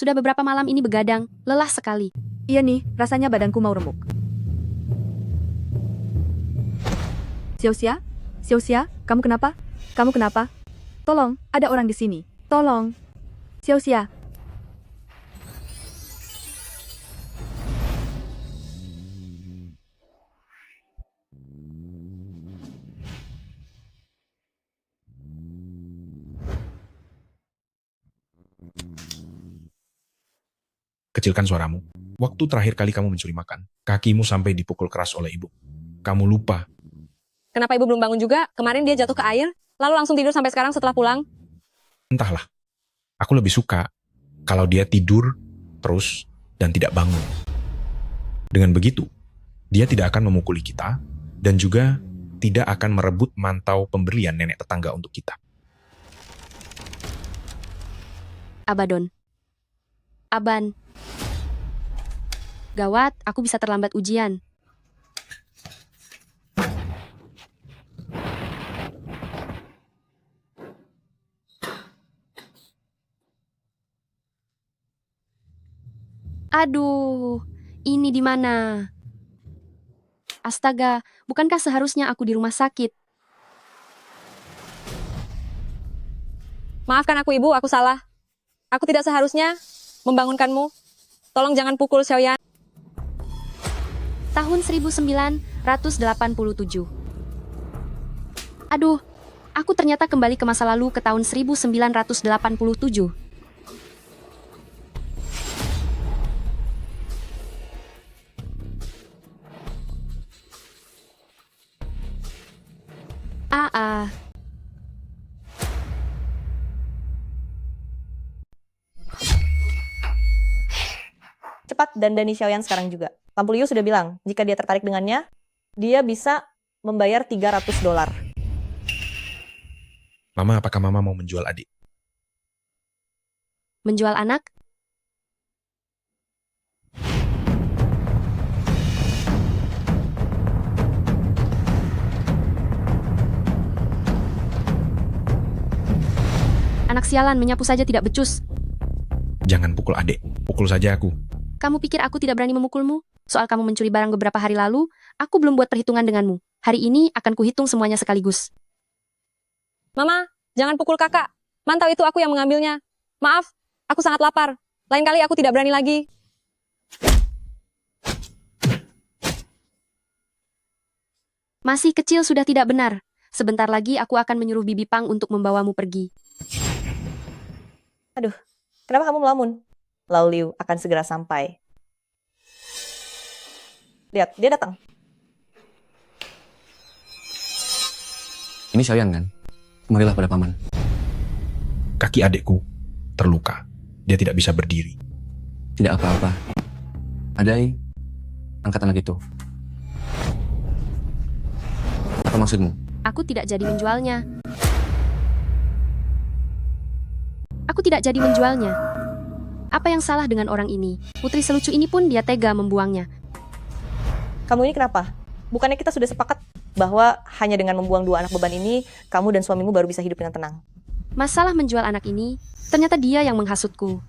Sudah beberapa malam ini begadang, lelah sekali. Iya nih, rasanya badanku mau remuk. Xiaoxia? Xiaoxia, kamu kenapa? Kamu kenapa? Tolong, ada orang di sini. Tolong. Xiaoxia. Kecilkan suaramu. Waktu terakhir kali kamu mencuri makan, kakimu sampai dipukul keras oleh ibu. Kamu lupa. Kenapa ibu belum bangun juga? Kemarin dia jatuh ke air, lalu langsung tidur sampai sekarang setelah pulang. Entahlah. Aku lebih suka kalau dia tidur terus dan tidak bangun. Dengan begitu, dia tidak akan memukuli kita dan juga tidak akan merebut mantau pemberian nenek tetangga untuk kita. Abaddon. Aban. Gawat, aku bisa terlambat ujian. Aduh, ini di mana? Astaga, bukankah seharusnya aku di rumah sakit? Maafkan aku ibu, aku salah. Aku tidak seharusnya membangunkanmu. Tolong jangan pukul Xiaoyan. Tahun 1987. Aduh, aku ternyata kembali ke masa lalu ke tahun 1987. Ah. Cepat dandani Xiaoyan sekarang juga. Lampu Liu sudah bilang, jika dia tertarik dengannya, dia bisa membayar $300. Mama, apakah mama mau menjual adik? Menjual anak? Anak sialan menyapu saja tidak becus. Jangan pukul adik, pukul saja aku. Kamu pikir aku tidak berani memukulmu? Soal kamu mencuri barang beberapa hari lalu, aku belum buat perhitungan denganmu. Hari ini akan kuhitung semuanya sekaligus. Mama, jangan pukul kakak. Mantau itu aku yang mengambilnya. Maaf, aku sangat lapar. Lain kali aku tidak berani lagi. Masih kecil sudah tidak benar. Sebentar lagi aku akan menyuruh Bibi Pang untuk membawamu pergi. Aduh, kenapa kamu melamun? Lau Liu akan segera sampai. Lihat, dia datang. Ini Xiaoyan kan? Kemarilah pada paman. Kaki adikku terluka. Dia tidak bisa berdiri. Tidak apa-apa. Adai, angkat anak itu. Apa maksudmu? Aku tidak jadi menjualnya. Aku tidak jadi menjualnya. Apa yang salah dengan orang ini? Putri selucu ini pun dia tega membuangnya. Kamu ini kenapa? Bukannya kita sudah sepakat bahwa hanya dengan membuang 2 anak beban ini, kamu dan suamimu baru bisa hidup dengan tenang. Masalah menjual anak ini, ternyata dia yang menghasutku.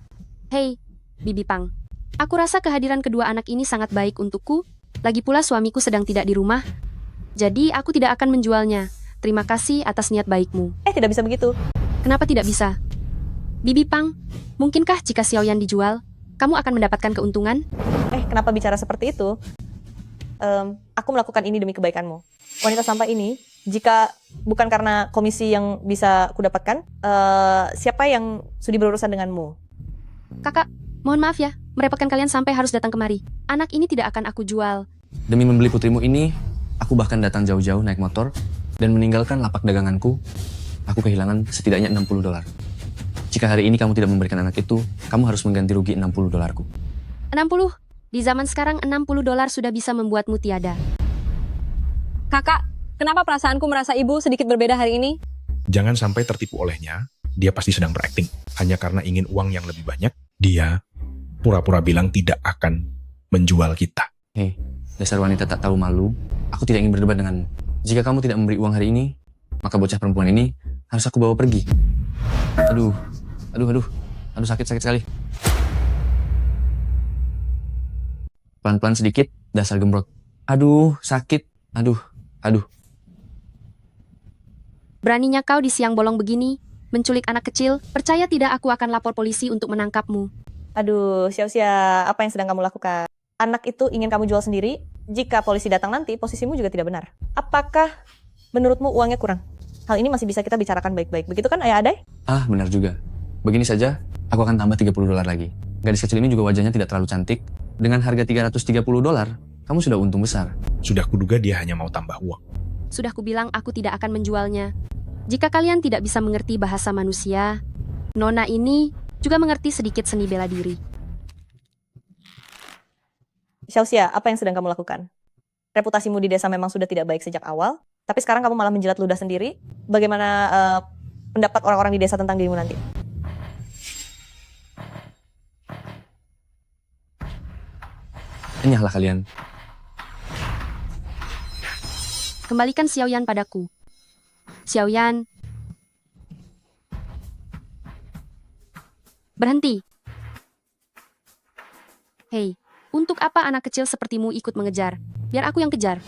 Hei, Bibi Pang. Aku rasa kehadiran kedua anak ini sangat baik untukku. Lagi pula suamiku sedang tidak di rumah. Jadi aku tidak akan menjualnya. Terima kasih atas niat baikmu. Tidak bisa begitu. Kenapa tidak bisa? Bibi Pang, mungkinkah jika Xiaoyan dijual, kamu akan mendapatkan keuntungan? Kenapa bicara seperti itu? Aku melakukan ini demi kebaikanmu. Wanita sampah ini, jika bukan karena komisi yang bisa kudapatkan, siapa yang sudi berurusan denganmu? Kakak, mohon maaf ya, merepotkan kalian sampai harus datang kemari. Anak ini tidak akan aku jual. Demi membeli putrimu ini, aku bahkan datang jauh-jauh naik motor dan meninggalkan lapak daganganku. Aku kehilangan setidaknya $60. Jika hari ini kamu tidak memberikan anak itu, kamu harus mengganti rugi $60-ku. 60? Di zaman sekarang $60 sudah bisa membuatmu tiada. Kakak, kenapa perasaanku merasa ibu sedikit berbeda hari ini? Jangan sampai tertipu olehnya. Dia pasti sedang berakting. Hanya karena ingin uang yang lebih banyak, dia pura-pura bilang tidak akan menjual kita. Hei, dasar wanita tak tahu malu. Aku tidak ingin berdebat denganmu. Jika kamu tidak memberi uang hari ini, maka bocah perempuan ini harus aku bawa pergi. Aduh, sakit sekali. Pelan-pelan sedikit, dasar gembrot. Aduh, sakit. Aduh. Beraninya kau di siang bolong begini, menculik anak kecil, percaya tidak aku akan lapor polisi untuk menangkapmu. Aduh, Xiaoxia, apa yang sedang kamu lakukan? Anak itu ingin kamu jual sendiri. Jika polisi datang nanti, posisimu juga tidak benar. Apakah menurutmu uangnya kurang? Hal ini masih bisa kita bicarakan baik-baik. Begitu kan, Ayah Adai? Ah, benar juga. Begini saja, aku akan tambah $30 lagi. Gadis kecil ini juga wajahnya tidak terlalu cantik. Dengan harga $330, kamu sudah untung besar. Sudah kuduga dia hanya mau tambah uang. Sudah kubilang aku tidak akan menjualnya. Jika kalian tidak bisa mengerti bahasa manusia, Nona ini juga mengerti sedikit seni bela diri. Xiaoxia, apa yang sedang kamu lakukan? Reputasimu di desa memang sudah tidak baik sejak awal, tapi sekarang kamu malah menjilat ludah sendiri. Bagaimana pendapat orang-orang di desa tentang dirimu nanti? Enyahlah kalian. Kembalikan Xiaoyan padaku. Xiaoyan. Berhenti. Hei, untuk apa anak kecil sepertimu ikut mengejar? Biar aku yang kejar.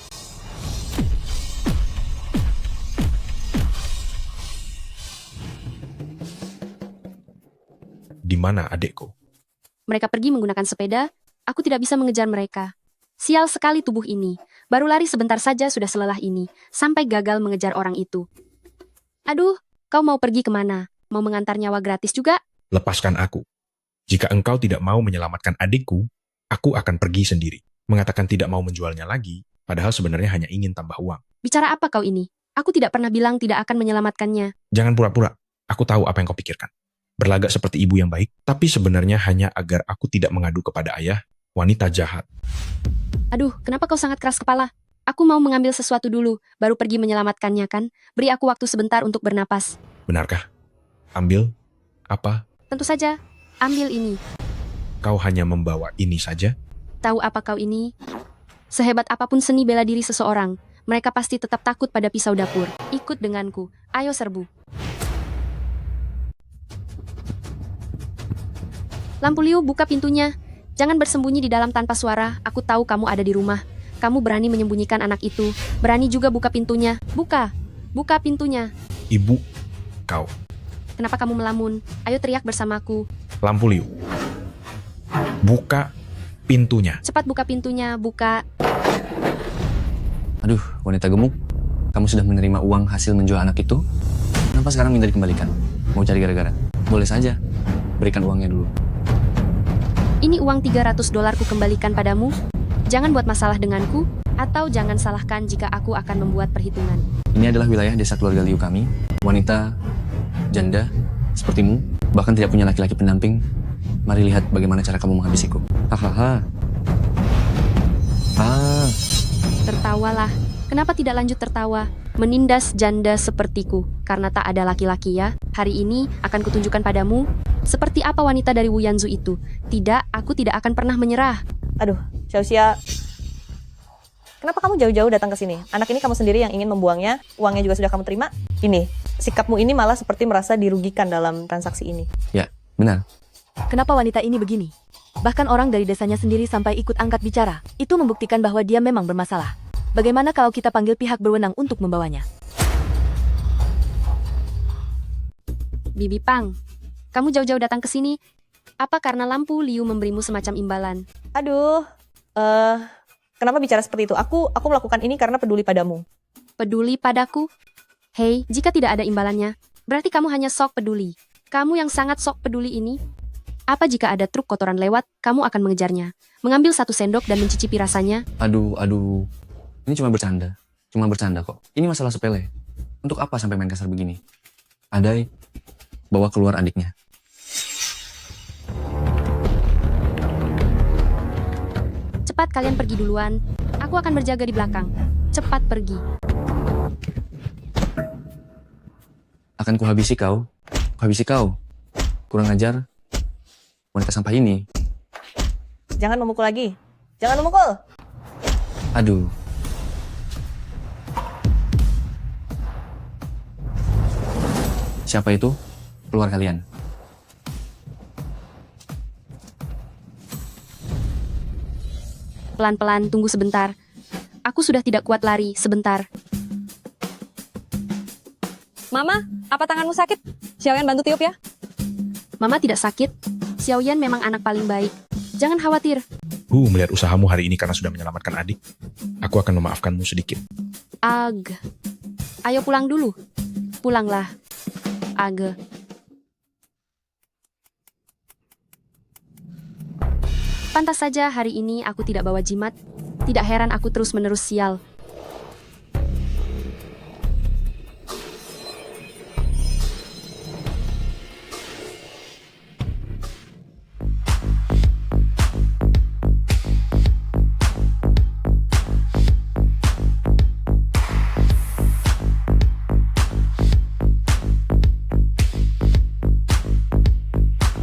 Di mana adekku? Mereka pergi menggunakan sepeda, aku tidak bisa mengejar mereka. Sial sekali tubuh ini. Baru lari sebentar saja sudah selelah ini, sampai gagal mengejar orang itu. Aduh, kau mau pergi kemana? Mau mengantar nyawa gratis juga? Lepaskan aku. Jika engkau tidak mau menyelamatkan adikku, aku akan pergi sendiri. Mengatakan tidak mau menjualnya lagi, padahal sebenarnya hanya ingin tambah uang. Bicara apa kau ini? Aku tidak pernah bilang tidak akan menyelamatkannya. Jangan pura-pura. Aku tahu apa yang kau pikirkan. Berlagak seperti ibu yang baik, tapi sebenarnya hanya agar aku tidak mengadu kepada ayah, wanita jahat. Aduh, kenapa kau sangat keras kepala? Aku mau mengambil sesuatu dulu, baru pergi menyelamatkannya kan? Beri aku waktu sebentar untuk bernapas. Benarkah? Ambil? Apa? Tentu saja, ambil ini. Kau hanya membawa ini saja? Tahu apa kau ini? Sehebat apapun seni bela diri seseorang, mereka pasti tetap takut pada pisau dapur. Ikut denganku, ayo serbu. Lampu Liu, buka pintunya. Jangan bersembunyi di dalam tanpa suara, aku tahu kamu ada di rumah. Kamu berani menyembunyikan anak itu, berani juga buka pintunya. Buka pintunya. Ibu, kau. Kenapa kamu melamun? Ayo teriak bersamaku. Lampu Liu. Buka pintunya. Cepat buka pintunya, buka. Aduh, wanita gemuk. Kamu sudah menerima uang hasil menjual anak itu? Kenapa sekarang minta dikembalikan? Mau cari gara-gara? Boleh saja. Berikan uangnya dulu. Ini uang $300 ku kembalikan padamu. Jangan buat masalah denganku, atau jangan salahkan jika aku akan membuat perhitungan. Ini adalah wilayah desa keluarga Liu kami. Wanita, janda, sepertimu, bahkan tidak punya laki-laki pendamping. Mari lihat bagaimana cara kamu menghabisiku. Hahaha. Tertawalah. Kenapa tidak lanjut tertawa? Menindas janda sepertiku, karena tak ada laki-laki ya. Hari ini akan kutunjukkan padamu, seperti apa wanita dari Wu Yanzu itu. Tidak, aku tidak akan pernah menyerah. Aduh, Xiaoxia, kenapa kamu jauh-jauh datang ke sini? Anak ini kamu sendiri yang ingin membuangnya, uangnya juga sudah kamu terima. Ini, sikapmu ini malah seperti merasa dirugikan dalam transaksi ini. Ya, benar. Kenapa wanita ini begini? Bahkan orang dari desanya sendiri sampai ikut angkat bicara. Itu membuktikan bahwa dia memang bermasalah. Bagaimana kalau kita panggil pihak berwenang untuk membawanya? Bibi Pang, kamu jauh-jauh datang ke sini. Apa karena Lampu Liu memberimu semacam imbalan? Aduh, kenapa bicara seperti itu? Aku melakukan ini karena peduli padamu. Peduli padaku? Hei, jika tidak ada imbalannya, berarti kamu hanya sok peduli. Kamu yang sangat sok peduli ini. Apa jika ada truk kotoran lewat, kamu akan mengejarnya, mengambil 1 sendok dan mencicipi rasanya? Aduh. Ini cuma bercanda kok. Ini masalah sepele. Untuk apa sampai main kasar begini? Adai, bawa keluar adiknya. Cepat kalian pergi duluan. Aku akan berjaga di belakang. Cepat pergi. Akan kuhabisi kau. Kurang ajar. Wanita sampah ini. Jangan memukul lagi. Jangan memukul. Aduh. Siapa itu? Keluar kalian. Pelan-pelan, tunggu sebentar. Aku sudah tidak kuat lari, sebentar. Mama, apa tanganmu sakit? Xiaoyan bantu tiup ya. Mama tidak sakit. Xiaoyan memang anak paling baik. Jangan khawatir. Melihat usahamu hari ini karena sudah menyelamatkan adik, aku akan memaafkanmu sedikit. Ag. Ayo pulang dulu. Pulanglah. Ag. Pantas saja hari ini aku tidak bawa jimat. Tidak heran aku terus-menerus sial.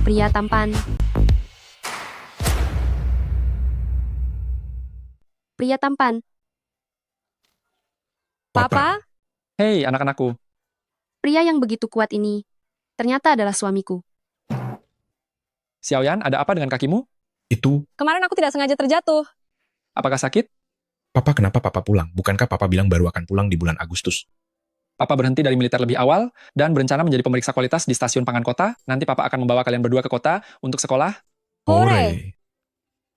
Pria tampan. Pria tampan. Papa? Hei, anak-anakku. Pria yang begitu kuat ini ternyata adalah suamiku. Xiaoyan, ada apa dengan kakimu? Itu, Kemarin aku tidak sengaja terjatuh. Apakah sakit? Papa kenapa Papa pulang? Bukankah Papa bilang baru akan pulang di bulan Agustus? Papa berhenti dari militer lebih awal dan berencana menjadi pemeriksa kualitas di stasiun pangan kota. Nanti Papa akan membawa kalian berdua ke kota untuk sekolah. Hore.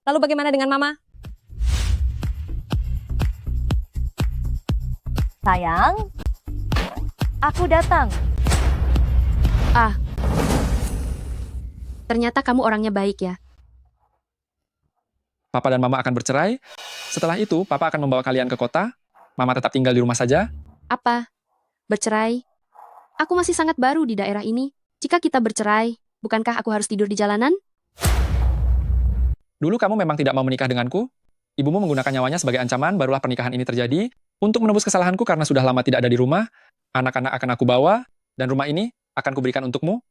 Lalu bagaimana dengan Mama? Sayang, aku datang. Ternyata kamu orangnya baik ya. Papa dan Mama akan bercerai. Setelah itu, Papa akan membawa kalian ke kota. Mama tetap tinggal di rumah saja. Apa? Bercerai? Aku masih sangat baru di daerah ini. Jika kita bercerai, bukankah aku harus tidur di jalanan? Dulu kamu memang tidak mau menikah denganku. Ibumu menggunakan nyawanya sebagai ancaman, barulah pernikahan ini terjadi. Untuk menebus kesalahanku karena sudah lama tidak ada di rumah, anak-anak akan aku bawa, dan rumah ini akan kuberikan untukmu.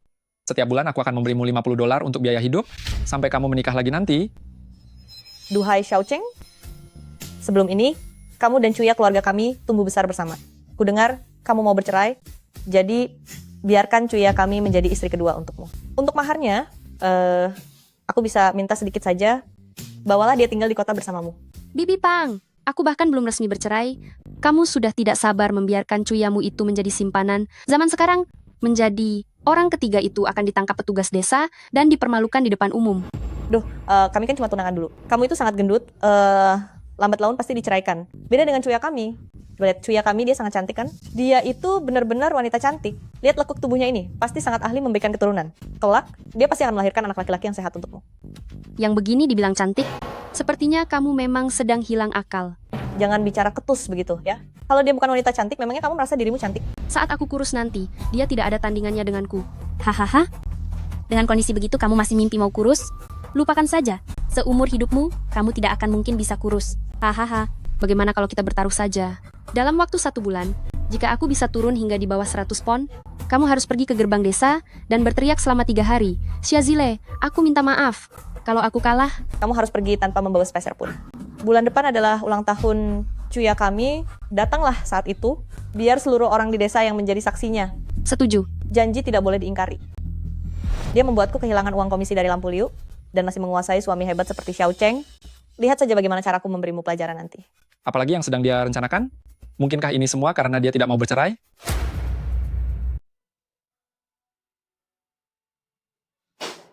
Setiap bulan aku akan memberimu $50 untuk biaya hidup, sampai kamu menikah lagi nanti. Duhai Xiaocheng, sebelum ini, kamu dan Cuya keluarga kami tumbuh besar bersama. Kudengar kamu mau bercerai, jadi biarkan Cuya kami menjadi istri kedua untukmu. Untuk maharnya, aku bisa minta sedikit saja, bawalah dia tinggal di kota bersamamu. Bibi Pang, aku bahkan belum resmi bercerai. Kamu sudah tidak sabar membiarkan cuyamu itu menjadi simpanan. Zaman sekarang, menjadi orang ketiga itu akan ditangkap petugas desa dan dipermalukan di depan umum. Kami kan cuma tunangan dulu. Kamu itu sangat gendut, lambat laun pasti diceraikan. Beda dengan Cuya kami. Lihat Cuya kami, dia sangat cantik kan? Dia itu benar-benar wanita cantik. Lihat lekuk tubuhnya ini, pasti sangat ahli memberikan keturunan. Kelak, dia pasti akan melahirkan anak laki-laki yang sehat untukmu. Yang begini dibilang cantik? Sepertinya kamu memang sedang hilang akal. Jangan bicara ketus begitu ya. Kalau dia bukan wanita cantik, memangnya kamu merasa dirimu cantik? Saat aku kurus nanti, dia tidak ada tandingannya denganku. Hahaha. Dengan kondisi begitu kamu masih mimpi mau kurus? Lupakan saja. Seumur hidupmu, kamu tidak akan mungkin bisa kurus. Hahaha. Bagaimana kalau kita bertaruh saja? Dalam waktu 1 bulan, jika aku bisa turun hingga di bawah 100 pon, kamu harus pergi ke gerbang desa dan berteriak selama 3 hari. Xiazile, aku minta maaf. Kalau aku kalah, Kamu harus pergi tanpa membawa speser pun. Bulan depan adalah ulang tahun Cuya kami. Datanglah saat itu, biar seluruh orang di desa yang menjadi saksinya. setuju. Janji tidak boleh diingkari. Dia membuatku kehilangan uang komisi dari lampu liu dan masih menguasai suami hebat seperti Xiao Cheng. Lihat saja bagaimana caraku memberimu pelajaran nanti. Apalagi yang sedang dia rencanakan? Mungkinkah ini semua karena dia tidak mau bercerai?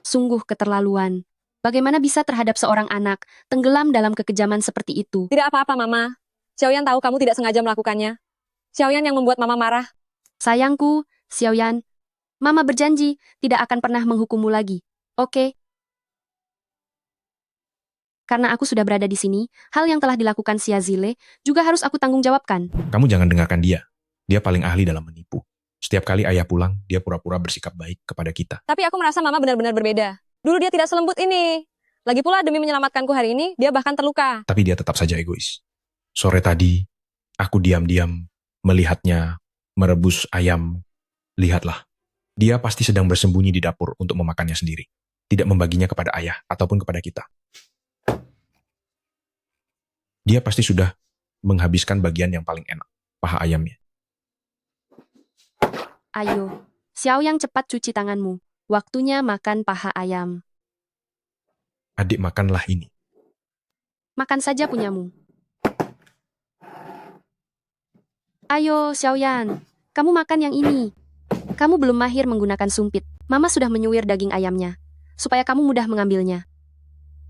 Sungguh keterlaluan. Bagaimana bisa terhadap seorang anak tenggelam dalam kekejaman seperti itu? Tidak apa-apa, Mama. Xiaoyan tahu kamu tidak sengaja melakukannya. Xiaoyan yang membuat Mama marah. Sayangku, Xiaoyan, Mama berjanji tidak akan pernah menghukummu lagi. Oke? Karena aku sudah berada di sini, hal yang telah dilakukan Xiazile juga harus aku tanggung jawabkan. Kamu jangan dengarkan dia. Dia paling ahli dalam menipu. Setiap kali ayah pulang, dia pura-pura bersikap baik kepada kita. Tapi aku merasa Mama benar-benar berbeda. Dulu dia tidak selembut ini. Lagi pula demi menyelamatkanku hari ini, dia bahkan terluka. Tapi dia tetap saja egois. Sore tadi, aku diam-diam melihatnya merebus ayam. Lihatlah, dia pasti sedang bersembunyi di dapur untuk memakannya sendiri. Tidak membaginya kepada ayah ataupun kepada kita. Dia pasti sudah menghabiskan bagian yang paling enak, paha ayamnya. Ayo, Xiaoyang cepat cuci tanganmu. Waktunya makan paha ayam. Adik makanlah ini. Makan saja punyamu. Ayo, Xiaoyan. Kamu makan yang ini. Kamu belum mahir menggunakan sumpit. Mama sudah menyuir daging ayamnya, supaya kamu mudah mengambilnya.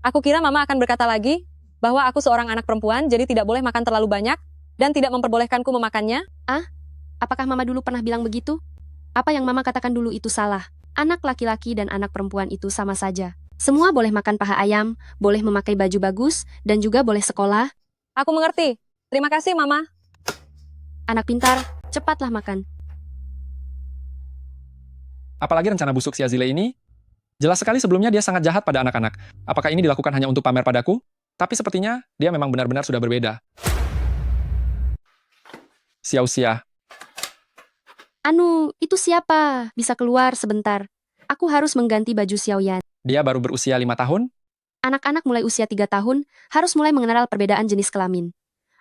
Aku kira Mama akan berkata lagi bahwa aku seorang anak perempuan, jadi tidak boleh makan terlalu banyak dan tidak memperbolehkanku memakannya. Apakah Mama dulu pernah bilang begitu? Apa yang Mama katakan dulu itu salah. Anak laki-laki dan anak perempuan itu sama saja. Semua boleh makan paha ayam, boleh memakai baju bagus, dan juga boleh sekolah. Aku mengerti. Terima kasih, Mama. Anak pintar, cepatlah makan. Apalagi rencana busuk si Azile ini, jelas sekali sebelumnya dia sangat jahat pada anak-anak. Apakah ini dilakukan hanya untuk pamer padaku? Tapi sepertinya dia memang benar-benar sudah berbeda. Xiao-Xia, Anu, itu siapa? Bisa keluar sebentar. Aku harus mengganti baju Xiaoyan. dia baru berusia 5 tahun. Anak-anak mulai usia 3 tahun harus mulai mengenal perbedaan jenis kelamin.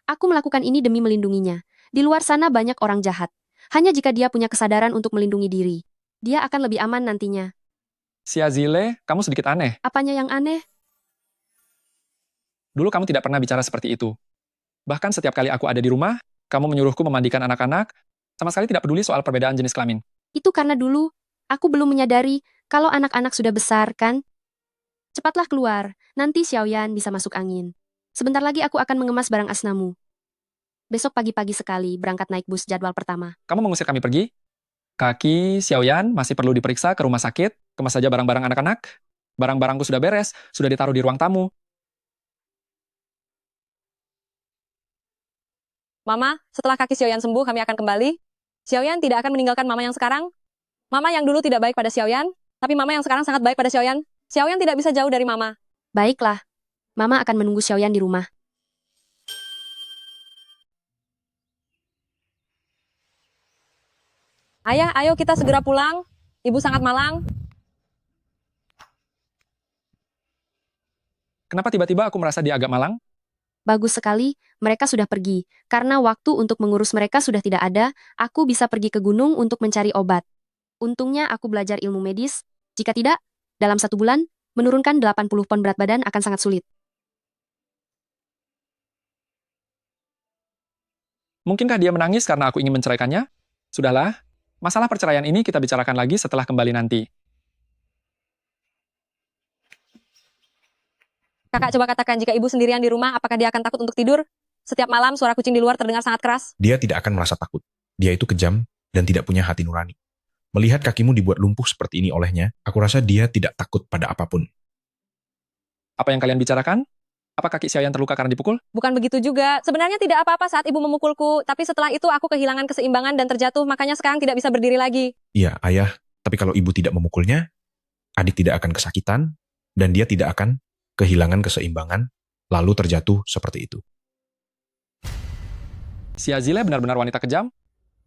Aku melakukan ini demi melindunginya. Di luar sana banyak orang jahat. Hanya jika dia punya kesadaran untuk melindungi diri, dia akan lebih aman nantinya. Si Azile, kamu sedikit aneh. Apanya yang aneh? Dulu kamu tidak pernah bicara seperti itu. Bahkan setiap kali aku ada di rumah, kamu menyuruhku memandikan anak-anak, sama sekali tidak peduli soal perbedaan jenis kelamin. Itu karena dulu aku belum menyadari kalau anak-anak sudah besar, kan? Cepatlah keluar, nanti Xiaoyan bisa masuk angin. Sebentar lagi aku akan mengemas barang asnamu. Besok pagi-pagi sekali berangkat naik bus jadwal pertama. Kamu mengusir kami pergi? Kaki Xiaoyan masih perlu diperiksa ke rumah sakit, kemas saja barang-barang anak-anak. Barang-barangku sudah beres, sudah ditaruh di ruang tamu. Mama, setelah kaki Xiaoyan sembuh, kami akan kembali. Xiaoyan tidak akan meninggalkan Mama yang sekarang. Mama yang dulu tidak baik pada Xiaoyan, tapi Mama yang sekarang sangat baik pada Xiaoyan. Xiaoyan tidak bisa jauh dari Mama. Baiklah, Mama akan menunggu Xiaoyan di rumah. Ayah, ayo kita segera pulang. Ibu sangat malang. Kenapa tiba-tiba aku merasa dia agak malang? Bagus sekali, mereka sudah pergi. Karena waktu untuk mengurus mereka sudah tidak ada, aku bisa pergi ke gunung untuk mencari obat. Untungnya aku belajar ilmu medis. Jika tidak, dalam 1 bulan, menurunkan 80 pon berat badan akan sangat sulit. Mungkinkah dia menangis karena aku ingin menceraikannya? Sudahlah, masalah perceraian ini kita bicarakan lagi setelah kembali nanti. Kakak coba katakan jika ibu sendirian di rumah, apakah dia akan takut untuk tidur? Setiap malam suara kucing di luar terdengar sangat keras. Dia tidak akan merasa takut. Dia itu kejam dan tidak punya hati nurani. Melihat kakimu dibuat lumpuh seperti ini olehnya, aku rasa dia tidak takut pada apapun. Apa yang kalian bicarakan? Apa kaki Xiaoyan terluka karena dipukul? Bukan begitu juga. Sebenarnya tidak apa-apa saat ibu memukulku, tapi setelah itu aku kehilangan keseimbangan dan terjatuh, makanya sekarang tidak bisa berdiri lagi. Iya, ayah, tapi kalau ibu tidak memukulnya, adik tidak akan kesakitan, dan dia tidak akan kehilangan keseimbangan, lalu terjatuh seperti itu. Si Azile benar-benar wanita kejam.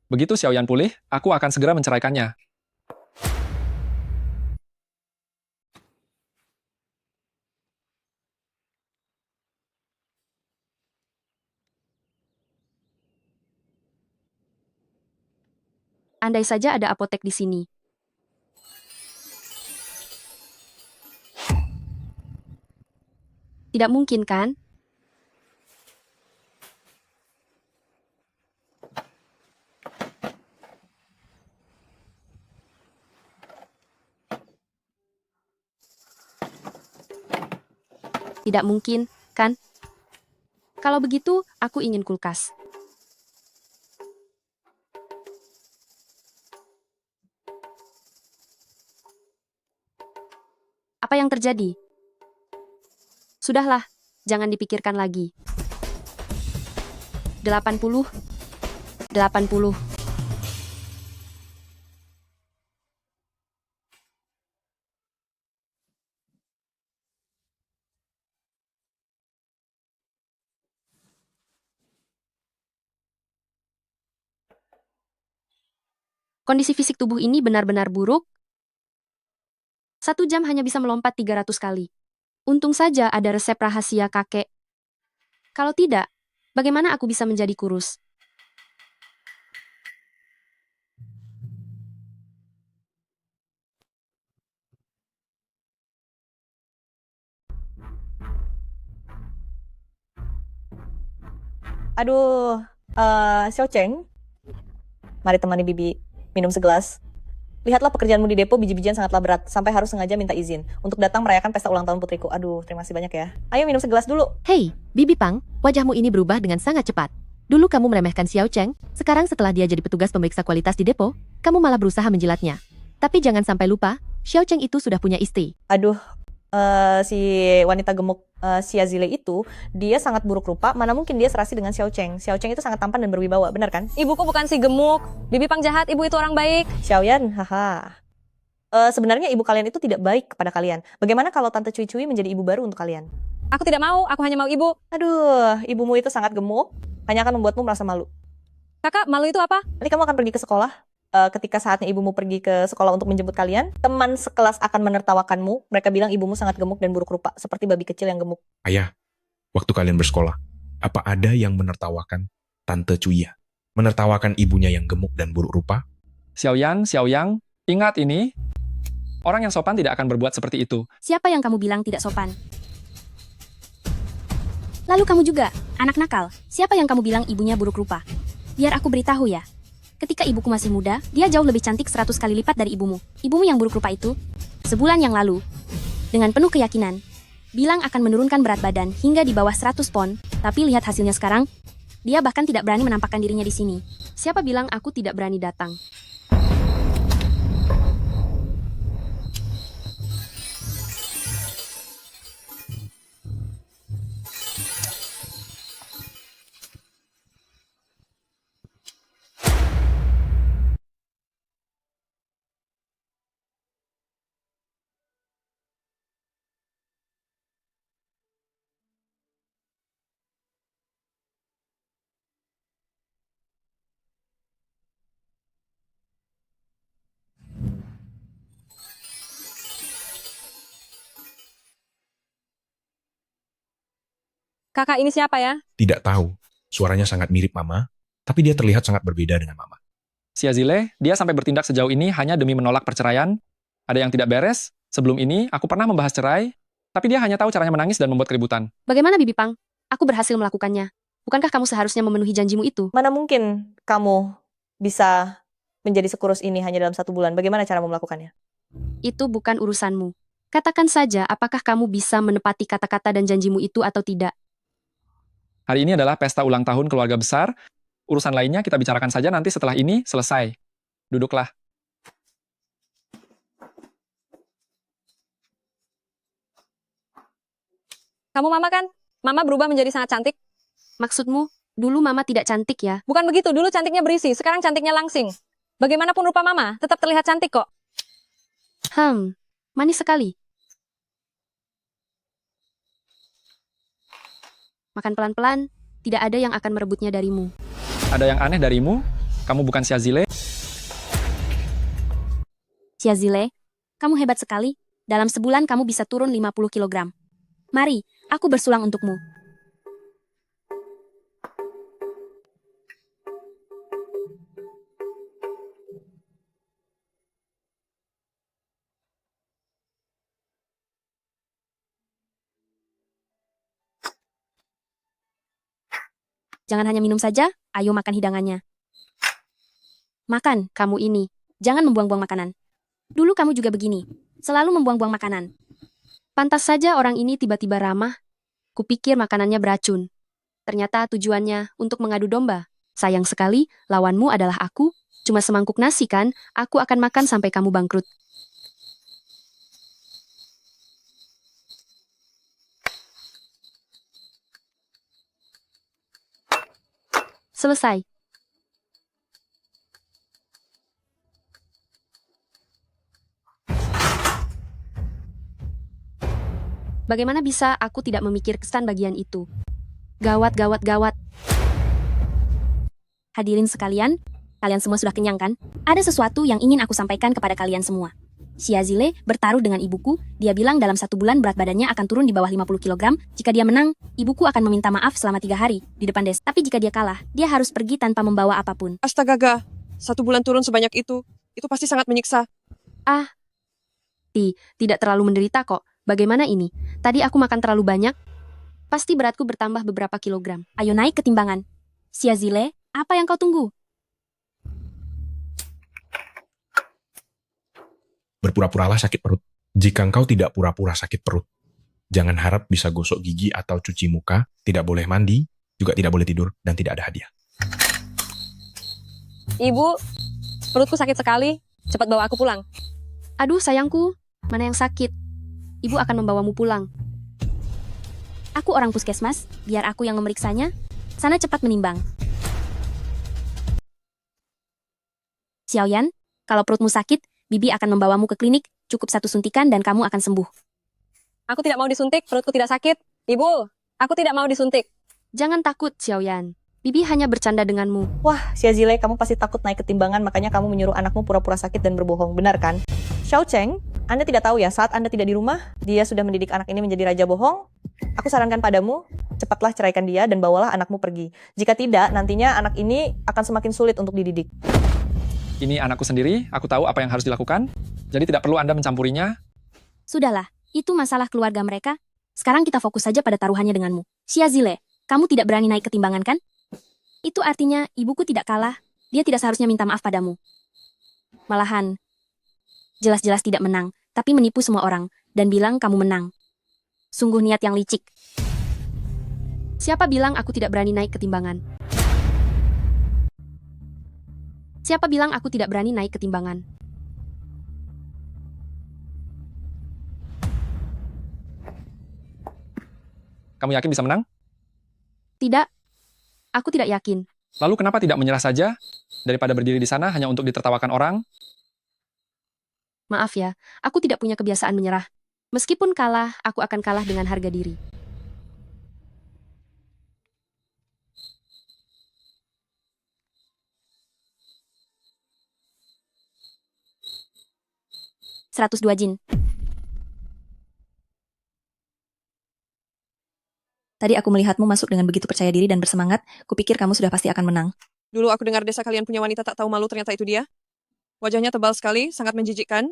Begitu Xiaoyan pulih, aku akan segera menceraikannya. Andai saja ada apotek di sini. Tidak mungkin, kan? Tidak mungkin, kan? Kalau begitu, aku ingin kulkas. Apa yang terjadi? Sudahlah, jangan dipikirkan lagi. 80. Kondisi fisik tubuh ini benar-benar buruk. 1 jam hanya bisa melompat 300 kali. Untung saja ada resep rahasia kakek. Kalau tidak, bagaimana aku bisa menjadi kurus? Aduh, Xiao Cheng, mari temani Bibi minum segelas. Lihatlah pekerjaanmu di depo biji-bijian sangatlah berat, sampai harus sengaja minta izin untuk datang merayakan pesta ulang tahun putriku. Aduh, terima kasih banyak ya. Ayo minum segelas dulu. Hei, Bibi Pang, wajahmu ini berubah dengan sangat cepat. Dulu kamu meremehkan Xiao Cheng, sekarang setelah dia jadi petugas pemeriksa kualitas di depo, kamu malah berusaha menjilatnya. Tapi jangan sampai lupa, Xiao Cheng itu sudah punya istri. Aduh, si wanita gemuk Xia Zile itu, dia sangat buruk rupa, mana mungkin dia serasi dengan Xiao Cheng. Xiao Cheng itu sangat tampan dan berwibawa, benar kan? Ibuku bukan si gemuk. Bibi Pang jahat, ibu itu orang baik. Xiaoyan, haha. Sebenarnya ibu kalian itu tidak baik kepada kalian. Bagaimana kalau Tante Cui Cui menjadi ibu baru untuk kalian? Aku tidak mau, aku hanya mau ibu. Aduh, ibumu itu sangat gemuk, hanya akan membuatmu merasa malu. Kakak, malu itu apa? Nanti kamu akan pergi ke sekolah. Ketika saatnya ibumu pergi ke sekolah untuk menjemput kalian, teman sekelas akan menertawakanmu. Mereka bilang ibumu sangat gemuk dan buruk rupa, seperti babi kecil yang gemuk. Ayah, waktu kalian bersekolah, apa ada yang menertawakan Tante Cuya? Menertawakan ibunya yang gemuk dan buruk rupa? Xiaoyan, Xiaoyang, ingat ini, orang yang sopan tidak akan berbuat seperti itu. Siapa yang kamu bilang tidak sopan? Lalu kamu juga, anak nakal. Siapa yang kamu bilang ibunya buruk rupa? Biar aku beritahu ya. Ketika ibuku masih muda, dia jauh lebih cantik 100 kali lipat dari ibumu. Ibumu yang buruk rupa itu, sebulan yang lalu, dengan penuh keyakinan, bilang akan menurunkan berat badan hingga di bawah 100 pon, tapi lihat hasilnya sekarang, dia bahkan tidak berani menampakkan dirinya di sini. Siapa bilang aku tidak berani datang? Kakak, ini siapa ya? Tidak tahu. Suaranya sangat mirip Mama, tapi dia terlihat sangat berbeda dengan Mama. Xia Zile, dia sampai bertindak sejauh ini hanya demi menolak perceraian. Ada yang tidak beres. Sebelum ini, aku pernah membahas cerai, tapi dia hanya tahu caranya menangis dan membuat keributan. Bagaimana Bibi Pang? Aku berhasil melakukannya. Bukankah kamu seharusnya memenuhi janjimu itu? Mana mungkin kamu bisa menjadi sekurus ini hanya dalam 1 bulan? Bagaimana cara melakukannya? Itu bukan urusanmu. Katakan saja apakah kamu bisa menepati kata-kata dan janjimu itu atau tidak. Hari ini adalah pesta ulang tahun keluarga besar. Urusan lainnya kita bicarakan saja nanti setelah ini selesai. Duduklah. Kamu mama kan? Mama berubah menjadi sangat cantik. Maksudmu, dulu Mama tidak cantik ya? Bukan begitu, dulu cantiknya berisi, sekarang cantiknya langsing. Bagaimanapun rupa mama, tetap terlihat cantik kok. Manis sekali. Makan pelan-pelan, tidak ada yang akan merebutnya darimu. Ada yang aneh darimu? Kamu bukan Xia Zile? Xia Zile, kamu hebat sekali. Dalam sebulan kamu bisa turun 50 kilogram. Mari, aku bersulang untukmu. Jangan hanya minum saja, ayo makan hidangannya. Makan, kamu ini. Jangan membuang-buang makanan. Dulu kamu juga begini, selalu membuang-buang makanan. Pantas saja orang ini tiba-tiba ramah. Kupikir makanannya beracun. Ternyata tujuannya untuk mengadu domba. Sayang sekali, lawanmu adalah aku. Cuma semangkuk nasi kan, aku akan makan sampai kamu bangkrut. Selesai. Bagaimana bisa aku tidak memikirkan bagian itu? Gawat, gawat, gawat. Hadirin sekalian, kalian semua sudah kenyang kan? Ada sesuatu yang ingin aku sampaikan kepada kalian semua. Xia Zile bertaruh dengan ibuku, dia bilang dalam 1 bulan berat badannya akan turun di bawah 50 kg. Jika dia menang, ibuku akan meminta maaf selama 3 hari di depan desa. Tapi jika dia kalah, dia harus pergi tanpa membawa apapun. Astaga, 1 bulan turun sebanyak itu pasti sangat menyiksa. Tidak terlalu menderita kok. Bagaimana ini? Tadi aku makan terlalu banyak. Pasti beratku bertambah beberapa kilogram. Ayo naik ke timbangan. Xiazile, apa yang kau tunggu? Berpura-puralah sakit perut. Jika engkau tidak pura-pura sakit perut, jangan harap bisa gosok gigi atau cuci muka, tidak boleh mandi, juga tidak boleh tidur, dan tidak ada hadiah. Ibu, perutku sakit sekali. Cepat bawa aku pulang. Aduh sayangku, mana yang sakit? Ibu akan membawamu pulang. Aku orang puskesmas, biar aku yang memeriksanya. Sana cepat menimbang. Xiaoyan, kalau perutmu sakit, Bibi akan membawamu ke klinik, cukup 1 suntikan dan kamu akan sembuh. Aku tidak mau disuntik, perutku tidak sakit. Ibu, aku tidak mau disuntik. Jangan takut, Xiaoyan. Bibi hanya bercanda denganmu. Wah, Xiazile, kamu pasti takut naik ketimbangan, makanya kamu menyuruh anakmu pura-pura sakit dan berbohong, benar kan? Xiao Cheng, Anda tidak tahu ya, saat Anda tidak di rumah, dia sudah mendidik anak ini menjadi raja bohong. Aku sarankan padamu, cepatlah ceraikan dia dan bawalah anakmu pergi. Jika tidak, nantinya anak ini akan semakin sulit untuk dididik. Ini anakku sendiri, aku tahu apa yang harus dilakukan. Jadi tidak perlu Anda mencampurinya. Sudahlah, itu masalah keluarga mereka. Sekarang kita fokus saja pada taruhannya denganmu. Xiazile, kamu tidak berani naik ketimbangan kan? Itu artinya ibuku tidak kalah. Dia tidak seharusnya minta maaf padamu. Malahan, jelas-jelas tidak menang, tapi menipu semua orang dan bilang kamu menang. Sungguh niat yang licik. Siapa bilang aku tidak berani naik ketimbangan? Siapa bilang aku tidak berani naik ketimbangan? Kamu yakin bisa menang? Tidak. Aku tidak yakin. Lalu kenapa tidak menyerah saja? Daripada berdiri di sana hanya untuk ditertawakan orang? Maaf ya, aku tidak punya kebiasaan menyerah. Meskipun kalah, aku akan kalah dengan harga diri. $102 jin. Tadi aku melihatmu masuk dengan begitu percaya diri dan bersemangat, kupikir kamu sudah pasti akan menang. Dulu aku dengar desa kalian punya wanita tak tahu malu, ternyata itu dia. Wajahnya tebal sekali, sangat menjijikkan.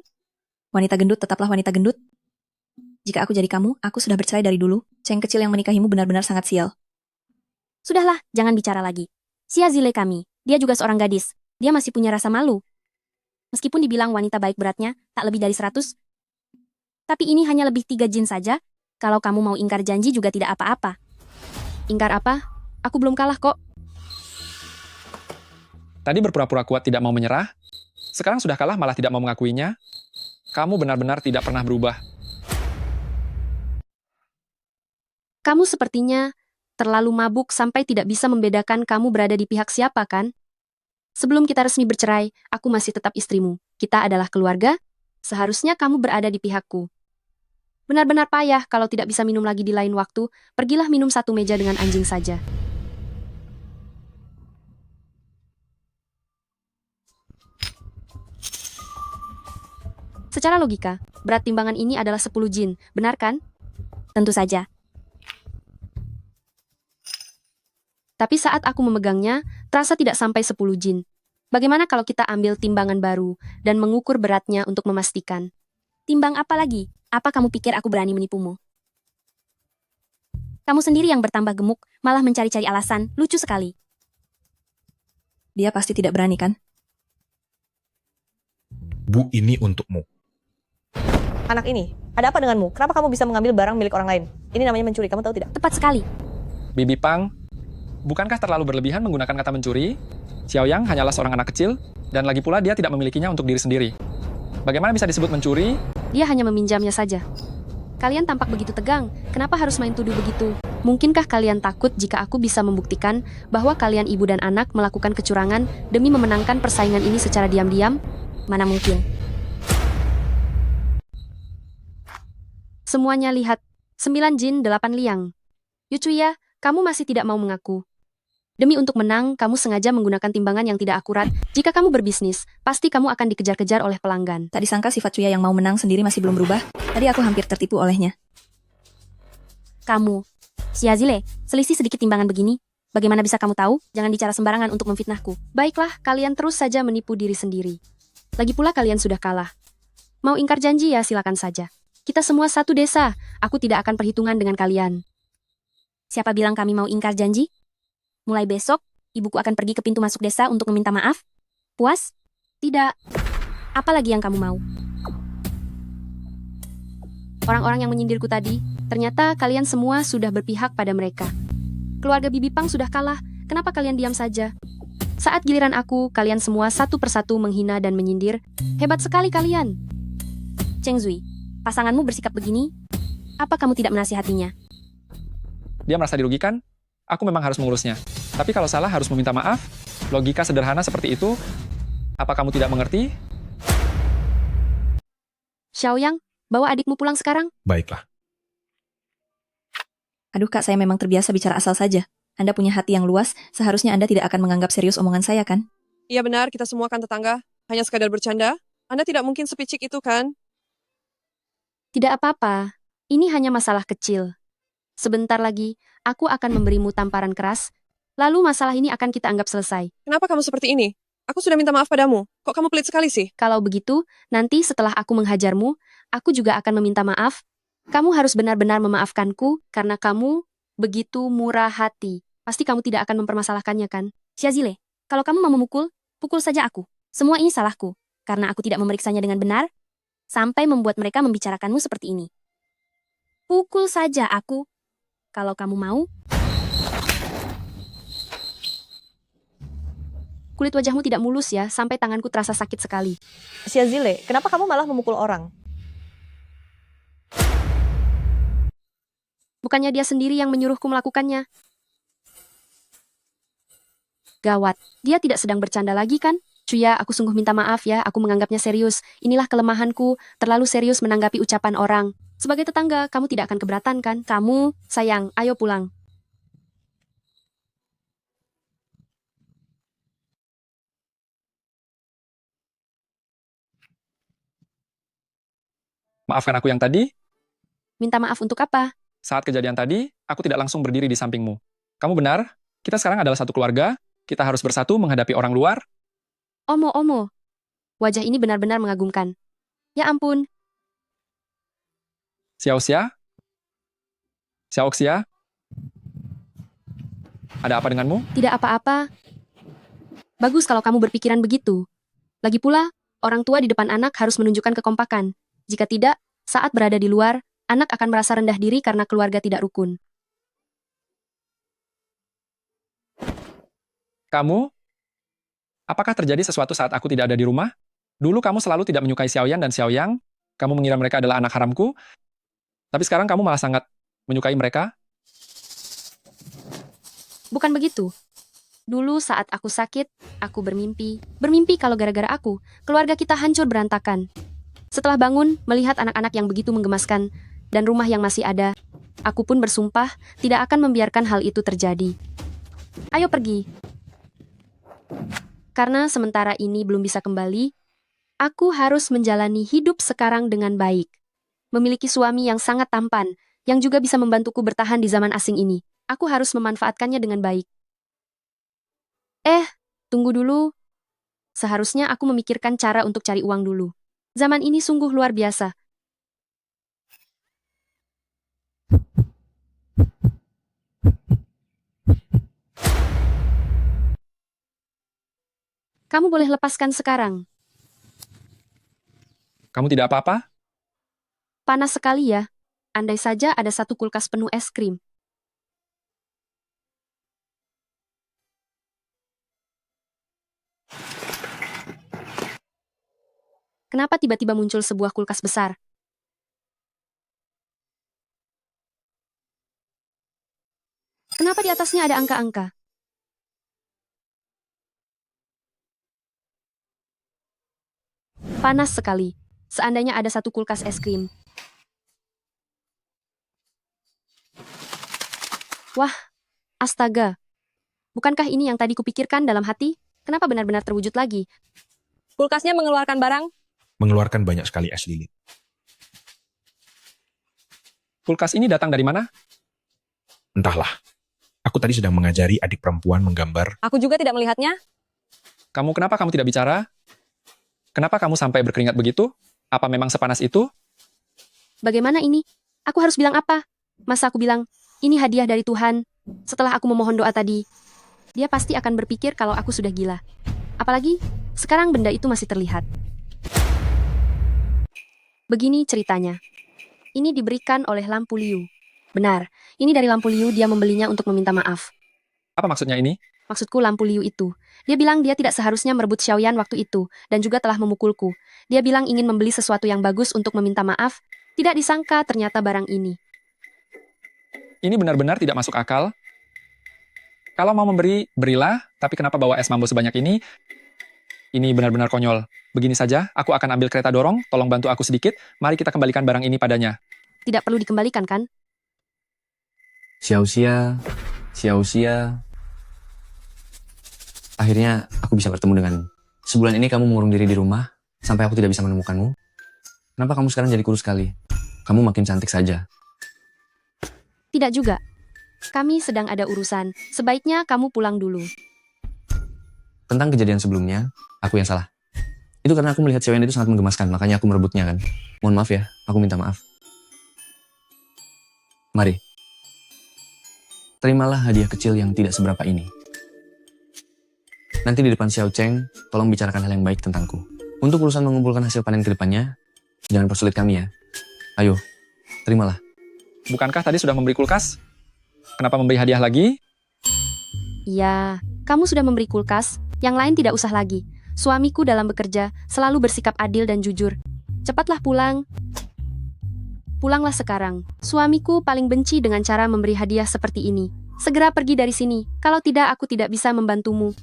Wanita gendut tetaplah wanita gendut. Jika aku jadi kamu, aku sudah bercerai dari dulu. Cheng kecil yang menikahimu benar-benar sangat sial. Sudahlah, jangan bicara lagi. Xiazile kami, dia juga seorang gadis. Dia masih punya rasa malu. Meskipun dibilang wanita baik beratnya, tak lebih dari 100. Tapi ini hanya lebih 3 jin saja. Kalau kamu mau ingkar janji juga tidak apa-apa. Ingkar apa? Aku belum kalah kok. Tadi berpura-pura kuat tidak mau menyerah. Sekarang sudah kalah malah tidak mau mengakuinya. Kamu benar-benar tidak pernah berubah. Kamu sepertinya terlalu mabuk sampai tidak bisa membedakan kamu berada di pihak siapa kan? Sebelum kita resmi bercerai, aku masih tetap istrimu. Kita adalah keluarga, seharusnya kamu berada di pihakku. Benar-benar payah kalau tidak bisa minum lagi di lain waktu, pergilah minum satu meja dengan anjing saja. Secara logika, berat timbangan ini adalah 10 jin, benar kan? Tentu saja. Tapi saat aku memegangnya, terasa tidak sampai 10 jin. Bagaimana kalau kita ambil timbangan baru dan mengukur beratnya untuk memastikan? Timbang apa lagi? Apa kamu pikir aku berani menipumu? Kamu sendiri yang bertambah gemuk, malah mencari-cari alasan, lucu sekali. Dia pasti tidak berani kan? Bu, ini untukmu. Anak ini, ada apa denganmu? Kenapa kamu bisa mengambil barang milik orang lain? Ini namanya mencuri, kamu tahu tidak? Tepat sekali. Bibi Pang, bukankah terlalu berlebihan menggunakan kata mencuri? Xiaoyang hanyalah seorang anak kecil, dan lagi pula dia tidak memilikinya untuk diri sendiri. Bagaimana bisa disebut mencuri? Dia hanya meminjamnya saja. Kalian tampak begitu tegang, kenapa harus main tuduh begitu? Mungkinkah kalian takut jika aku bisa membuktikan bahwa kalian ibu dan anak melakukan kecurangan demi memenangkan persaingan ini secara diam-diam? Mana mungkin. Semuanya lihat, 9 jin 8 liang. Yucuya, kamu masih tidak mau mengaku. Demi untuk menang, kamu sengaja menggunakan timbangan yang tidak akurat. Jika kamu berbisnis, pasti kamu akan dikejar-kejar oleh pelanggan. Tak disangka sifat Cuya yang mau menang sendiri masih belum berubah. Tadi aku hampir tertipu olehnya. Kamu, Xiazile, selisih sedikit timbangan begini. Bagaimana bisa kamu tahu? Jangan bicara sembarangan untuk memfitnahku. Baiklah, kalian terus saja menipu diri sendiri. Lagi pula kalian sudah kalah. Mau ingkar janji ya silakan saja. Kita semua satu desa, aku tidak akan perhitungan dengan kalian. Siapa bilang kami mau ingkar janji? Mulai besok, Ibuku akan pergi ke pintu masuk desa untuk meminta maaf? Puas? Tidak. Apa lagi yang kamu mau? Orang-orang yang menyindirku tadi, ternyata kalian semua sudah berpihak pada mereka. Keluarga Bibi Pang sudah kalah, kenapa kalian diam saja? Saat giliran aku, kalian semua satu persatu menghina dan menyindir. Hebat sekali kalian. Cheng Zui, pasanganmu bersikap begini? Apa kamu tidak menasihatinya? Dia merasa dirugikan, aku memang harus mengurusnya. Tapi kalau salah harus meminta maaf. Logika sederhana seperti itu, apa kamu tidak mengerti? Xiaoyang, bawa adikmu pulang sekarang. Baiklah. Aduh kak, saya memang terbiasa bicara asal saja. Anda punya hati yang luas, seharusnya Anda tidak akan menganggap serius omongan saya kan? Iya benar, kita semua kan tetangga. Hanya sekadar bercanda. Anda tidak mungkin sepicik itu kan? Tidak apa-apa, ini hanya masalah kecil. Sebentar lagi, aku akan memberimu tamparan keras, lalu masalah ini akan kita anggap selesai. Kenapa kamu seperti ini? Aku sudah minta maaf padamu. Kok kamu pelit sekali sih? Kalau begitu, nanti setelah aku menghajarmu, aku juga akan meminta maaf. Kamu harus benar-benar memaafkanku, karena kamu begitu murah hati. Pasti kamu tidak akan mempermasalahkannya kan? Xiazile, kalau kamu mau memukul, pukul saja aku. Semua ini salahku, karena aku tidak memeriksanya dengan benar, sampai membuat mereka membicarakanmu seperti ini. Pukul saja aku, kalau kamu mau. Kulit wajahmu tidak mulus ya, sampai tanganku terasa sakit sekali. Xiazile, kenapa kamu malah memukul orang? Bukannya dia sendiri yang menyuruhku melakukannya. Gawat, dia tidak sedang bercanda lagi kan? Cuya, aku sungguh minta maaf ya, aku menganggapnya serius. Inilah kelemahanku, terlalu serius menanggapi ucapan orang. Sebagai tetangga, kamu tidak akan keberatan kan? Kamu, sayang, ayo pulang. Maafkan aku yang tadi, Minta maaf untuk apa? saat kejadian tadi, aku tidak langsung berdiri di sampingmu. Kamu benar, kita sekarang adalah satu keluarga, kita harus bersatu menghadapi orang luar. Omo, wajah ini benar-benar mengagumkan. Ya ampun, Xiaoxia? Xiaoxia? Ada apa denganmu? tidak apa-apa. Bagus kalau kamu berpikiran begitu. Lagi pula, orang tua di depan anak harus menunjukkan kekompakan. Jika tidak, saat berada di luar, anak akan merasa rendah diri karena keluarga tidak rukun. Kamu? Apakah terjadi sesuatu saat aku tidak ada di rumah? Dulu kamu selalu tidak menyukai Xiaoyan dan Xiaoyang, kamu mengira mereka adalah anak haramku, tapi sekarang kamu malah sangat menyukai mereka? Bukan begitu. Dulu saat aku sakit, aku bermimpi. Bermimpi kalau gara-gara aku, keluarga kita hancur berantakan. Setelah bangun, melihat anak-anak yang begitu menggemaskan, dan rumah yang masih ada, aku pun bersumpah tidak akan membiarkan hal itu terjadi. Ayo pergi. Karena sementara ini belum bisa kembali, aku harus menjalani hidup sekarang dengan baik. Memiliki suami yang sangat tampan, yang juga bisa membantuku bertahan di zaman asing ini. Aku harus memanfaatkannya dengan baik. Tunggu dulu. Seharusnya aku memikirkan cara untuk cari uang dulu. Zaman ini sungguh luar biasa. Kamu boleh lepaskan sekarang. Kamu tidak apa-apa? Panas sekali ya. Andai saja ada satu kulkas penuh es krim. Kenapa tiba-tiba muncul sebuah kulkas besar? Kenapa di atasnya ada angka-angka? Panas sekali. Seandainya ada satu kulkas es krim. Wah, astaga. Bukankah ini yang tadi kupikirkan dalam hati? Kenapa benar-benar terwujud lagi? Kulkasnya mengeluarkan barang. Mengeluarkan banyak sekali es lilin. Kulkas ini datang dari mana? Entahlah. Aku tadi sedang mengajari adik perempuan menggambar. Aku juga tidak melihatnya. Kenapa kamu tidak bicara? Kenapa kamu sampai berkeringat begitu? Apa memang sepanas itu? Bagaimana ini? Aku harus bilang apa? Masa aku bilang, ini hadiah dari Tuhan, setelah aku memohon doa tadi. Dia pasti akan berpikir kalau aku sudah gila. Apalagi, sekarang benda itu masih terlihat. Begini ceritanya. Ini diberikan oleh Lampu Liu. Benar, ini dari Lampu Liu, dia membelinya untuk meminta maaf. Apa maksudnya ini? Maksudku Lampu Liu itu. Dia bilang dia tidak seharusnya merebut Xiaoyan waktu itu, dan juga telah memukulku. Dia bilang ingin membeli sesuatu yang bagus untuk meminta maaf. Tidak disangka ternyata barang ini. Ini benar-benar tidak masuk akal. Kalau mau memberi, berilah, tapi kenapa bawa es mambo sebanyak ini? Ini benar-benar konyol. Begini saja, aku akan ambil kereta dorong, tolong bantu aku sedikit, mari kita kembalikan barang ini padanya. Tidak perlu dikembalikan kan? Xiao-xia. Akhirnya aku bisa bertemu denganmu. Sebulan ini kamu mengurung diri di rumah, sampai aku tidak bisa menemukanmu. Kenapa kamu sekarang jadi kurus sekali? Kamu makin cantik saja. Tidak juga. Kami sedang ada urusan. Sebaiknya kamu pulang dulu. Tentang kejadian sebelumnya, aku yang salah. Itu karena aku melihat Xiaoyan itu sangat menggemaskan, makanya aku merebutnya kan. Mohon maaf ya, aku minta maaf. Mari. Terimalah hadiah kecil yang tidak seberapa ini. Nanti di depan Xiao Cheng, tolong bicarakan hal yang baik tentangku. Untuk urusan mengumpulkan hasil panen ke depannya, jangan persulit kami ya. Ayo, terimalah. Bukankah tadi sudah memberi kulkas? Kenapa memberi hadiah lagi? Iya, kamu sudah memberi kulkas, yang lain tidak usah lagi. Suamiku dalam bekerja selalu bersikap adil dan jujur. Cepatlah pulang. Pulanglah sekarang. Suamiku paling benci dengan cara memberi hadiah seperti ini. Segera pergi dari sini, kalau tidak aku tidak bisa membantumu.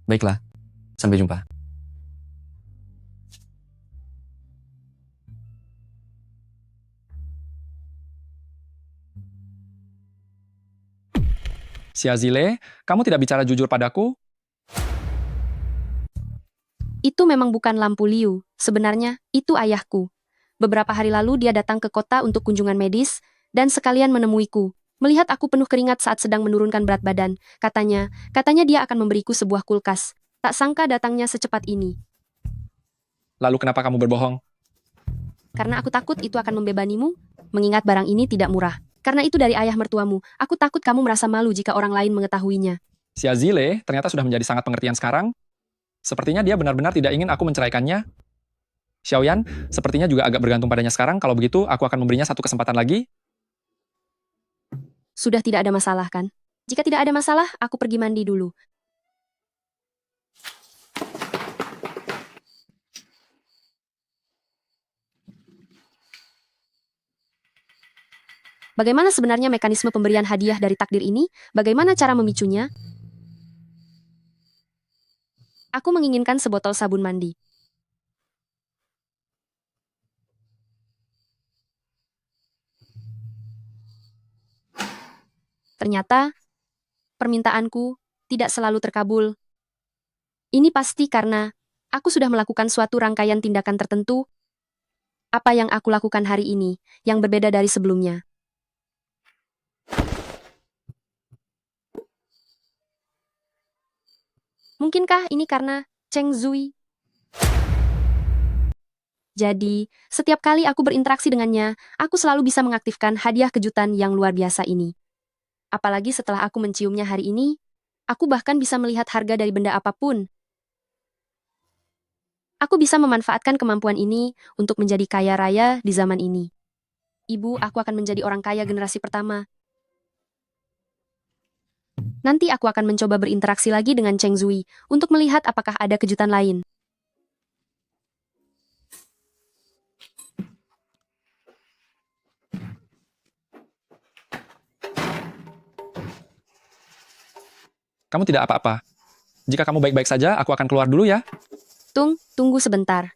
Baiklah, sampai jumpa. Xiazile, kamu tidak bicara jujur padaku? Itu memang bukan Lampu Liu. Sebenarnya, itu ayahku. Beberapa hari lalu dia datang ke kota untuk kunjungan medis, dan sekalian menemuiku. Melihat aku penuh keringat saat sedang menurunkan berat badan, katanya dia akan memberiku sebuah kulkas. Tak sangka datangnya secepat ini. Lalu kenapa kamu berbohong? Karena aku takut itu akan membebanimu, mengingat barang ini tidak murah. Karena itu dari ayah mertuamu, aku takut kamu merasa malu jika orang lain mengetahuinya. Xiazile ternyata sudah menjadi sangat pengertian sekarang. Sepertinya dia benar-benar tidak ingin aku menceraikannya. Xiaoyan, sepertinya juga agak bergantung padanya sekarang. Kalau begitu, aku akan memberinya satu kesempatan lagi. Sudah tidak ada masalah kan? Jika tidak ada masalah, aku pergi mandi dulu. Bagaimana sebenarnya mekanisme pemberian hadiah dari takdir ini? Bagaimana cara memicunya? Aku menginginkan sebotol sabun mandi. Ternyata, permintaanku tidak selalu terkabul. Ini pasti karena aku sudah melakukan suatu rangkaian tindakan tertentu. Apa yang aku lakukan hari ini, yang berbeda dari sebelumnya. Mungkinkah ini karena Cheng Zui? Jadi, setiap kali aku berinteraksi dengannya, aku selalu bisa mengaktifkan hadiah kejutan yang luar biasa ini. Apalagi setelah aku menciumnya hari ini, aku bahkan bisa melihat harga dari benda apapun. Aku bisa memanfaatkan kemampuan ini untuk menjadi kaya raya di zaman ini. Ibu, aku akan menjadi orang kaya generasi pertama. Nanti aku akan mencoba berinteraksi lagi dengan Cheng Zui untuk melihat apakah ada kejutan lain. Kamu tidak apa-apa. Jika kamu baik-baik saja, aku akan keluar dulu ya. Tunggu sebentar.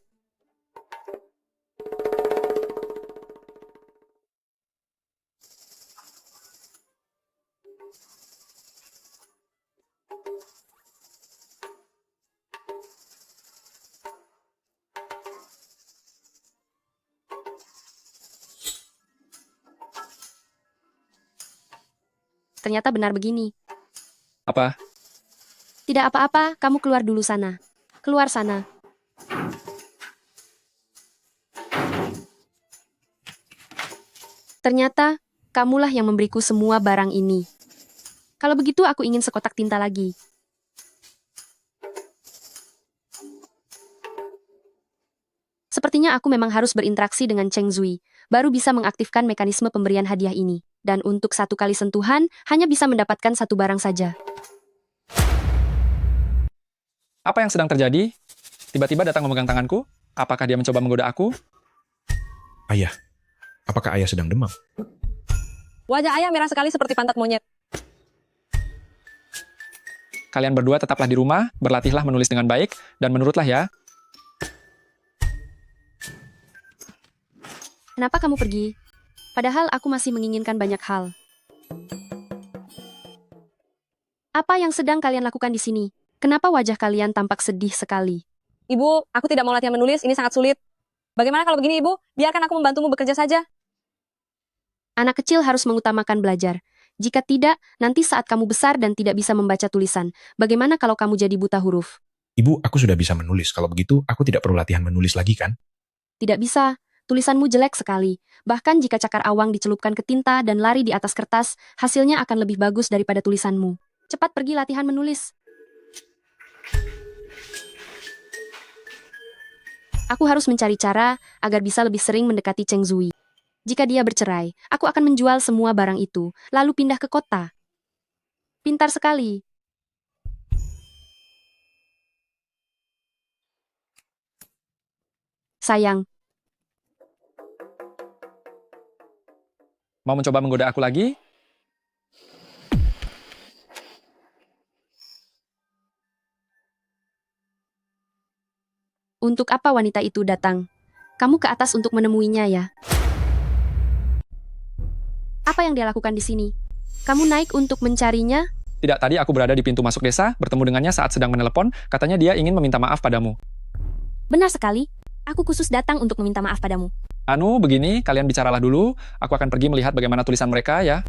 Ternyata benar begini. Apa? Tidak apa-apa, kamu keluar dulu sana. Keluar sana. Ternyata, kamulah yang memberiku semua barang ini. Kalau begitu aku ingin sekotak tinta lagi. Sepertinya aku memang harus berinteraksi dengan Cheng Zui, baru bisa mengaktifkan mekanisme pemberian hadiah ini. Dan untuk satu kali sentuhan, hanya bisa mendapatkan satu barang saja. Apa yang sedang terjadi? Tiba-tiba datang memegang tanganku. Apakah dia mencoba menggoda aku? Ayah, apakah ayah sedang demam? Wajah ayah merah sekali seperti pantat monyet. Kalian berdua tetaplah di rumah, berlatihlah menulis dengan baik, dan menurutlah ya. Kenapa kamu pergi? Padahal aku masih menginginkan banyak hal. Apa yang sedang kalian lakukan di sini? Kenapa wajah kalian tampak sedih sekali? Ibu, aku tidak mau latihan menulis, ini sangat sulit. Bagaimana kalau begini, Ibu? Biarkan aku membantumu bekerja saja. Anak kecil harus mengutamakan belajar. Jika tidak, nanti saat kamu besar dan tidak bisa membaca tulisan, bagaimana kalau kamu jadi buta huruf? Ibu, aku sudah bisa menulis. Kalau begitu, aku tidak perlu latihan menulis lagi kan? Tidak bisa. Tulisanmu jelek sekali. Bahkan jika cakar awang dicelupkan ke tinta dan lari di atas kertas, hasilnya akan lebih bagus daripada tulisanmu. Cepat pergi latihan menulis. Aku harus mencari cara agar bisa lebih sering mendekati Cheng Zui. Jika dia bercerai, aku akan menjual semua barang itu, lalu pindah ke kota. Pintar sekali. Sayang, Mau mencoba menggoda aku lagi? untuk apa wanita itu datang? Kamu ke atas untuk menemuinya ya. Apa yang dia lakukan di sini? Kamu naik untuk mencarinya? Tidak, tadi aku berada di pintu masuk desa, bertemu dengannya saat sedang menelepon, katanya dia ingin meminta maaf padamu. Benar sekali. Aku khusus datang untuk meminta maaf padamu. Anu, begini, kalian bicaralah dulu, aku akan pergi melihat bagaimana tulisan mereka ya.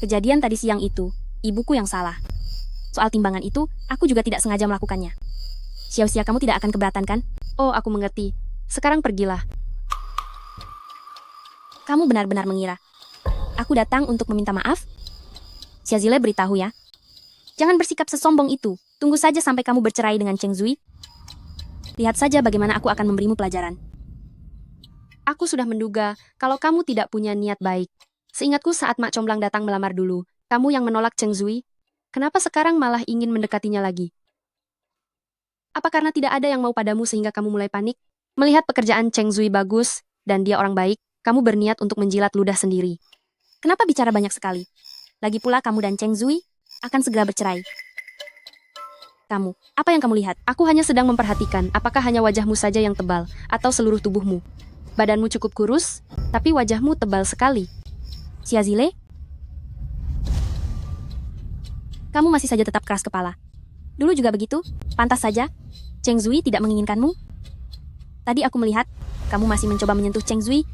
Kejadian tadi siang itu, ibuku yang salah. Soal timbangan itu, aku juga tidak sengaja melakukannya. Xiao-Xia, kamu tidak akan keberatan kan? Oh, aku mengerti. Sekarang pergilah. Kamu benar-benar mengira. Aku datang untuk meminta maaf? Xiazile, beritahu ya. Jangan bersikap sesombong itu. Tunggu saja sampai kamu bercerai dengan Cheng Zui. Lihat saja bagaimana aku akan memberimu pelajaran. Aku sudah menduga kalau kamu tidak punya niat baik. Seingatku saat Mak Comblang datang melamar dulu, kamu yang menolak Cheng Zui. Kenapa sekarang malah ingin mendekatinya lagi? Apa karena tidak ada yang mau padamu sehingga kamu mulai panik? Melihat pekerjaan Cheng Zui bagus, dan dia orang baik, kamu berniat untuk menjilat ludah sendiri. Kenapa bicara banyak sekali? Lagi pula kamu dan Cheng Zui akan segera bercerai. Kamu, apa yang kamu lihat? Aku hanya sedang memperhatikan apakah hanya wajahmu saja yang tebal, atau seluruh tubuhmu. Badanmu cukup kurus, tapi wajahmu tebal sekali. Xiazile? Kamu masih saja tetap keras kepala. Dulu juga begitu, pantas saja. Cheng Zui tidak menginginkanmu. Tadi aku melihat, kamu masih mencoba menyentuh Cheng Zui,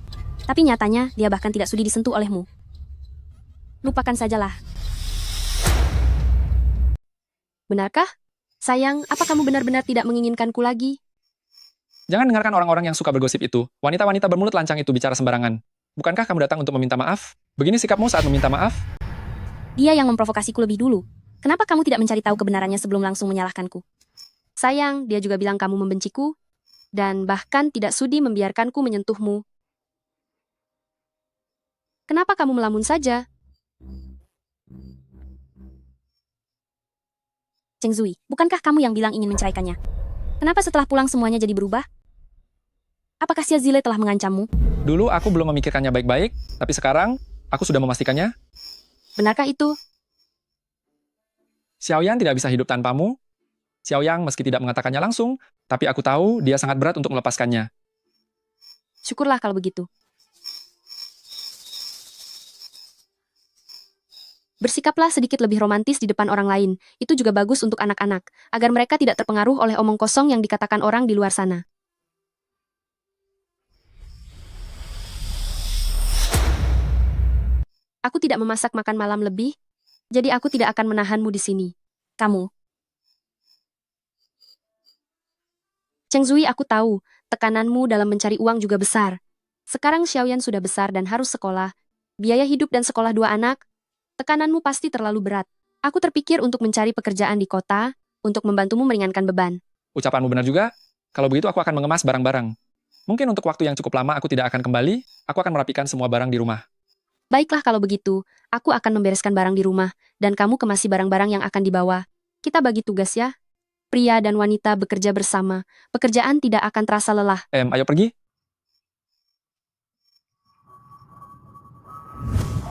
tapi nyatanya dia bahkan tidak sudi disentuh olehmu. Lupakan sajalah. Benarkah? Sayang, apa kamu benar-benar tidak menginginkanku lagi? Jangan dengarkan orang-orang yang suka bergosip itu. Wanita-wanita bermulut lancang itu bicara sembarangan. Bukankah kamu datang untuk meminta maaf? Begini sikapmu saat meminta maaf? Dia yang memprovokasiku lebih dulu. Kenapa kamu tidak mencari tahu kebenarannya sebelum langsung menyalahkanku? Sayang, dia juga bilang kamu membenciku, dan bahkan tidak sudi membiarkanku menyentuhmu. Kenapa kamu melamun saja? Cheng Zui, bukankah kamu yang bilang ingin menceraikannya? Kenapa setelah pulang semuanya jadi berubah? Apakah Xiazile telah mengancammu? Dulu aku belum memikirkannya baik-baik, tapi sekarang aku sudah memastikannya. Benarkah itu? Xiaoyan tidak bisa hidup tanpamu. Xiaoyang meski tidak mengatakannya langsung, tapi aku tahu dia sangat berat untuk melepaskannya. Syukurlah kalau begitu. Bersikaplah sedikit lebih romantis di depan orang lain. Itu juga bagus untuk anak-anak, agar mereka tidak terpengaruh oleh omong kosong yang dikatakan orang di luar sana. Aku tidak memasak makan malam lebih, jadi aku tidak akan menahanmu di sini. Kamu. Cheng Zui, aku tahu, tekananmu dalam mencari uang juga besar. Sekarang Xiaoyan sudah besar dan harus sekolah. Biaya hidup dan sekolah dua anak. Tekananmu pasti terlalu berat. Aku terpikir untuk mencari pekerjaan di kota, untuk membantumu meringankan beban. Ucapanmu benar juga. Kalau begitu aku akan mengemas barang-barang. Mungkin untuk waktu yang cukup lama aku tidak akan kembali, aku akan merapikan semua barang di rumah. Baiklah kalau begitu, aku akan membereskan barang di rumah, dan kamu kemasi barang-barang yang akan dibawa. Kita bagi tugas ya. Pria dan wanita bekerja bersama. Pekerjaan tidak akan terasa lelah. Ayo pergi.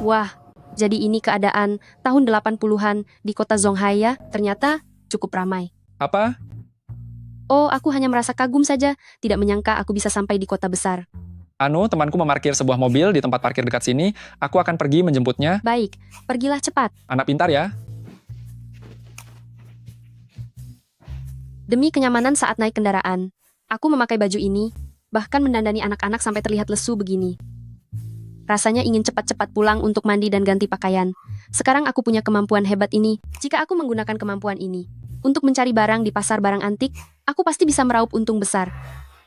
Wah, jadi ini keadaan tahun 80-an di kota Zhonghai ya, ternyata cukup ramai. Apa? Oh, aku hanya merasa kagum saja, tidak menyangka aku bisa sampai di kota besar. Temanku memarkir sebuah mobil di tempat parkir dekat sini. Aku akan pergi menjemputnya. Baik, pergilah cepat. Anak pintar ya. Demi kenyamanan saat naik kendaraan, aku memakai baju ini, bahkan mendandani anak-anak sampai terlihat lesu begini. Rasanya ingin cepat-cepat pulang untuk mandi dan ganti pakaian. Sekarang aku punya kemampuan hebat ini. Jika aku menggunakan kemampuan ini untuk mencari barang di pasar barang antik, aku pasti bisa meraup untung besar.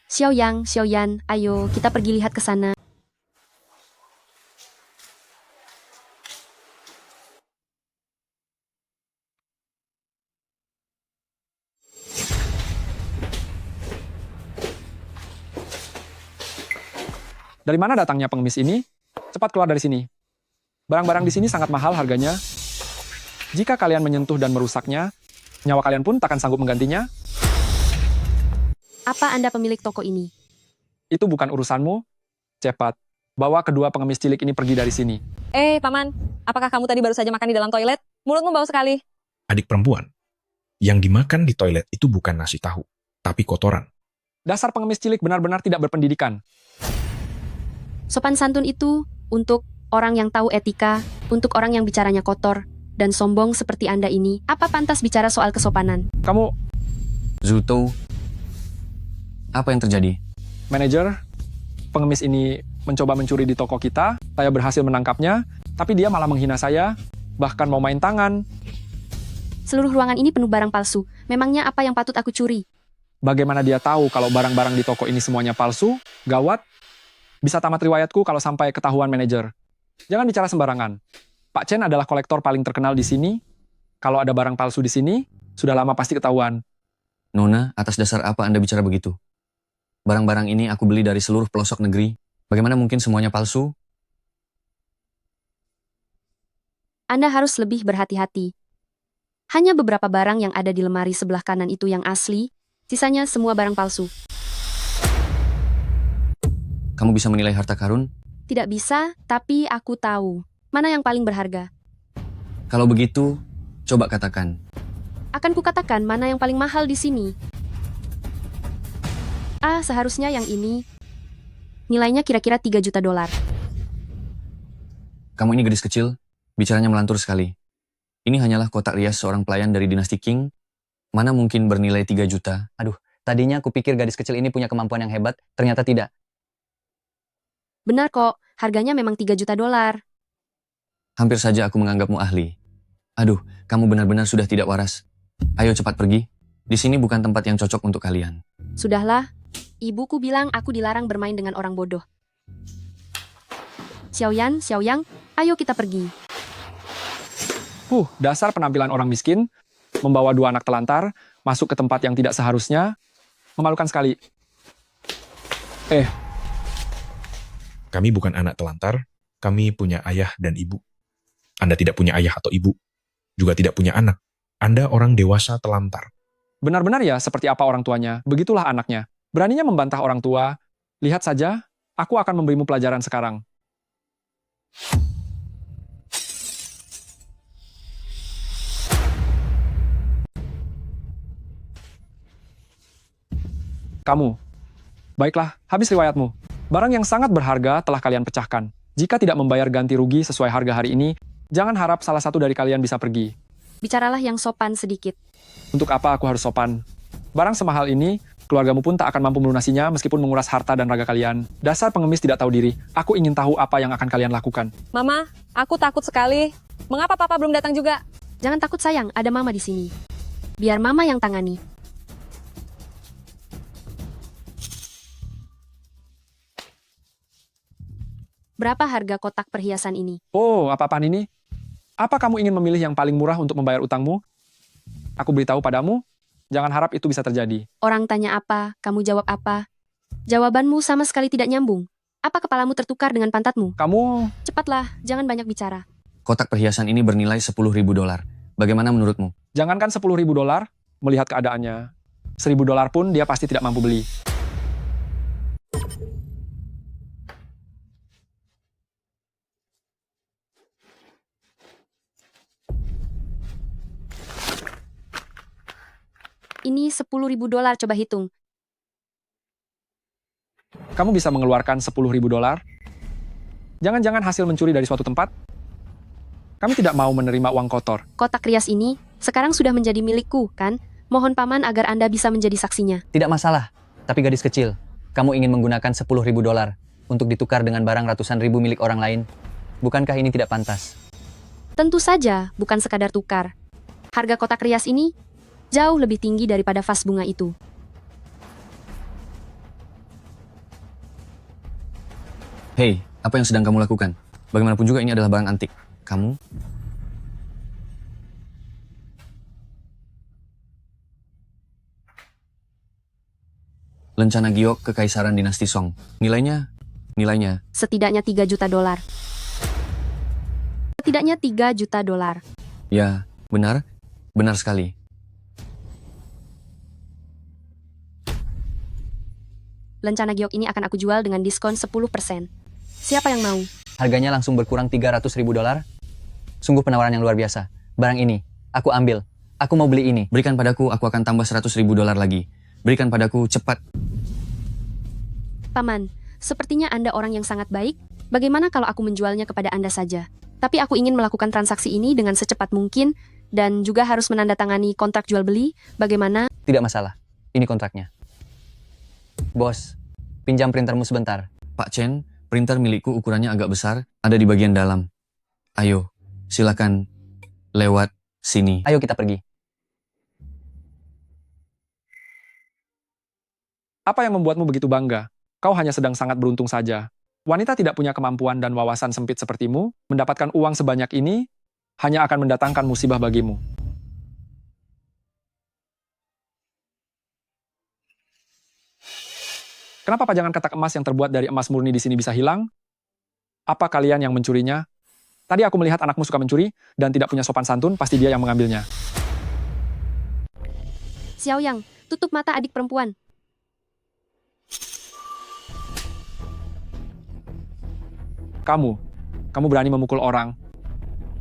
Xiaoyan, ayo kita pergi lihat ke sana. Dari mana datangnya pengemis ini? Cepat keluar dari sini. Barang-barang di sini sangat mahal harganya. Jika kalian menyentuh dan merusaknya, nyawa kalian pun takkan sanggup menggantinya. Apa Anda pemilik toko ini? Itu bukan urusanmu. Cepat, bawa kedua pengemis cilik ini pergi dari sini. Paman, apakah kamu tadi baru saja makan di dalam toilet? Mulutmu bau sekali. Adik perempuan, yang dimakan di toilet itu bukan nasi tahu, tapi kotoran. Dasar pengemis cilik benar-benar tidak berpendidikan. Sopan santun itu untuk orang yang tahu etika, untuk orang yang bicaranya kotor, dan sombong seperti Anda ini. Apa pantas bicara soal kesopanan? Kamu, Zuto, apa yang terjadi? manajer, pengemis ini mencoba mencuri di toko kita. Saya berhasil menangkapnya, tapi dia malah menghina saya, bahkan mau main tangan. Seluruh ruangan ini penuh barang palsu. Memangnya apa yang patut aku curi? Bagaimana dia tahu kalau barang-barang di toko ini semuanya palsu? Gawat. Bisa tamat riwayatku kalau sampai ketahuan manajer. Jangan bicara sembarangan. Pak Chen adalah kolektor paling terkenal di sini. Kalau ada barang palsu di sini, sudah lama pasti ketahuan. Nona, atas dasar apa Anda bicara begitu? Barang-barang ini aku beli dari seluruh pelosok negeri. Bagaimana mungkin semuanya palsu? Anda harus lebih berhati-hati. Hanya beberapa barang yang ada di lemari sebelah kanan itu yang asli, sisanya semua barang palsu. Kamu bisa menilai harta karun? Tidak bisa, tapi aku tahu. Mana yang paling berharga? Kalau begitu, coba katakan. Akan kukatakan mana yang paling mahal di sini. Seharusnya yang ini. Nilainya kira-kira 3 juta dolar. Kamu ini gadis kecil, bicaranya melantur sekali. Ini hanyalah kotak rias seorang pelayan dari dinasti Qing. Mana mungkin bernilai 3 juta? Aduh, tadinya aku pikir gadis kecil ini punya kemampuan yang hebat, ternyata tidak. Benar kok, harganya memang 3 juta dolar. Hampir saja aku menganggapmu ahli. Aduh, kamu benar-benar sudah tidak waras. Ayo cepat pergi. Di sini bukan tempat yang cocok untuk kalian. Sudahlah, ibuku bilang aku dilarang bermain dengan orang bodoh. Xiaoyan, ayo kita pergi. Dasar penampilan orang miskin, membawa 2 anak telantar, masuk ke tempat yang tidak seharusnya, memalukan sekali. Kami bukan anak telantar, kami punya ayah dan ibu. Anda tidak punya ayah atau ibu, juga tidak punya anak. Anda orang dewasa telantar. Benar-benar ya seperti apa orang tuanya, begitulah anaknya. Beraninya membantah orang tua. Lihat saja, aku akan memberimu pelajaran sekarang. Kamu. Baiklah, habis riwayatmu. Barang yang sangat berharga telah kalian pecahkan. Jika tidak membayar ganti rugi sesuai harga hari ini, jangan harap salah satu dari kalian bisa pergi. Bicaralah yang sopan sedikit. Untuk apa aku harus sopan? Barang semahal ini, keluargamu pun tak akan mampu melunasinya meskipun menguras harta dan raga kalian. Dasar pengemis tidak tahu diri. Aku ingin tahu apa yang akan kalian lakukan. Mama, aku takut sekali. Mengapa papa belum datang juga? Jangan takut sayang, ada mama di sini. Biar mama yang tangani. Berapa harga kotak perhiasan ini? Oh, apa-apaan ini? Apa kamu ingin memilih yang paling murah untuk membayar utangmu? Aku beritahu padamu, jangan harap itu bisa terjadi. Orang tanya apa, kamu jawab apa. Jawabanmu sama sekali tidak nyambung. Apa kepalamu tertukar dengan pantatmu? Kamu, Cepatlah, jangan banyak bicara. Kotak perhiasan ini bernilai $10.000. Bagaimana menurutmu? jangankan $10.000, melihat keadaannya, $1.000 pun dia pasti tidak mampu beli. Ini $10.000, coba hitung. Kamu bisa mengeluarkan $10.000? Jangan-jangan hasil mencuri dari suatu tempat? Kami tidak mau menerima uang kotor. Kotak rias ini sekarang sudah menjadi milikku, kan? Mohon paman agar Anda bisa menjadi saksinya. Tidak masalah. Tapi gadis kecil, kamu ingin menggunakan $10.000 untuk ditukar dengan barang ratusan ribu milik orang lain. Bukankah ini tidak pantas? Tentu saja, bukan sekadar tukar. Harga kotak rias ini jauh lebih tinggi daripada vas bunga itu. Hei, apa yang sedang kamu lakukan? Bagaimanapun juga ini adalah barang antik. Kamu? Lencana giok Kekaisaran Dinasti Song. Nilainya? Setidaknya $3 juta. Setidaknya $3 juta. Ya, benar. Benar sekali. Lencana giok ini akan aku jual dengan diskon 10%. Siapa yang mau? Harganya langsung berkurang $300.000? Sungguh penawaran yang luar biasa. Barang ini, aku ambil. Aku mau beli ini. Berikan padaku, aku akan tambah $100.000 lagi. Berikan padaku, cepat. Paman, sepertinya Anda orang yang sangat baik. Bagaimana kalau aku menjualnya kepada Anda saja? Tapi aku ingin melakukan transaksi ini dengan secepat mungkin dan juga harus menandatangani kontrak jual beli. Bagaimana? Tidak masalah. Ini kontraknya. Bos, pinjam printermu sebentar. Pak Chen, printer milikku ukurannya agak besar, ada di bagian dalam. Ayo, silakan lewat sini. Ayo kita pergi. Apa yang membuatmu begitu bangga? Kau hanya sedang sangat beruntung saja. Wanita tidak punya kemampuan dan wawasan sempit sepertimu, mendapatkan uang sebanyak ini hanya akan mendatangkan musibah bagimu. Kenapa pajangan katak emas yang terbuat dari emas murni di sini bisa hilang? Apa kalian yang mencurinya? Tadi aku melihat anakmu suka mencuri dan tidak punya sopan santun, pasti dia yang mengambilnya. Xiaoyang, tutup mata adik perempuan. Kamu berani memukul orang.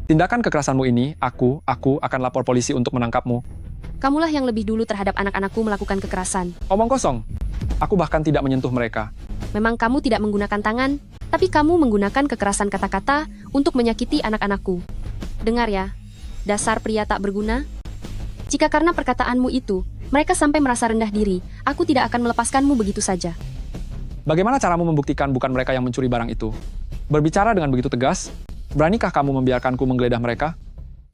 Tindakan kekerasanmu ini, aku akan lapor polisi untuk menangkapmu. Kamulah yang lebih dulu terhadap anak-anakku melakukan kekerasan. Omong kosong. Aku bahkan tidak menyentuh mereka. Memang kamu tidak menggunakan tangan, tapi kamu menggunakan kekerasan kata-kata untuk menyakiti anak-anakku. Dengar ya, dasar pria tak berguna. Jika karena perkataanmu itu, mereka sampai merasa rendah diri, aku tidak akan melepaskanmu begitu saja. Bagaimana caramu membuktikan bukan mereka yang mencuri barang itu? Berbicara dengan begitu tegas, beranikah kamu membiarkanku menggeledah mereka?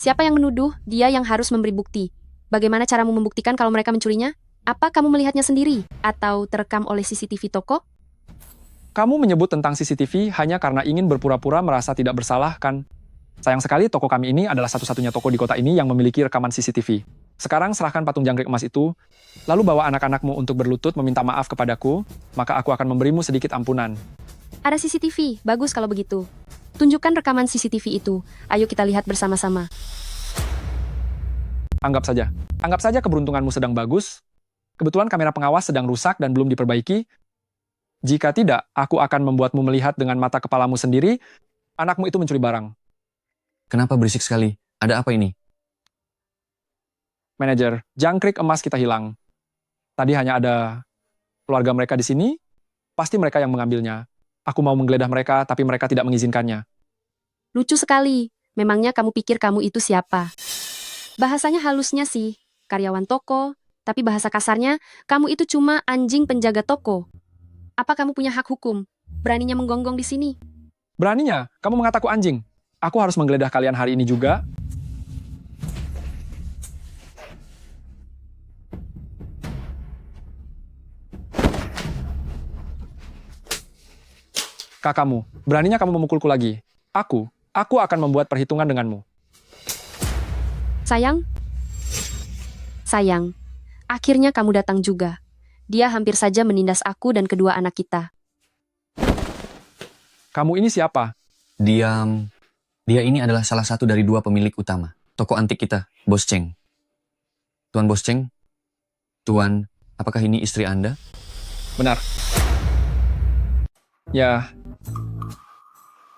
Siapa yang menuduh, dia yang harus memberi bukti. Bagaimana caramu membuktikan kalau mereka mencurinya? Apa kamu melihatnya sendiri? Atau terekam oleh CCTV toko? Kamu menyebut tentang CCTV hanya karena ingin berpura-pura merasa tidak bersalah, kan? Sayang sekali toko kami ini adalah satu-satunya toko di kota ini yang memiliki rekaman CCTV. Sekarang serahkan patung jangkrik emas itu, lalu bawa anak-anakmu untuk berlutut meminta maaf kepadaku, maka aku akan memberimu sedikit ampunan. Ada CCTV, bagus kalau begitu. Tunjukkan rekaman CCTV itu, ayo kita lihat bersama-sama. Anggap saja keberuntunganmu sedang bagus. Kebetulan kamera pengawas sedang rusak dan belum diperbaiki. Jika tidak, aku akan membuatmu melihat dengan mata kepalamu sendiri, anakmu itu mencuri barang. Kenapa berisik sekali? Ada apa ini? Manajer, jangkrik emas kita hilang. Tadi hanya ada keluarga mereka di sini, pasti mereka yang mengambilnya. Aku mau menggeledah mereka, tapi mereka tidak mengizinkannya. Lucu sekali, memangnya kamu pikir kamu itu siapa? Bahasanya halusnya sih, karyawan toko, tapi bahasa kasarnya, kamu itu cuma anjing penjaga toko. Apa kamu punya hak hukum? Beraninya menggonggong di sini? Beraninya, kamu mengataku anjing. Aku harus menggeledah kalian hari ini juga. Kakakmu, beraninya kamu memukulku lagi. Aku akan membuat perhitungan denganmu. Sayang? Sayang, akhirnya kamu datang juga. Dia hampir saja menindas aku dan kedua anak kita. Kamu ini siapa? Dia ini adalah salah satu dari 2 pemilik utama toko antik kita, Bos Cheng. Tuan Bos Cheng, Tuan, apakah ini istri Anda? Benar. Ya,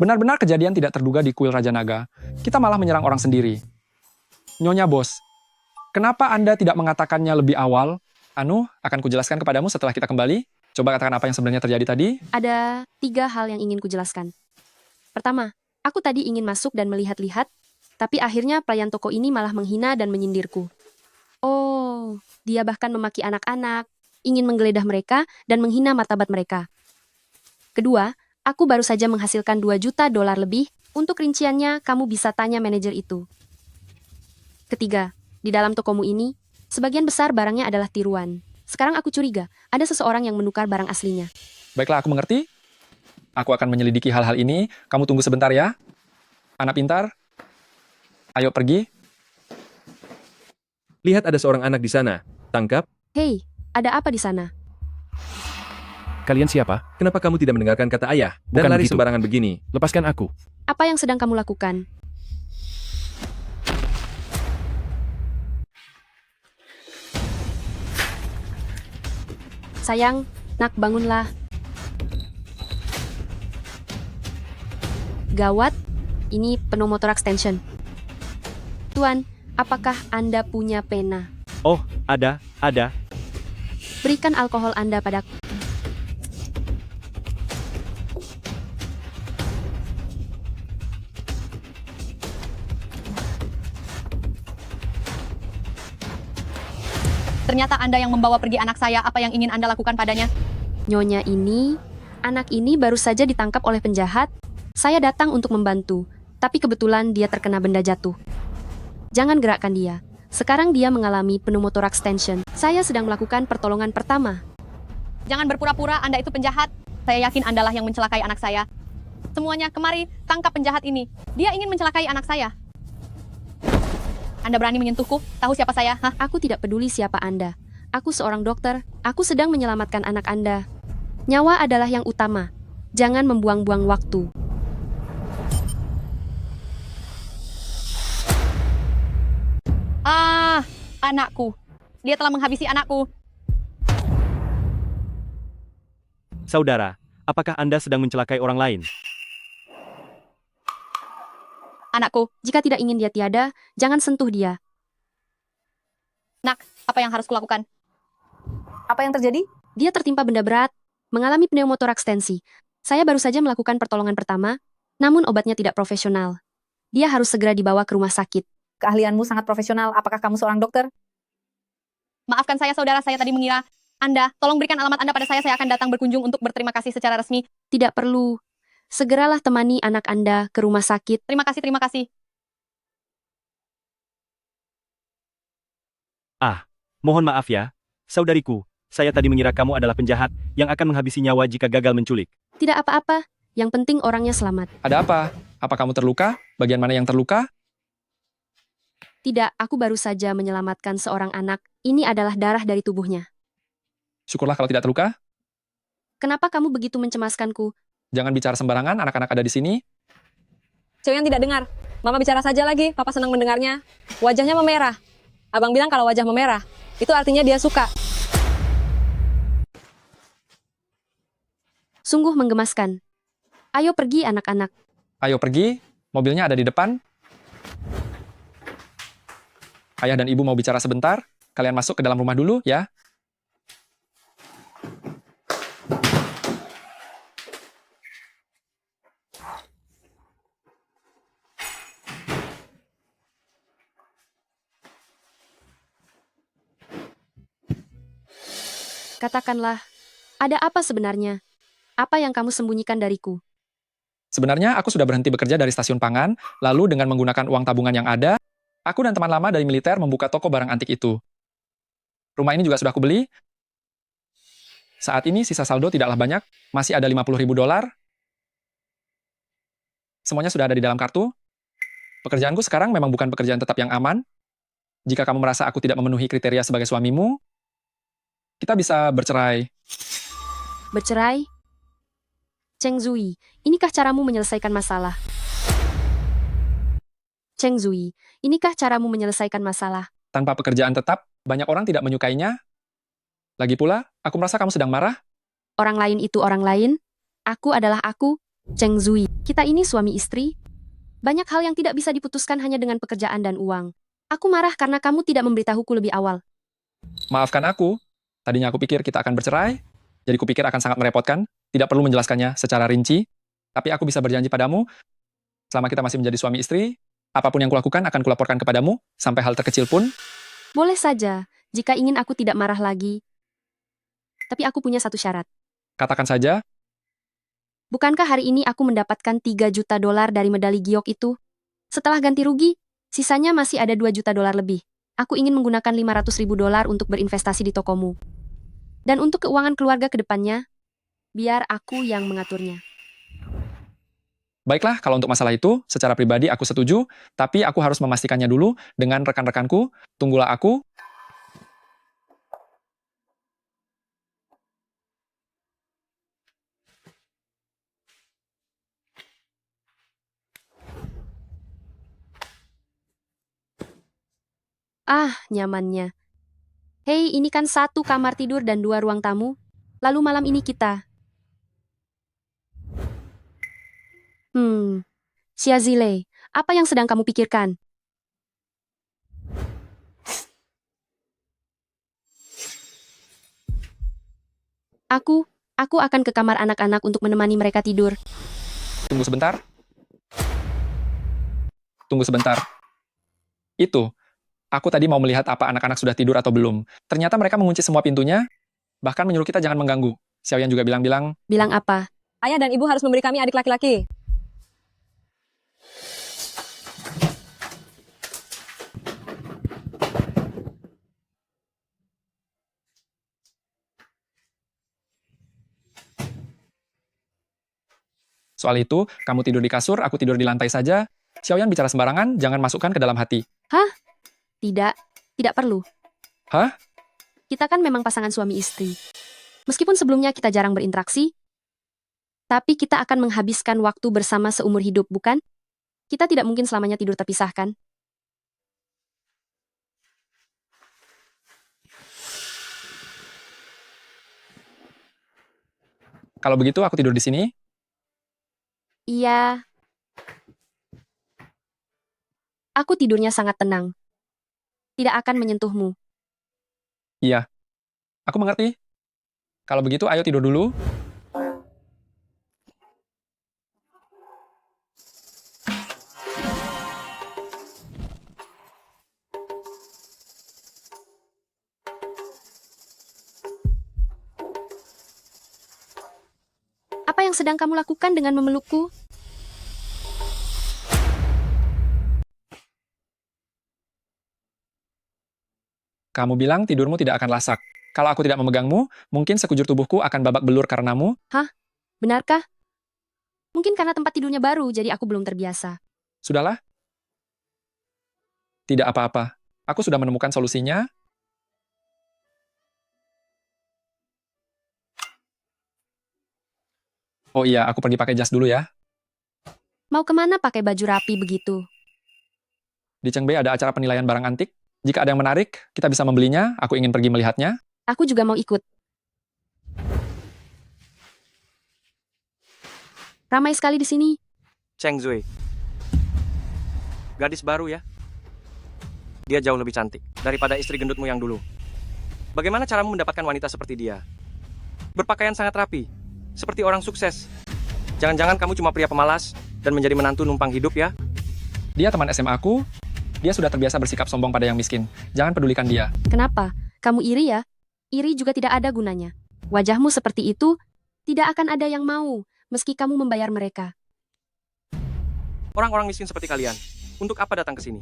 benar-benar kejadian tidak terduga di kuil Raja Naga. Kita malah menyerang orang sendiri. Nyonya Bos, kenapa Anda tidak mengatakannya lebih awal? Akan kujelaskan kepadamu setelah kita kembali. Coba katakan apa yang sebenarnya terjadi tadi. Ada 3 hal yang ingin kujelaskan. Pertama, aku tadi ingin masuk dan melihat-lihat, tapi akhirnya pelayan toko ini malah menghina dan menyindirku. Oh, dia bahkan memaki anak-anak, ingin menggeledah mereka, dan menghina martabat mereka. Kedua, aku baru saja menghasilkan $2 juta lebih. Untuk rinciannya, kamu bisa tanya manajer itu. Ketiga, di dalam tokomu ini, sebagian besar barangnya adalah tiruan. Sekarang aku curiga, ada seseorang yang menukar barang aslinya. Baiklah, aku mengerti. Aku akan menyelidiki hal-hal ini. Kamu tunggu sebentar ya. Anak pintar, ayo pergi. Lihat ada seorang anak di sana. Tangkap. Hei, ada apa di sana? Kalian siapa? Kenapa kamu tidak mendengarkan kata ayah dan Bukan lari begitu. sembarangan begini? Lepaskan aku. Apa yang sedang kamu lakukan? Sayang, nak bangunlah. Gawat, ini pneumotor extension. Tuan, apakah Anda punya pena? Oh, ada. Berikan alkohol Anda padaku. Ternyata Anda yang membawa pergi anak saya. Apa yang ingin Anda lakukan padanya? Nyonya ini, anak ini baru saja ditangkap oleh penjahat. Saya datang untuk membantu, tapi kebetulan dia terkena benda jatuh. Jangan gerakkan dia. Sekarang dia mengalami pneumothorax tension. Saya sedang melakukan pertolongan pertama. Jangan berpura-pura Anda itu penjahat. Saya yakin Andalah yang mencelakai anak saya. Semuanya, kemari, tangkap penjahat ini. Dia ingin mencelakai anak saya. Anda berani menyentuhku? Tahu siapa saya? Hah? Aku tidak peduli siapa Anda. Aku seorang dokter. Aku sedang menyelamatkan anak Anda. Nyawa adalah yang utama. Jangan membuang-buang waktu. Anakku. Dia telah menghabisi anakku. Saudara, apakah Anda sedang mencelakai orang lain? Anakku. Jika tidak ingin dia tiada, jangan sentuh dia. Nak, apa yang harus kulakukan? Apa yang terjadi? Dia tertimpa benda berat, mengalami pneumotoraks tensi. Saya baru saja melakukan pertolongan pertama, namun obatnya tidak profesional. Dia harus segera dibawa ke rumah sakit. Keahlianmu sangat profesional. Apakah kamu seorang dokter? Maafkan saya, saudara. Saya tadi mengira Anda. Tolong berikan alamat Anda pada saya. Saya akan datang berkunjung untuk berterima kasih secara resmi. Tidak perlu. Segeralah temani anak Anda ke rumah sakit. Terima kasih, terima kasih. Mohon maaf ya, saudariku. Saya tadi mengira kamu adalah penjahat yang akan menghabisi nyawa jika gagal menculik. Tidak apa-apa. Yang penting orangnya selamat. Ada apa? Apa kamu terluka? Bagian mana yang terluka? Tidak, aku baru saja menyelamatkan seorang anak. Ini adalah darah dari tubuhnya. Syukurlah kalau tidak terluka. Kenapa kamu begitu mencemaskanku? Jangan bicara sembarangan, anak-anak ada di sini. Xiaoyan tidak dengar. Mama bicara saja lagi, Papa senang mendengarnya. Wajahnya memerah. Abang bilang kalau wajah memerah, itu artinya dia suka. Sungguh menggemaskan. Ayo pergi anak-anak. Ayo pergi, mobilnya ada di depan. Ayah dan ibu mau bicara sebentar. Kalian masuk ke dalam rumah dulu, ya. Katakanlah, ada apa sebenarnya? Apa yang kamu sembunyikan dariku? Sebenarnya aku sudah berhenti bekerja dari stasiun pangan, lalu dengan menggunakan uang tabungan yang ada, aku dan teman lama dari militer membuka toko barang antik itu. Rumah ini juga sudah aku beli. Saat ini sisa saldo tidaklah banyak, masih ada $50.000. Semuanya sudah ada di dalam kartu. Pekerjaanku sekarang memang bukan pekerjaan tetap yang aman. Jika kamu merasa aku tidak memenuhi kriteria sebagai suamimu, kita bisa bercerai. Bercerai? Cheng Zui, inikah caramu menyelesaikan masalah? Cheng Zui, inikah caramu menyelesaikan masalah? Tanpa pekerjaan tetap, banyak orang tidak menyukainya. Lagi pula, aku merasa kamu sedang marah. Orang lain itu orang lain, aku adalah aku, Cheng Zui. Kita ini suami istri. Banyak hal yang tidak bisa diputuskan hanya dengan pekerjaan dan uang. Aku marah karena kamu tidak memberitahuku lebih awal. Maafkan aku, tadinya aku pikir kita akan bercerai, jadi kupikir akan sangat merepotkan, tidak perlu menjelaskannya secara rinci, tapi aku bisa berjanji padamu, selama kita masih menjadi suami istri, apapun yang kulakukan akan kulaporkan kepadamu, sampai hal terkecil pun. Boleh saja, jika ingin aku tidak marah lagi. Tapi aku punya satu syarat. Katakan saja, Bukankah hari ini aku mendapatkan 3 juta dolar dari medali giok itu? Setelah ganti rugi, sisanya masih ada 2 juta dolar lebih. Aku ingin menggunakan 500 ribu dolar untuk berinvestasi di tokomu. Dan untuk keuangan keluarga ke depannya, biar aku yang mengaturnya. baiklah kalau untuk masalah itu, secara pribadi aku setuju, tapi aku harus memastikannya dulu dengan rekan-rekanku, tunggulah aku. Ah, nyamannya. Hei, ini kan 1 kamar tidur dan 2 ruang tamu. Lalu malam ini kita. Xia Zile, apa yang sedang kamu pikirkan? Aku akan ke kamar anak-anak untuk menemani mereka tidur. Tunggu sebentar. Tunggu sebentar. Itu. Aku tadi mau melihat apa anak-anak sudah tidur atau belum. Ternyata mereka mengunci semua pintunya, bahkan menyuruh kita jangan mengganggu. Xiaoyan juga bilang-bilang, Bilang apa? Ayah dan ibu harus memberi kami adik laki-laki. soal itu, kamu tidur di kasur, aku tidur di lantai saja. Xiaoyan bicara sembarangan, jangan masukkan ke dalam hati. Hah? Tidak perlu. Hah? Kita kan memang pasangan suami istri. Meskipun sebelumnya kita jarang berinteraksi, tapi kita akan menghabiskan waktu bersama seumur hidup, bukan? Kita tidak mungkin selamanya tidur terpisahkan. Kalau begitu, aku tidur di sini. Iya. Aku tidurnya sangat tenang. Tidak akan menyentuhmu. Iya. Aku mengerti. Kalau begitu, ayo tidur dulu. Apa yang sedang kamu lakukan dengan memelukku? Kamu bilang tidurmu tidak akan lasak. Kalau aku tidak memegangmu, mungkin sekujur tubuhku akan babak belur karenamu. Hah? Benarkah? Mungkin karena tempat tidurnya baru, jadi aku belum terbiasa. Sudahlah. Tidak apa-apa. Aku sudah menemukan solusinya. Oh iya, aku pergi pakai jas dulu ya. Mau kemana pakai baju rapi begitu? Di Chengbei ada acara penilaian barang antik. Jika ada yang menarik, kita bisa membelinya. Aku ingin pergi melihatnya. Aku juga mau ikut. Ramai sekali di sini. Cheng Zui. Gadis baru ya? Dia jauh lebih cantik daripada istri gendutmu yang dulu. Bagaimana caramu mendapatkan wanita seperti dia? Berpakaian sangat rapi, seperti orang sukses. Jangan-jangan kamu cuma pria pemalas dan menjadi menantu numpang hidup ya? Dia teman SMA aku. Dia sudah terbiasa bersikap sombong pada yang miskin. Jangan pedulikan dia. Kenapa? Kamu iri ya? Iri juga tidak ada gunanya. Wajahmu seperti itu, tidak akan ada yang mau, meski kamu membayar mereka. Orang-orang miskin seperti kalian, untuk apa datang ke sini?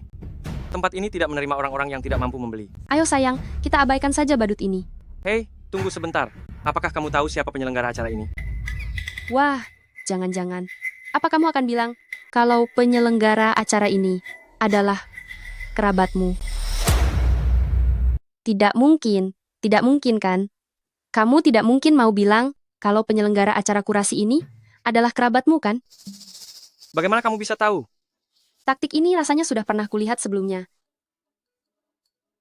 Tempat ini tidak menerima orang-orang yang tidak mampu membeli. Ayo sayang, kita abaikan saja badut ini. Hei, tunggu sebentar. Apakah kamu tahu siapa penyelenggara acara ini? Wah, jangan-jangan. Apa kamu akan bilang, kalau penyelenggara acara ini adalah kerabatmu? Tidak mungkin kan? Kamu tidak mungkin mau bilang kalau penyelenggara acara kurasi ini adalah kerabatmu kan? Bagaimana kamu bisa tahu? Taktik ini rasanya sudah pernah kulihat sebelumnya.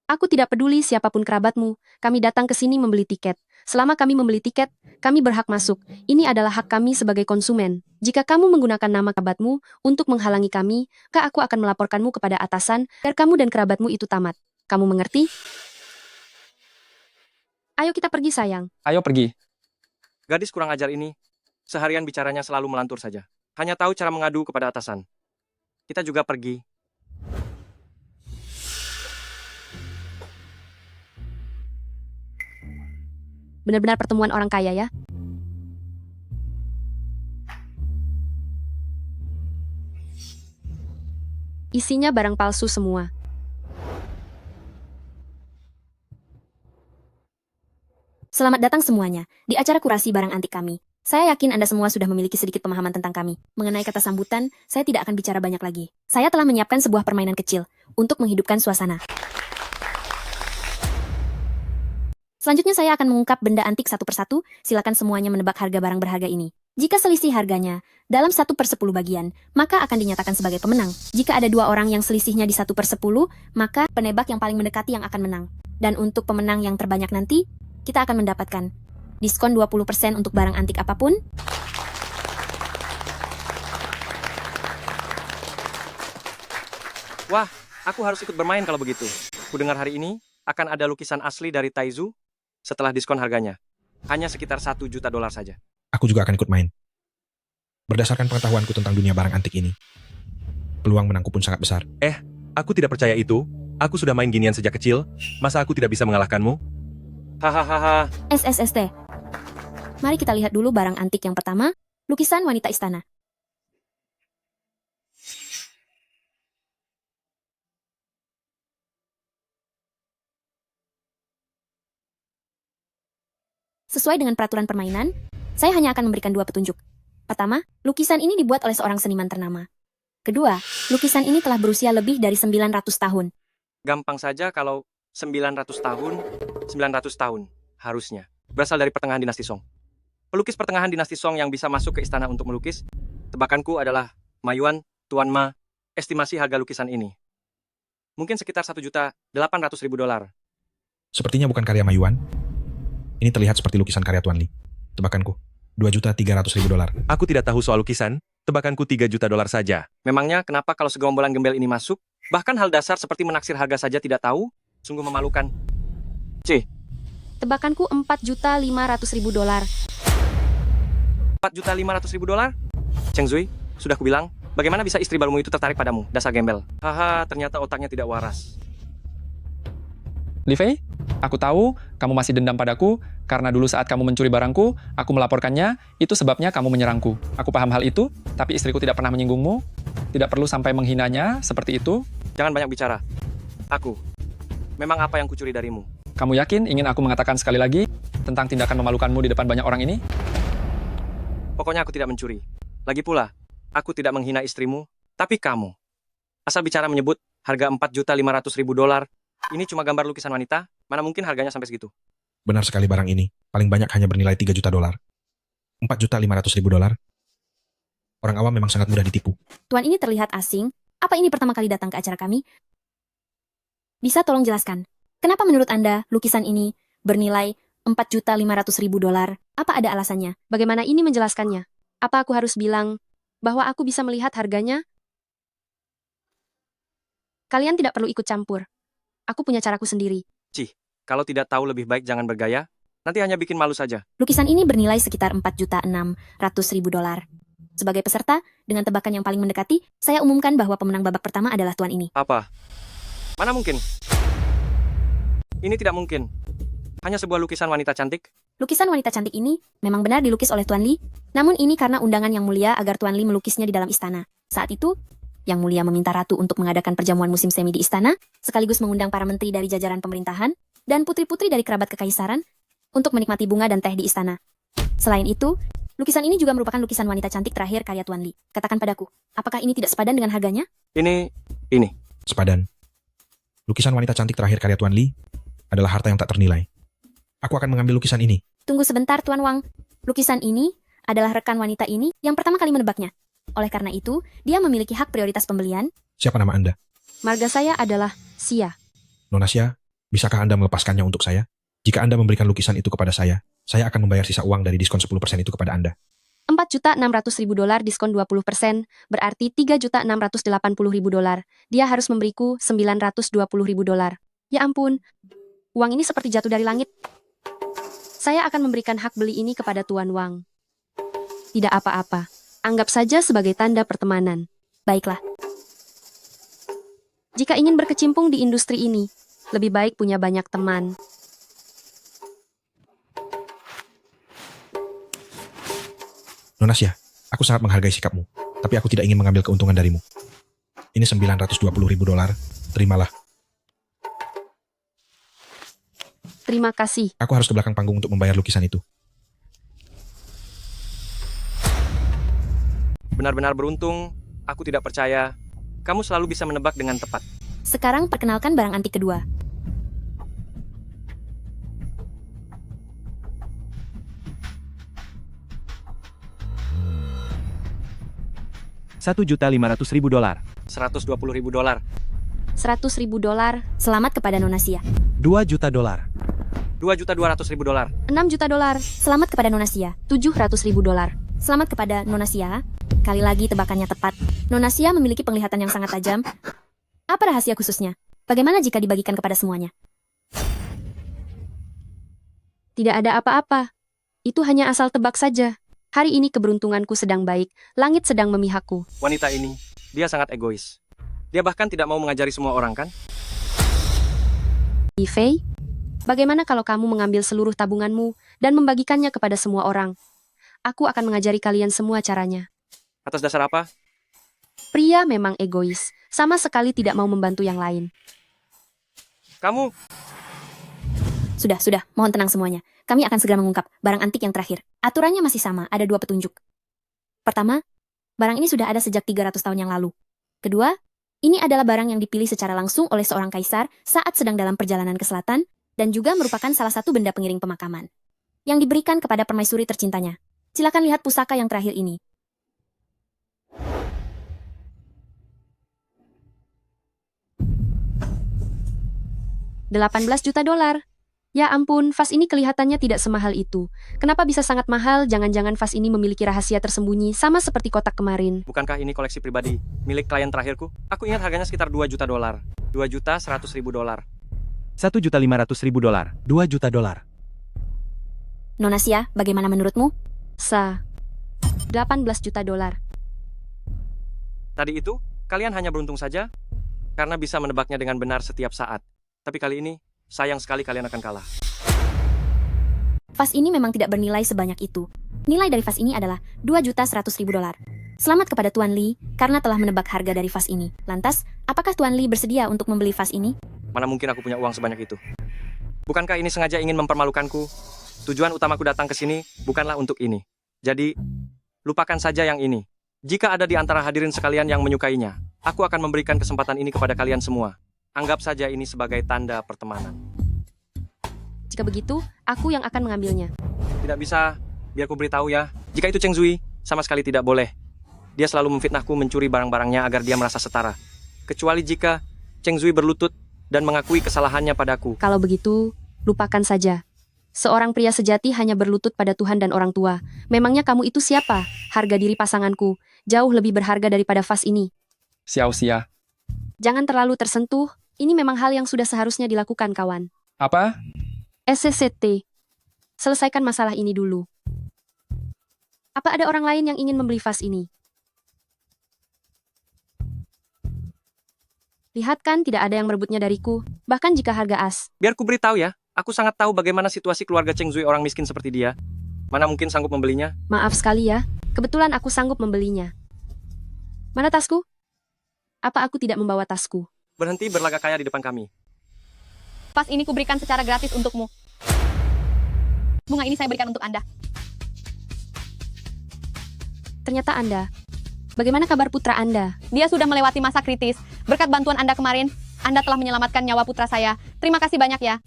Aku tidak peduli siapapun kerabatmu, kami datang ke sini membeli tiket. Selama kami membeli tiket, kami berhak masuk. Ini adalah hak kami sebagai konsumen. Jika kamu menggunakan nama kerabatmu untuk menghalangi kami, aku akan melaporkanmu kepada atasan, agar kamu dan kerabatmu itu tamat. Kamu mengerti? Ayo kita pergi sayang. Ayo pergi. Gadis kurang ajar ini, seharian bicaranya selalu melantur saja. Hanya tahu cara mengadu kepada atasan. Kita juga pergi. Benar-benar pertemuan orang kaya ya. Isinya barang palsu semua. Selamat datang semuanya di acara kurasi barang antik kami. Saya yakin Anda semua sudah memiliki sedikit pemahaman tentang kami. Mengenai kata sambutan, saya tidak akan bicara banyak lagi. Saya telah menyiapkan sebuah permainan kecil untuk menghidupkan suasana. Selanjutnya saya akan mengungkap benda antik satu persatu, silakan semuanya menebak harga barang berharga ini. Jika selisih harganya dalam 1/10 bagian, maka akan dinyatakan sebagai pemenang. Jika ada dua orang yang selisihnya di 1/10, maka penebak yang paling mendekati yang akan menang. Dan untuk pemenang yang terbanyak nanti, kita akan mendapatkan diskon 20% untuk barang antik apapun. Wah, aku harus ikut bermain kalau begitu. Kudengar hari ini akan ada lukisan asli dari Taizu setelah diskon harganya. Hanya sekitar $1 juta saja. Aku juga akan ikut main. Berdasarkan pengetahuanku tentang dunia barang antik ini, peluang menangku pun sangat besar. Aku tidak percaya itu. Aku sudah main ginian sejak kecil. Masa aku tidak bisa mengalahkanmu? Hahaha. SSST. Mari kita lihat dulu barang antik yang pertama, lukisan wanita istana. Sesuai dengan peraturan permainan, saya hanya akan memberikan dua petunjuk. Pertama, lukisan ini dibuat oleh seorang seniman ternama. Kedua, lukisan ini telah berusia lebih dari 900 tahun. Gampang saja kalau 900 tahun, 900 tahun, harusnya. Berasal dari pertengahan dinasti Song. Pelukis pertengahan dinasti Song yang bisa masuk ke istana untuk melukis, tebakanku adalah Ma Yuan, Tuan Ma, estimasi harga lukisan ini. Mungkin sekitar $1.800.000. Sepertinya bukan karya Ma Yuan. Ini terlihat seperti lukisan karya Tuan Li. Tebakanku, $2.300.000. Aku tidak tahu soal lukisan. Tebakanku $3 juta saja. Memangnya kenapa kalau segerombolan gembel ini masuk, bahkan hal dasar seperti menaksir harga saja tidak tahu? Sungguh memalukan. C. Tebakanku $4.500.000. $4.500.000? Cheng Zui, sudah kubilang, bagaimana bisa istri barumu itu tertarik padamu, dasar gembel? Haha, ternyata otaknya tidak waras. Li Fei, aku tahu kamu masih dendam padaku karena dulu saat kamu mencuri barangku, aku melaporkannya, itu sebabnya kamu menyerangku. Aku paham hal itu, tapi istriku tidak pernah menyinggungmu. Tidak perlu sampai menghinanya seperti itu. Jangan banyak bicara. Aku. Memang apa yang kucuri darimu? Kamu yakin ingin aku mengatakan sekali lagi tentang tindakan memalukanmu di depan banyak orang ini? Pokoknya aku tidak mencuri. Lagi pula, aku tidak menghina istrimu, tapi kamu. Asal bicara menyebut harga $4.500.000, ini cuma gambar lukisan wanita, mana mungkin harganya sampai segitu? Benar sekali barang ini, paling banyak hanya bernilai $3 juta. $4.500.000. Orang awam memang sangat mudah ditipu. Tuan ini terlihat asing. Apa ini pertama kali datang ke acara kami? Bisa tolong jelaskan, kenapa menurut Anda lukisan ini bernilai $4.500.000? Apa ada alasannya? Bagaimana ini menjelaskannya? Apa aku harus bilang bahwa aku bisa melihat harganya? Kalian tidak perlu ikut campur. Aku punya caraku sendiri. Cih, kalau tidak tahu lebih baik jangan bergaya, nanti hanya bikin malu saja. Lukisan ini bernilai sekitar $4.600.000. Sebagai peserta, dengan tebakan yang paling mendekati, saya umumkan bahwa pemenang babak pertama adalah tuan ini. Apa? Mana mungkin? Ini tidak mungkin. Hanya sebuah lukisan wanita cantik. Lukisan wanita cantik ini memang benar dilukis oleh Tuan Li, namun ini karena undangan Yang Mulia agar Tuan Li melukisnya di dalam istana. Saat itu, Yang Mulia meminta Ratu untuk mengadakan perjamuan musim semi di istana, sekaligus mengundang para menteri dari jajaran pemerintahan dan putri-putri dari kerabat kekaisaran untuk menikmati bunga dan teh di istana. Selain itu, lukisan ini juga merupakan lukisan wanita cantik terakhir karya Tuan Li. Katakan padaku, apakah ini tidak sepadan dengan harganya? Ini. Sepadan. Lukisan wanita cantik terakhir karya Tuan Li adalah harta yang tak ternilai. Aku akan mengambil lukisan ini. Tunggu sebentar, Tuan Wang. Lukisan ini adalah rekan wanita ini yang pertama kali menebaknya. Oleh karena itu, dia memiliki hak prioritas pembelian. Siapa nama Anda? Marga saya adalah Sia. Nona Sia, bisakah Anda melepaskannya untuk saya? Jika Anda memberikan lukisan itu kepada saya akan membayar sisa uang dari diskon 10% itu kepada Anda. $4.600.000 diskon 20%, berarti $3.680.000. Dia harus memberiku $920.000. Ya ampun, uang ini seperti jatuh dari langit. Saya akan memberikan hak beli ini kepada Tuan Wang. Tidak apa-apa, anggap saja sebagai tanda pertemanan. Baiklah. Jika ingin berkecimpung di industri ini, lebih baik punya banyak teman. Nona Sia, aku sangat menghargai sikapmu, tapi aku tidak ingin mengambil keuntungan darimu. Ini $920.000, terimalah. Terima kasih. Aku harus ke belakang panggung untuk membayar lukisan itu. Benar-benar beruntung, aku tidak percaya. Kamu selalu bisa menebak dengan tepat. Sekarang perkenalkan barang antik kedua. $1.500.000. $120.000. $100.000. Selamat kepada Nona Sia. $2 juta. $2.200.000. $6 juta. Selamat kepada Nona Sia. $700.000. Selamat kepada Nona Sia. Kali lagi tebakannya tepat. Nona Sia memiliki penglihatan yang sangat tajam. Apa rahasia khususnya? Bagaimana jika dibagikan kepada semuanya? Tidak ada apa-apa. Itu hanya asal tebak saja. Hari ini keberuntunganku sedang baik, langit sedang memihakku. Wanita ini, dia sangat egois. Dia bahkan tidak mau mengajari semua orang, kan? Fei, bagaimana kalau kamu mengambil seluruh tabunganmu dan membagikannya kepada semua orang? Aku akan mengajari kalian semua caranya. Atas dasar apa? Pria memang egois, sama sekali tidak mau membantu yang lain. Kamu... Sudah, mohon tenang semuanya. Kami akan segera mengungkap barang antik yang terakhir. Aturannya masih sama, ada 2 petunjuk. Pertama, barang ini sudah ada sejak 300 tahun yang lalu. Kedua, ini adalah barang yang dipilih secara langsung oleh seorang kaisar saat sedang dalam perjalanan ke selatan, dan juga merupakan salah satu benda pengiring pemakaman yang diberikan kepada permaisuri tercintanya. Silakan lihat pusaka yang terakhir ini. $18 juta. Ya ampun, vas ini kelihatannya tidak semahal itu. Kenapa bisa sangat mahal? Jangan-jangan vas ini memiliki rahasia tersembunyi, sama seperti kotak kemarin. Bukankah ini koleksi pribadi, milik klien terakhirku? Aku ingat harganya sekitar $2 juta. $2.100.000. $1.500.000. $2 juta. Nona Sia, bagaimana menurutmu? $18 juta. Tadi itu, kalian hanya beruntung saja, karena bisa menebaknya dengan benar setiap saat. Tapi kali ini, sayang sekali kalian akan kalah. Vas ini memang tidak bernilai sebanyak itu. Nilai dari vas ini adalah $2.100.000. Selamat kepada Tuan Li, karena telah menebak harga dari vas ini. Lantas, apakah Tuan Li bersedia untuk membeli vas ini? Mana mungkin aku punya uang sebanyak itu? Bukankah ini sengaja ingin mempermalukanku? Tujuan utamaku datang ke sini bukanlah untuk ini. Jadi, lupakan saja yang ini. Jika ada di antara hadirin sekalian yang menyukainya, aku akan memberikan kesempatan ini kepada kalian semua. Anggap saja ini sebagai tanda pertemanan. Jika begitu, aku yang akan mengambilnya. Tidak bisa, biar ku beritahu ya. Jika itu Cheng Zui, sama sekali tidak boleh. Dia selalu memfitnahku mencuri barang-barangnya agar dia merasa setara. Kecuali jika Cheng Zui berlutut dan mengakui kesalahannya padaku. Kalau begitu, lupakan saja. Seorang pria sejati hanya berlutut pada Tuhan dan orang tua. Memangnya kamu itu siapa? Harga diri pasanganku jauh lebih berharga daripada vas ini. Xiao Xia. Jangan terlalu tersentuh. Ini memang hal yang sudah seharusnya dilakukan, kawan. Apa? SCCT. Selesaikan masalah ini dulu. Apa ada orang lain yang ingin membeli vas ini? Lihat kan, tidak ada yang merebutnya dariku, bahkan jika harga as. Biar ku beritahu ya, aku sangat tahu bagaimana situasi keluarga Cheng Zui orang miskin seperti dia. Mana mungkin sanggup membelinya? Maaf sekali ya, kebetulan aku sanggup membelinya. Mana tasku? Apa aku tidak membawa tasku? Berhenti berlagak kaya di depan kami. Vas ini kuberikan secara gratis untukmu. Bunga ini saya berikan untuk Anda. Ternyata Anda. Bagaimana kabar putra Anda? Dia sudah melewati masa kritis. Berkat bantuan Anda kemarin, Anda telah menyelamatkan nyawa putra saya. Terima kasih banyak ya.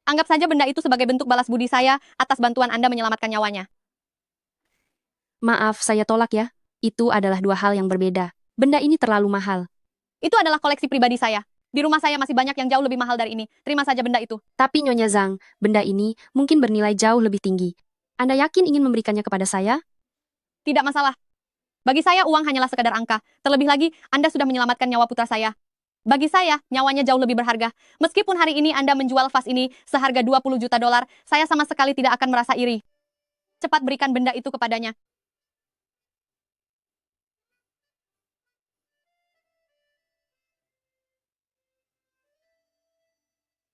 Anggap saja benda itu sebagai bentuk balas budi saya atas bantuan Anda menyelamatkan nyawanya. Maaf, saya tolak ya. Itu adalah dua hal yang berbeda. Benda ini terlalu mahal. Itu adalah koleksi pribadi saya. Di rumah saya masih banyak yang jauh lebih mahal dari ini. Terima saja benda itu. Tapi Nyonya Zhang, benda ini mungkin bernilai jauh lebih tinggi. Anda yakin ingin memberikannya kepada saya? Tidak masalah. Bagi saya uang hanyalah sekadar angka. Terlebih lagi, Anda sudah menyelamatkan nyawa putra saya. Bagi saya, nyawanya jauh lebih berharga. Meskipun hari ini Anda menjual vas ini seharga 20 juta dolar, saya sama sekali tidak akan merasa iri. Cepat berikan benda itu kepadanya.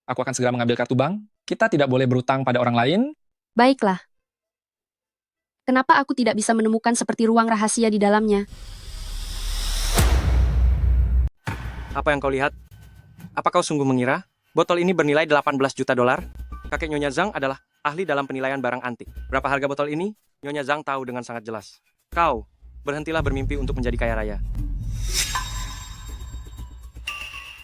Aku akan segera mengambil kartu bank. Kita tidak boleh berutang pada orang lain. Baiklah. Kenapa aku tidak bisa menemukan seperti ruang rahasia di dalamnya? Apa yang kau lihat? Apa kau sungguh mengira botol ini bernilai 18 juta dolar? Kakek Nyonya Zhang adalah ahli dalam penilaian barang antik. Berapa harga botol ini? Nyonya Zhang tahu dengan sangat jelas. Kau, berhentilah bermimpi untuk menjadi kaya raya.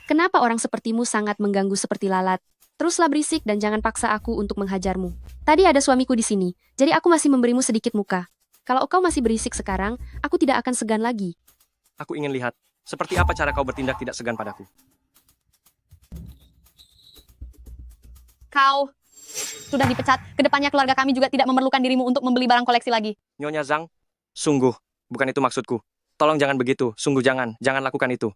Kenapa orang sepertimu sangat mengganggu seperti lalat? Teruslah berisik dan jangan paksa aku untuk menghajarmu. Tadi ada suamiku di sini, jadi aku masih memberimu sedikit muka. Kalau kau masih berisik sekarang, aku tidak akan segan lagi. Aku ingin lihat, seperti apa cara kau bertindak tidak segan padaku. Kau sudah dipecat. Kedepannya keluarga kami juga tidak memerlukan dirimu untuk membeli barang koleksi lagi. Nyonya Zhang, sungguh, bukan itu maksudku. Tolong jangan begitu, sungguh jangan lakukan itu.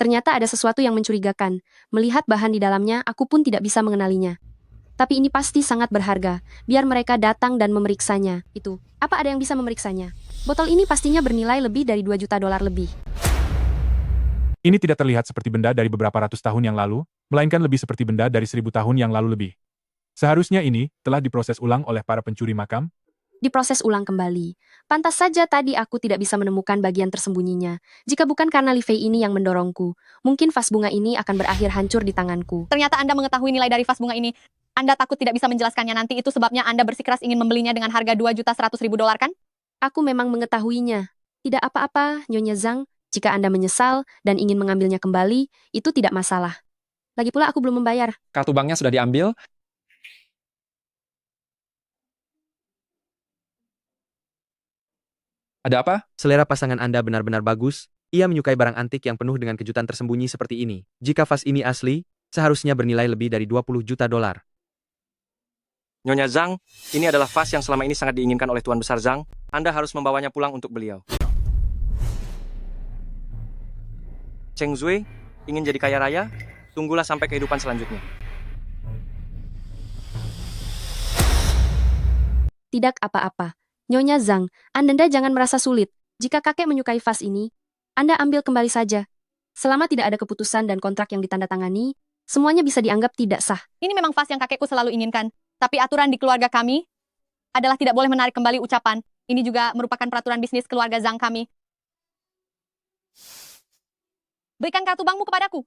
Ternyata ada sesuatu yang mencurigakan. Melihat bahan di dalamnya, aku pun tidak bisa mengenalinya. Tapi ini pasti sangat berharga. Biar mereka datang dan memeriksanya. Itu, apa ada yang bisa memeriksanya? Botol ini pastinya bernilai lebih dari 2 juta dolar lebih. Ini tidak terlihat seperti benda dari beberapa ratus tahun yang lalu, melainkan lebih seperti benda dari 1000 tahun yang lalu lebih. Seharusnya ini telah diproses ulang oleh para pencuri makam. Diproses ulang kembali. Pantas saja tadi aku tidak bisa menemukan bagian tersembunyinya. Jika bukan karena Li Fei ini yang mendorongku, mungkin vas bunga ini akan berakhir hancur di tanganku. Ternyata Anda mengetahui nilai dari vas bunga ini. Anda takut tidak bisa menjelaskannya nanti, itu sebabnya Anda bersikeras ingin membelinya dengan harga 2.100.000 dolar kan? Aku memang mengetahuinya. Tidak apa-apa, Nyonya Zhang. Jika Anda menyesal dan ingin mengambilnya kembali, itu tidak masalah. Lagi pula aku belum membayar. Kartu banknya sudah diambil. Ada apa? Selera pasangan Anda benar-benar bagus. Ia menyukai barang antik yang penuh dengan kejutan tersembunyi seperti ini. Jika vas ini asli, seharusnya bernilai lebih dari 20 juta dolar. Nyonya Zhang, ini adalah vas yang selama ini sangat diinginkan oleh Tuan Besar Zhang. Anda harus membawanya pulang untuk beliau. Cheng Zui, ingin jadi kaya raya? Tunggulah sampai kehidupan selanjutnya. Tidak apa-apa. Nyonya Zhang, Anda jangan merasa sulit. Jika kakek menyukai vas ini, Anda ambil kembali saja. Selama tidak ada keputusan dan kontrak yang ditandatangani, semuanya bisa dianggap tidak sah. Ini memang vas yang kakekku selalu inginkan. Tapi aturan di keluarga kami adalah tidak boleh menarik kembali ucapan. Ini juga merupakan peraturan bisnis keluarga Zhang kami. Berikan kartu bankmu kepadaku.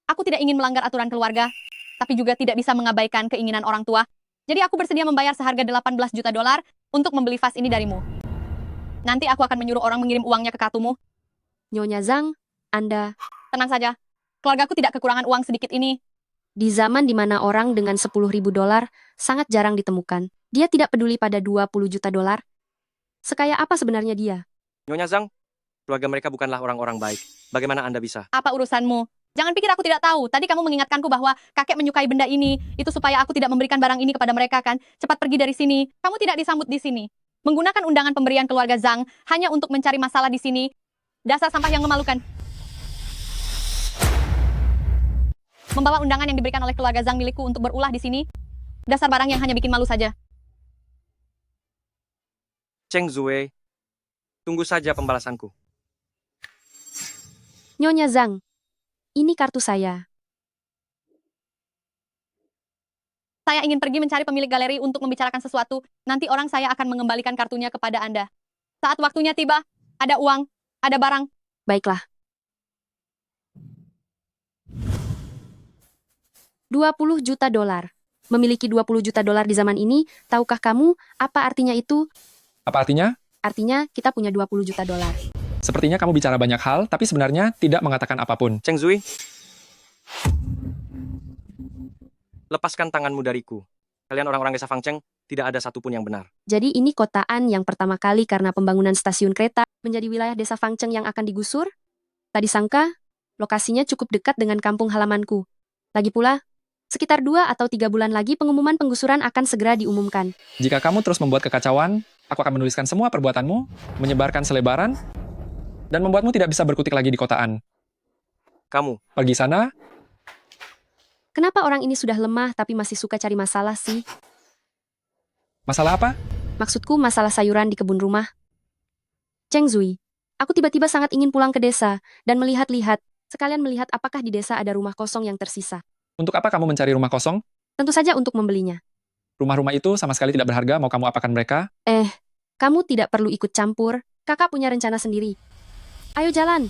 Aku tidak ingin melanggar aturan keluarga, tapi juga tidak bisa mengabaikan keinginan orang tua. Jadi aku bersedia membayar seharga 18 juta dolar untuk membeli vas ini darimu. Nanti aku akan menyuruh orang mengirim uangnya ke kartumu. Nyonya Zhang, Anda... Tenang saja. Keluargaku tidak kekurangan uang sedikit ini. Di zaman di mana orang dengan 10.000 dolar sangat jarang ditemukan, dia tidak peduli pada 20 juta dolar. Sekaya apa sebenarnya dia? Nyonya Zhang, keluarga mereka bukanlah orang-orang baik. Bagaimana Anda bisa? Apa urusanmu? Jangan pikir aku tidak tahu. Tadi kamu mengingatkanku bahwa kakek menyukai benda ini. Itu supaya aku tidak memberikan barang ini kepada mereka kan. Cepat pergi dari sini. Kamu tidak disambut di sini. Menggunakan undangan pemberian keluarga Zhang hanya untuk mencari masalah di sini. Dasar sampah yang memalukan. Membawa undangan yang diberikan oleh keluarga Zhang milikku untuk berulah di sini. Dasar barang yang hanya bikin malu saja. Cheng Zui, tunggu saja pembalasanku. Nyonya Zhang, ini kartu saya. Saya ingin pergi mencari pemilik galeri untuk membicarakan sesuatu. Nanti orang saya akan mengembalikan kartunya kepada Anda. Saat waktunya tiba, ada uang, ada barang. Baiklah. 20 juta dolar. Memiliki 20 juta dolar di zaman ini, tahukah kamu apa artinya itu? Apa artinya? Artinya kita punya 20 juta dolar. Sepertinya kamu bicara banyak hal, tapi sebenarnya tidak mengatakan apapun. Cheng Zui, Lepaskan tanganmu dariku. Kalian orang-orang desa Fangcheng, tidak ada satupun yang benar. Jadi ini kotaan yang pertama kali karena pembangunan stasiun kereta menjadi wilayah desa Fangcheng yang akan digusur? Tadi sangka, lokasinya cukup dekat dengan kampung halamanku. Lagi pula, sekitar 2 atau 3 bulan lagi pengumuman penggusuran akan segera diumumkan. Jika kamu terus membuat kekacauan, aku akan menuliskan semua perbuatanmu, menyebarkan selebaran, dan membuatmu tidak bisa berkutik lagi di kotaan. Kamu. Pergi sana. Kenapa orang ini sudah lemah tapi masih suka cari masalah sih? Masalah apa? Maksudku masalah sayuran di kebun rumah. Cheng Zui, aku tiba-tiba sangat ingin pulang ke desa dan melihat-lihat, sekalian melihat apakah di desa ada rumah kosong yang tersisa. Untuk apa kamu mencari rumah kosong? Tentu saja untuk membelinya. Rumah-rumah itu sama sekali tidak berharga, mau kamu apakan mereka? Kamu tidak perlu ikut campur, kakak punya rencana sendiri. Ayo jalan.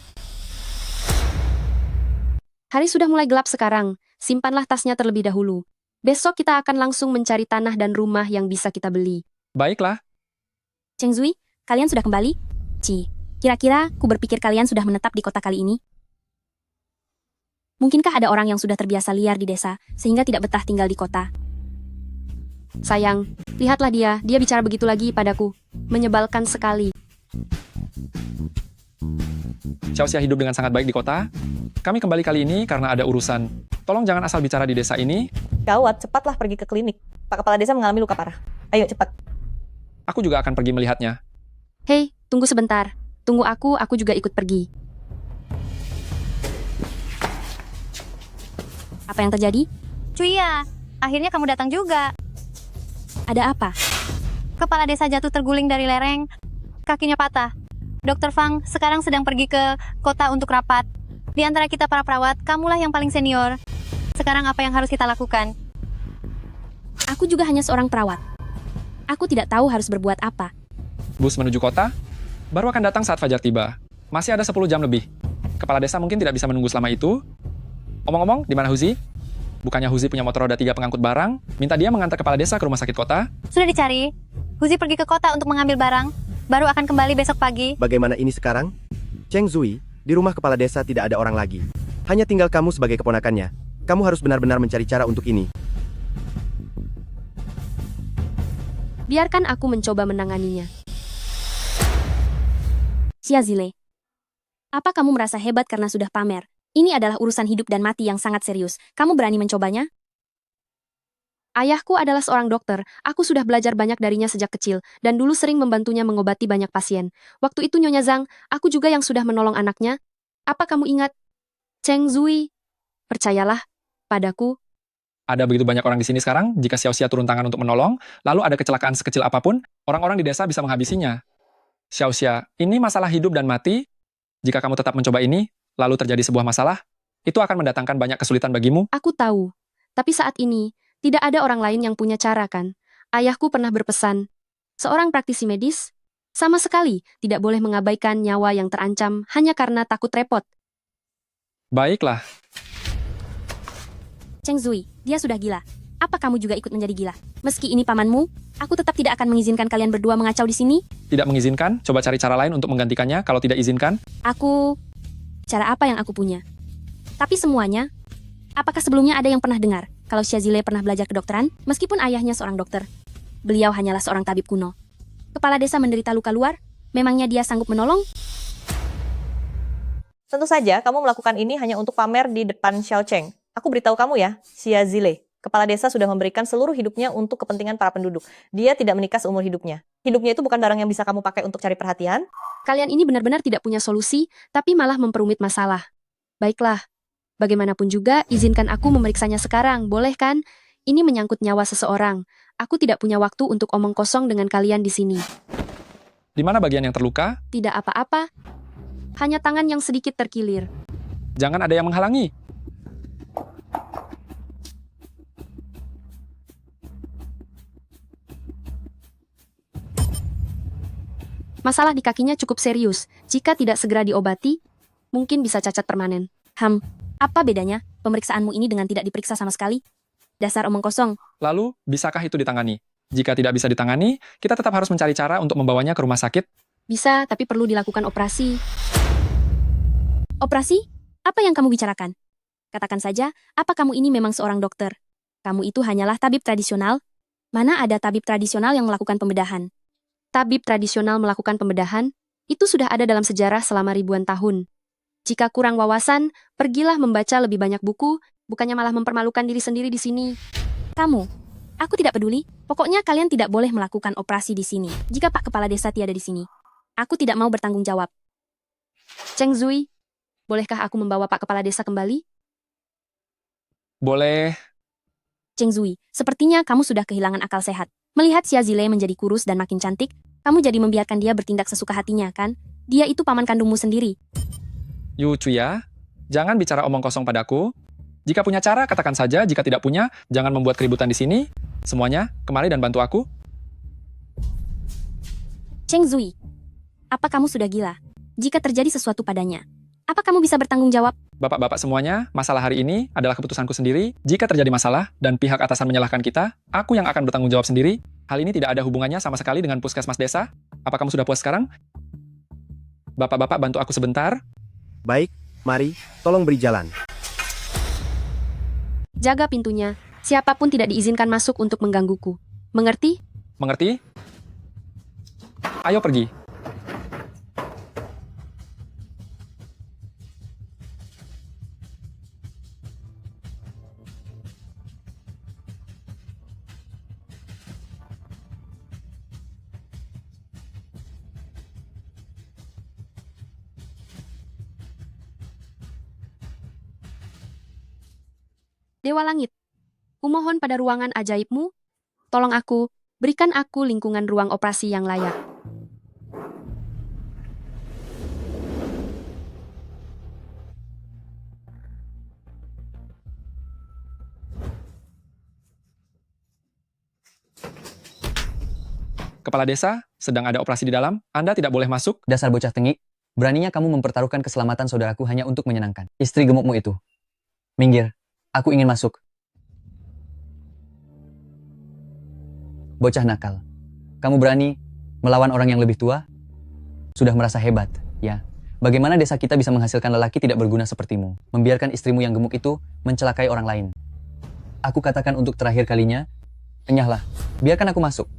Hari sudah mulai gelap sekarang, simpanlah tasnya terlebih dahulu. Besok kita akan langsung mencari tanah dan rumah yang bisa kita beli. Baiklah. Cheng Zui, kalian sudah kembali? Kira-kira ku berpikir kalian sudah menetap di kota kali ini. Mungkinkah ada orang yang sudah terbiasa liar di desa, sehingga tidak betah tinggal di kota? Sayang, lihatlah dia bicara begitu lagi padaku. Menyebalkan sekali. Xiaoxia hidup dengan sangat baik di kota. Kami kembali kali ini karena ada urusan. Tolong jangan asal bicara di desa ini. Gawat, cepatlah pergi ke klinik. Pak Kepala Desa mengalami luka parah. Ayo, cepat. Aku juga akan pergi melihatnya. Hei, tunggu sebentar. Tunggu aku juga ikut pergi. Apa yang terjadi? Cuya, akhirnya kamu datang juga. Ada apa? Kepala desa jatuh terguling dari lereng. Kakinya patah. Dokter Fang sekarang sedang pergi ke kota untuk rapat. Di antara kita para perawat, kamulah yang paling senior. Sekarang apa yang harus kita lakukan? Aku juga hanya seorang perawat. Aku tidak tahu harus berbuat apa. Bus menuju kota baru akan datang saat fajar tiba. Masih ada 10 jam lebih. Kepala desa mungkin tidak bisa menunggu selama itu. Omong-omong, di mana Huzi? Bukannya Huzi punya motor roda 3 pengangkut barang? Minta dia mengantar kepala desa ke rumah sakit kota? Sudah dicari. Huzi pergi ke kota untuk mengambil barang. Baru akan kembali besok pagi. Bagaimana ini sekarang? Cheng Zui, di rumah kepala desa tidak ada orang lagi. Hanya tinggal kamu sebagai keponakannya. Kamu harus benar-benar mencari cara untuk ini. Biarkan aku mencoba menanganinya. Xia Zile, apa kamu merasa hebat karena sudah pamer? Ini adalah urusan hidup dan mati yang sangat serius. Kamu berani mencobanya? Ayahku adalah seorang dokter, aku sudah belajar banyak darinya sejak kecil, dan dulu sering membantunya mengobati banyak pasien. Waktu itu Nyonya Zhang, aku juga yang sudah menolong anaknya. Apa kamu ingat? Cheng Zui, percayalah, padaku. Ada begitu banyak orang di sini sekarang, jika Xiaoxia turun tangan untuk menolong, lalu ada kecelakaan sekecil apapun, orang-orang di desa bisa menghabisinya. Xiaoxia, ini masalah hidup dan mati. Jika kamu tetap mencoba ini, lalu terjadi sebuah masalah, itu akan mendatangkan banyak kesulitan bagimu. Aku tahu, tapi saat ini, tidak ada orang lain yang punya cara kan? Ayahku pernah berpesan, seorang praktisi medis, sama sekali tidak boleh mengabaikan nyawa yang terancam hanya karena takut repot. Baiklah. Cheng Zui, dia sudah gila. Apa kamu juga ikut menjadi gila? Meski ini pamanmu, aku tetap tidak akan mengizinkan kalian berdua mengacau di sini. Tidak mengizinkan, coba cari cara lain untuk menggantikannya kalau tidak izinkan. Cara apa yang aku punya? Tapi semuanya, apakah sebelumnya ada yang pernah dengar kalau Xia Zile pernah belajar kedokteran? Meskipun ayahnya seorang dokter, beliau hanyalah seorang tabib kuno. Kepala desa menderita luka luar, memangnya dia sanggup menolong? Tentu saja, kamu melakukan ini hanya untuk pamer di depan Xiao Cheng. Aku beritahu kamu ya, Xia Zile. Kepala desa sudah memberikan seluruh hidupnya untuk kepentingan para penduduk. Dia tidak menikah seumur hidupnya. Hidupnya itu bukan barang yang bisa kamu pakai untuk cari perhatian. Kalian ini benar-benar tidak punya solusi, tapi malah memperumit masalah. Baiklah, bagaimanapun juga, izinkan aku memeriksanya sekarang, boleh kan? Ini menyangkut nyawa seseorang. Aku tidak punya waktu untuk omong kosong dengan kalian di sini. Di mana bagian yang terluka? Tidak apa-apa. Hanya tangan yang sedikit terkilir. Jangan ada yang menghalangi. Masalah di kakinya cukup serius. Jika tidak segera diobati, mungkin bisa cacat permanen. Apa bedanya pemeriksaanmu ini dengan tidak diperiksa sama sekali? Dasar omong kosong. Lalu, bisakah itu ditangani? Jika tidak bisa ditangani, kita tetap harus mencari cara untuk membawanya ke rumah sakit. Bisa, tapi perlu dilakukan operasi. Operasi? Apa yang kamu bicarakan? Katakan saja, apa kamu ini memang seorang dokter? Kamu itu hanyalah tabib tradisional. Mana ada tabib tradisional yang melakukan pembedahan? Tabib tradisional melakukan pembedahan, itu sudah ada dalam sejarah selama ribuan tahun. Jika kurang wawasan, pergilah membaca lebih banyak buku, bukannya malah mempermalukan diri sendiri di sini. Kamu, aku tidak peduli. Pokoknya kalian tidak boleh melakukan operasi di sini. Jika Pak Kepala Desa tiada di sini, aku tidak mau bertanggung jawab. Cheng Zui, bolehkah aku membawa Pak Kepala Desa kembali? Boleh. Cheng Zui, sepertinya kamu sudah kehilangan akal sehat. Melihat Xia Zile menjadi kurus dan makin cantik, kamu jadi membiarkan dia bertindak sesuka hatinya, kan? Dia itu paman kandungmu sendiri. Yu Chuya, jangan bicara omong kosong padaku. Jika punya cara, katakan saja. Jika tidak punya, jangan membuat keributan di sini. Semuanya, kemari dan bantu aku. Cheng Zui, apa kamu sudah gila? Jika terjadi sesuatu padanya, apa kamu bisa bertanggung jawab? Bapak-bapak semuanya, masalah hari ini adalah keputusanku sendiri. Jika terjadi masalah dan pihak atasan menyalahkan kita, aku yang akan bertanggung jawab sendiri. Hal ini tidak ada hubungannya sama sekali dengan puskesmas desa. Apa kamu sudah puas sekarang? Bapak-bapak bantu aku sebentar. Baik, mari, tolong beri jalan. Jaga pintunya. Siapapun tidak diizinkan masuk untuk menggangguku. Mengerti? Mengerti? Ayo pergi. Dewa Langit, kumohon pada ruangan ajaibmu, tolong aku, berikan aku lingkungan ruang operasi yang layak. Kepala desa, sedang ada operasi di dalam. Anda tidak boleh masuk. Dasar bocah tengik, beraninya kamu mempertaruhkan keselamatan saudaraku hanya untuk menyenangkan istri gemukmu itu. Minggir, aku ingin masuk. Bocah nakal, kamu berani melawan orang yang lebih tua? Sudah merasa hebat, ya? Bagaimana desa kita bisa menghasilkan lelaki tidak berguna sepertimu? Membiarkan istrimu yang gemuk itu mencelakai orang lain. Aku katakan untuk terakhir kalinya, enyahlah, biarkan aku masuk.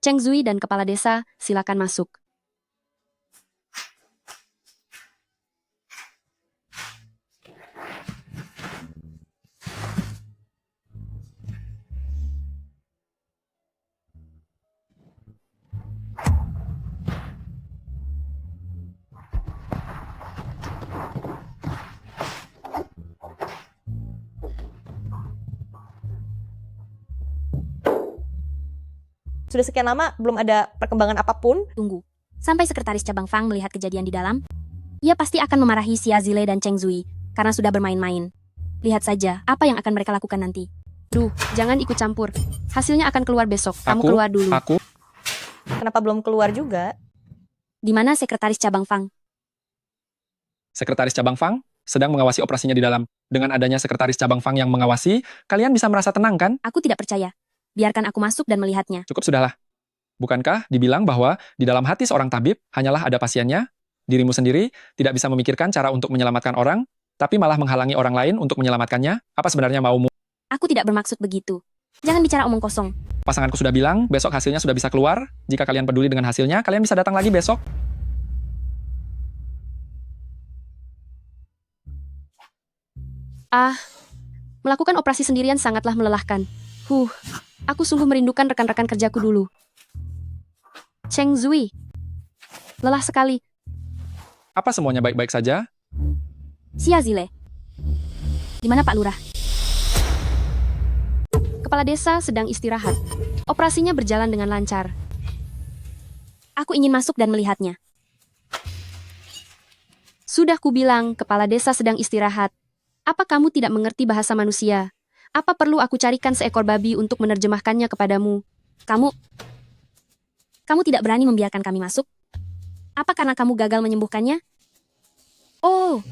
Cheng Zui dan Kepala Desa, silakan masuk. Sudah sekian lama, belum ada perkembangan apapun. Tunggu, sampai Sekretaris Cabang Fang melihat kejadian di dalam, ia pasti akan memarahi Xia Zile dan Cheng Zui karena sudah bermain-main. Lihat saja apa yang akan mereka lakukan nanti. Duh, jangan ikut campur. Hasilnya akan keluar besok. Kamu keluar dulu. Kenapa belum keluar juga? Di mana Sekretaris Cabang Fang? Sekretaris Cabang Fang sedang mengawasi operasinya di dalam. Dengan adanya Sekretaris Cabang Fang yang mengawasi, kalian bisa merasa tenang kan? Aku tidak percaya. Biarkan aku masuk dan melihatnya. Cukup sudahlah. Bukankah dibilang bahwa di dalam hati seorang tabib hanyalah ada pasiennya? Dirimu sendiri tidak bisa memikirkan cara untuk menyelamatkan orang, tapi malah menghalangi orang lain untuk menyelamatkannya? Apa sebenarnya maumu? Aku tidak bermaksud begitu. Jangan bicara omong kosong. Pasanganku sudah bilang, besok hasilnya sudah bisa keluar. Jika kalian peduli dengan hasilnya, kalian bisa datang lagi besok. Melakukan operasi sendirian sangatlah melelahkan. Aku sungguh merindukan rekan-rekan kerjaku dulu. Cheng Zui, lelah sekali. Apa semuanya baik-baik saja? Xia Zile, di mana Pak Lurah? Kepala desa sedang istirahat. Operasinya berjalan dengan lancar. Aku ingin masuk dan melihatnya. Sudah kubilang, kepala desa sedang istirahat. Apa kamu tidak mengerti bahasa manusia? Apa perlu aku carikan seekor babi untuk menerjemahkannya kepadamu? Kamu tidak berani membiarkan kami masuk? Apa karena kamu gagal menyembuhkannya? Oh,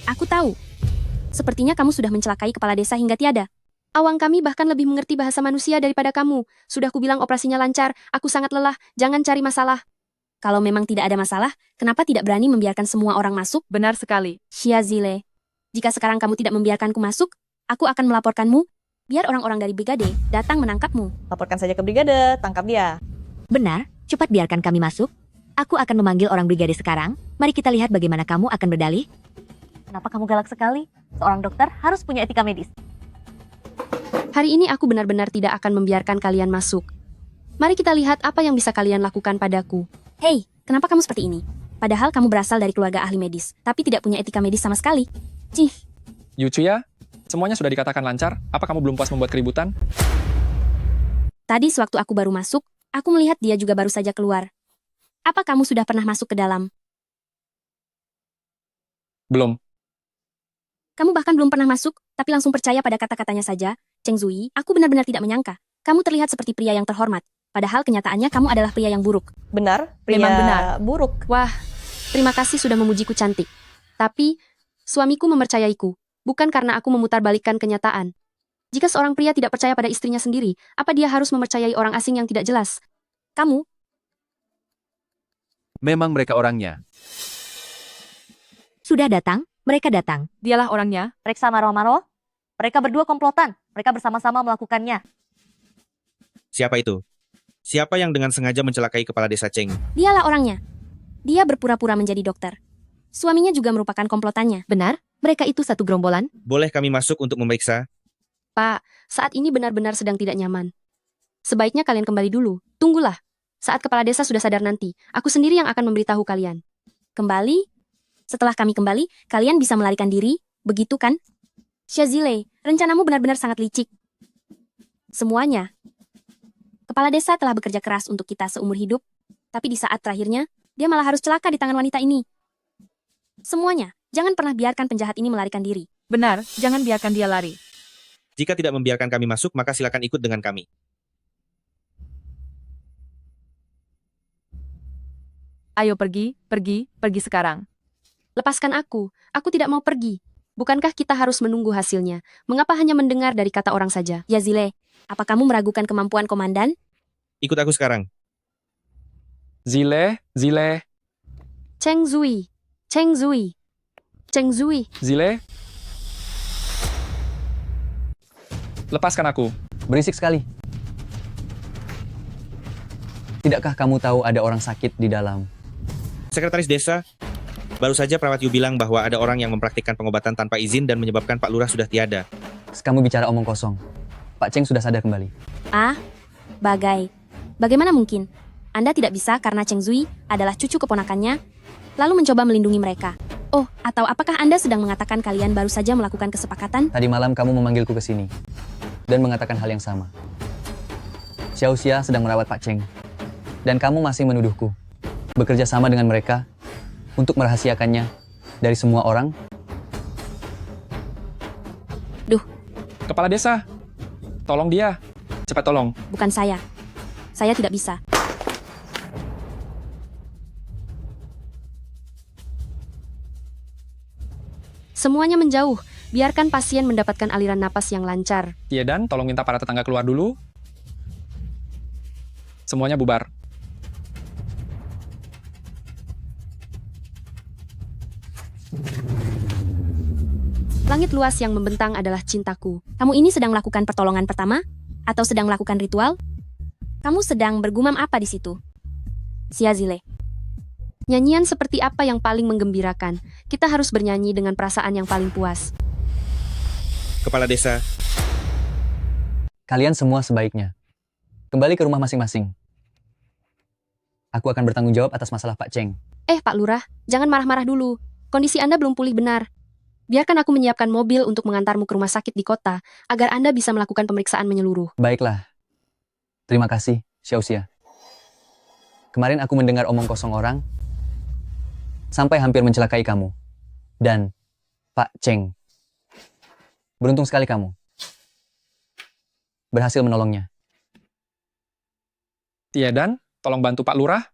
aku tahu. Sepertinya kamu sudah mencelakai kepala desa hingga tiada. Awang kami bahkan lebih mengerti bahasa manusia daripada kamu. Sudah kubilang operasinya lancar, aku sangat lelah, jangan cari masalah. Kalau memang tidak ada masalah, kenapa tidak berani membiarkan semua orang masuk? Benar sekali. Xiazile, jika sekarang kamu tidak membiarkanku masuk, aku akan melaporkanmu, biar orang-orang dari brigade datang menangkapmu. Laporkan saja ke brigade, tangkap dia. Benar, cepat biarkan kami masuk. Aku akan memanggil orang brigade sekarang. Mari kita lihat bagaimana kamu akan berdalih. Kenapa kamu galak sekali? Seorang dokter harus punya etika medis. Hari ini aku benar-benar tidak akan membiarkan kalian masuk. Mari kita lihat apa yang bisa kalian lakukan padaku. Hei, kenapa kamu seperti ini? Padahal kamu berasal dari keluarga ahli medis, tapi tidak punya etika medis sama sekali. Cih. Yuchuya, semuanya sudah dikatakan lancar. Apa kamu belum puas membuat keributan? Tadi sewaktu aku baru masuk, aku melihat dia juga baru saja keluar. Apa kamu sudah pernah masuk ke dalam? Belum. Kamu bahkan belum pernah masuk, tapi langsung percaya pada kata-katanya saja. Cheng Zui, aku benar-benar tidak menyangka. Kamu terlihat seperti pria yang terhormat. Padahal kenyataannya kamu adalah pria yang buruk. Benar, pria Memang benar. buruk. Wah, terima kasih sudah memujiku cantik. Tapi, suamiku mempercayaiku, bukan karena aku memutarbalikkan kenyataan. Jika seorang pria tidak percaya pada istrinya sendiri, apa dia harus mempercayai orang asing yang tidak jelas? Kamu? Memang mereka orangnya. Sudah datang, mereka datang. Dialah orangnya. Reksa Maro-Maro. Mereka berdua komplotan. Mereka bersama-sama melakukannya. Siapa itu? Siapa yang dengan sengaja mencelakai kepala desa Cheng? Dialah orangnya. Dia berpura-pura menjadi dokter. Suaminya juga merupakan komplotannya. Benar, mereka itu satu gerombolan. Boleh kami masuk untuk memeriksa? Pak, saat ini benar-benar sedang tidak nyaman. Sebaiknya kalian kembali dulu. Tunggulah. Saat kepala desa sudah sadar nanti, aku sendiri yang akan memberitahu kalian. Kembali? Setelah kami kembali, kalian bisa melarikan diri, begitu kan? Xiazile, rencanamu benar-benar sangat licik. Semuanya. Kepala desa telah bekerja keras untuk kita seumur hidup, tapi di saat terakhirnya, dia malah harus celaka di tangan wanita ini. Semuanya, jangan pernah biarkan penjahat ini melarikan diri. Benar, jangan biarkan dia lari. Jika tidak membiarkan kami masuk, maka silakan ikut dengan kami. Ayo pergi sekarang. Lepaskan aku tidak mau pergi. Bukankah kita harus menunggu hasilnya? Mengapa hanya mendengar dari kata orang saja? Yazile, apa kamu meragukan kemampuan komandan? Ikut aku sekarang. Zile. Cheng Zui. Zile. Lepaskan aku. Berisik sekali. Tidakkah kamu tahu ada orang sakit di dalam? Sekretaris desa, baru saja perawat Yu bilang bahwa ada orang yang mempraktikkan pengobatan tanpa izin dan menyebabkan Pak Lurah sudah tiada. Kamu bicara omong kosong. Pak Cheng sudah sadar kembali. Bagaimana mungkin? Anda tidak bisa karena Cheng Zui adalah cucu keponakannya, lalu mencoba melindungi mereka. Oh, atau apakah Anda sedang mengatakan kalian baru saja melakukan kesepakatan? Tadi malam kamu memanggilku ke sini dan mengatakan hal yang sama. Xiao Xia sedang merawat Pak Cheng. Dan kamu masih menuduhku bekerja sama dengan mereka untuk merahasiakannya dari semua orang? Kepala desa, tolong dia. Cepat tolong. Bukan saya. Saya tidak bisa. Semuanya menjauh. Biarkan pasien mendapatkan aliran napas yang lancar. Tiedan, tolong minta para tetangga keluar dulu. Semuanya bubar. Langit luas yang membentang adalah cintaku. Kamu ini sedang melakukan pertolongan pertama? Atau sedang melakukan ritual? Kamu sedang bergumam apa di situ? Xiazile. Nyanyian seperti apa yang paling menggembirakan? Kita harus bernyanyi dengan perasaan yang paling puas. Kepala desa. Kalian semua sebaiknya kembali ke rumah masing-masing. Aku akan bertanggung jawab atas masalah Pak Cheng. Pak Lurah, jangan marah-marah dulu. Kondisi Anda belum pulih benar. Biarkan aku menyiapkan mobil untuk mengantarmu ke rumah sakit di kota, agar Anda bisa melakukan pemeriksaan menyeluruh. Baiklah. Terima kasih, Xiao Xia. Kemarin aku mendengar omong kosong orang, sampai hampir mencelakai kamu. Dan Pak Cheng. Beruntung sekali kamu. Berhasil menolongnya. Tiedan, tolong bantu Pak Lurah.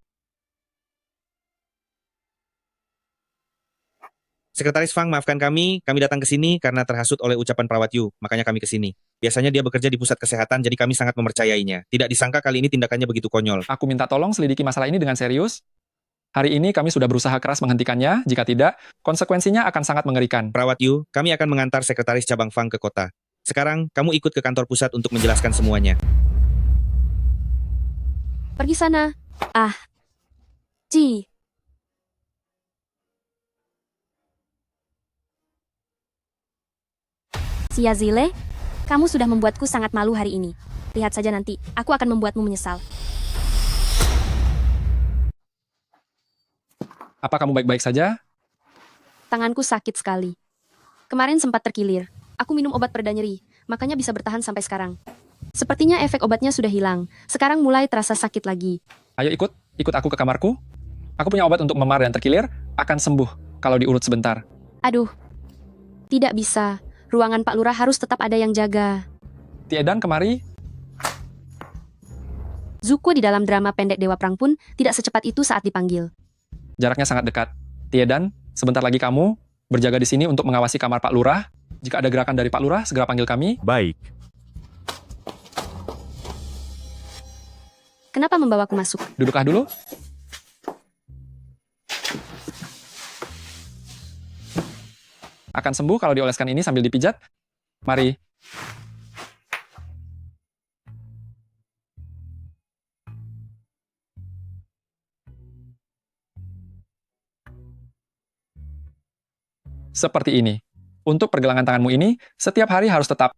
Sekretaris Fang, maafkan kami datang ke sini karena terhasut oleh ucapan perawat Yu, makanya kami ke sini. Biasanya dia bekerja di pusat kesehatan, jadi kami sangat mempercayainya. Tidak disangka kali ini tindakannya begitu konyol. Aku minta tolong selidiki masalah ini dengan serius. Hari ini kami sudah berusaha keras menghentikannya, jika tidak, konsekuensinya akan sangat mengerikan. Perawat Yu, kami akan mengantar sekretaris cabang Fang ke kota. Sekarang, kamu ikut ke kantor pusat untuk menjelaskan semuanya. Pergi sana. Ah. Ji. Sia Zile, kamu sudah membuatku sangat malu hari ini. Lihat saja nanti, aku akan membuatmu menyesal. Apa kamu baik-baik saja? Tanganku sakit sekali. Kemarin sempat terkilir. Aku minum obat pereda nyeri, makanya bisa bertahan sampai sekarang. Sepertinya efek obatnya sudah hilang. Sekarang mulai terasa sakit lagi. Ayo ikut aku ke kamarku. Aku punya obat untuk memar dan terkilir, akan sembuh kalau diurut sebentar. Aduh, tidak bisa. Ruangan Pak Lurah harus tetap ada yang jaga. Tiedan, kemari. Zuko di dalam drama pendek Dewa Perang pun tidak secepat itu saat dipanggil. Jaraknya sangat dekat. Tiedan, sebentar lagi kamu berjaga di sini untuk mengawasi kamar Pak Lurah. Jika ada gerakan dari Pak Lurah, segera panggil kami. Baik. Kenapa membawaku masuk? Duduklah dulu. Akan sembuh kalau dioleskan ini sambil dipijat. Mari. Seperti ini. Untuk pergelangan tanganmu ini, setiap hari harus tetap.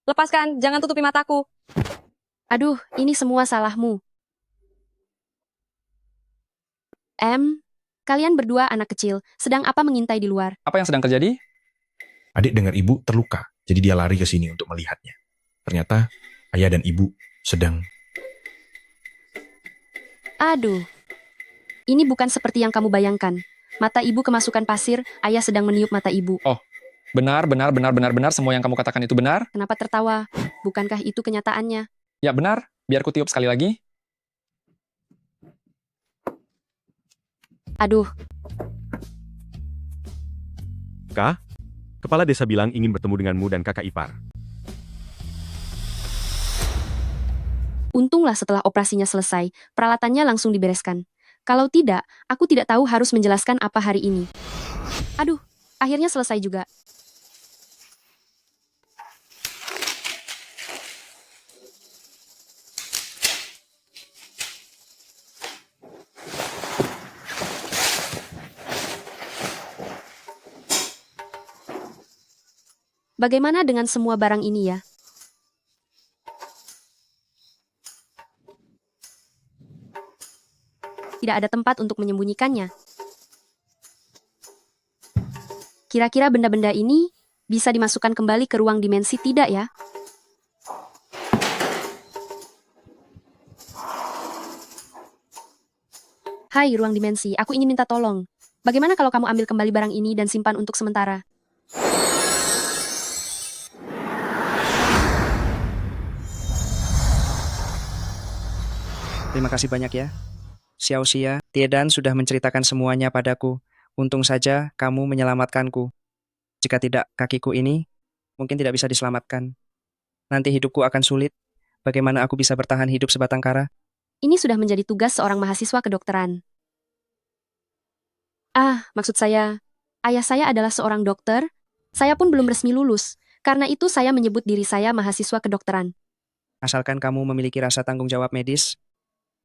Lepaskan, jangan tutupi mataku. Aduh, ini semua salahmu. Kalian berdua anak kecil, sedang apa mengintai di luar? Apa yang sedang terjadi? Adik dengar ibu terluka, jadi dia lari ke sini untuk melihatnya. Ternyata ayah dan ibu sedang... Aduh, ini bukan seperti yang kamu bayangkan. Mata ibu kemasukan pasir, ayah sedang meniup mata ibu. Oh, benar, semua yang kamu katakan itu benar. Kenapa tertawa? Bukankah itu kenyataannya? Ya benar, biar ku tiup sekali lagi. Aduh, Kak, kepala desa bilang ingin bertemu denganmu dan kakak ipar. untunglah setelah operasinya selesai, peralatannya langsung dibereskan. Kalau tidak, aku tidak tahu harus menjelaskan apa hari ini. Aduh, akhirnya selesai juga. Bagaimana dengan semua barang ini ya? Tidak ada tempat untuk menyembunyikannya. Kira-kira benda-benda ini bisa dimasukkan kembali ke ruang dimensi tidak ya? Hai ruang dimensi, aku ingin minta tolong. Bagaimana kalau kamu ambil kembali barang ini dan simpan untuk sementara? Terima kasih banyak ya. Xiao Xia, Tiedan sudah menceritakan semuanya padaku. Untung saja kamu menyelamatkanku. Jika tidak, kakiku ini mungkin tidak bisa diselamatkan. Nanti hidupku akan sulit. Bagaimana aku bisa bertahan hidup sebatang kara? Ini sudah menjadi tugas seorang mahasiswa kedokteran. Maksud saya, ayah saya adalah seorang dokter. Saya pun belum resmi lulus. Karena itu saya menyebut diri saya mahasiswa kedokteran. Asalkan kamu memiliki rasa tanggung jawab medis,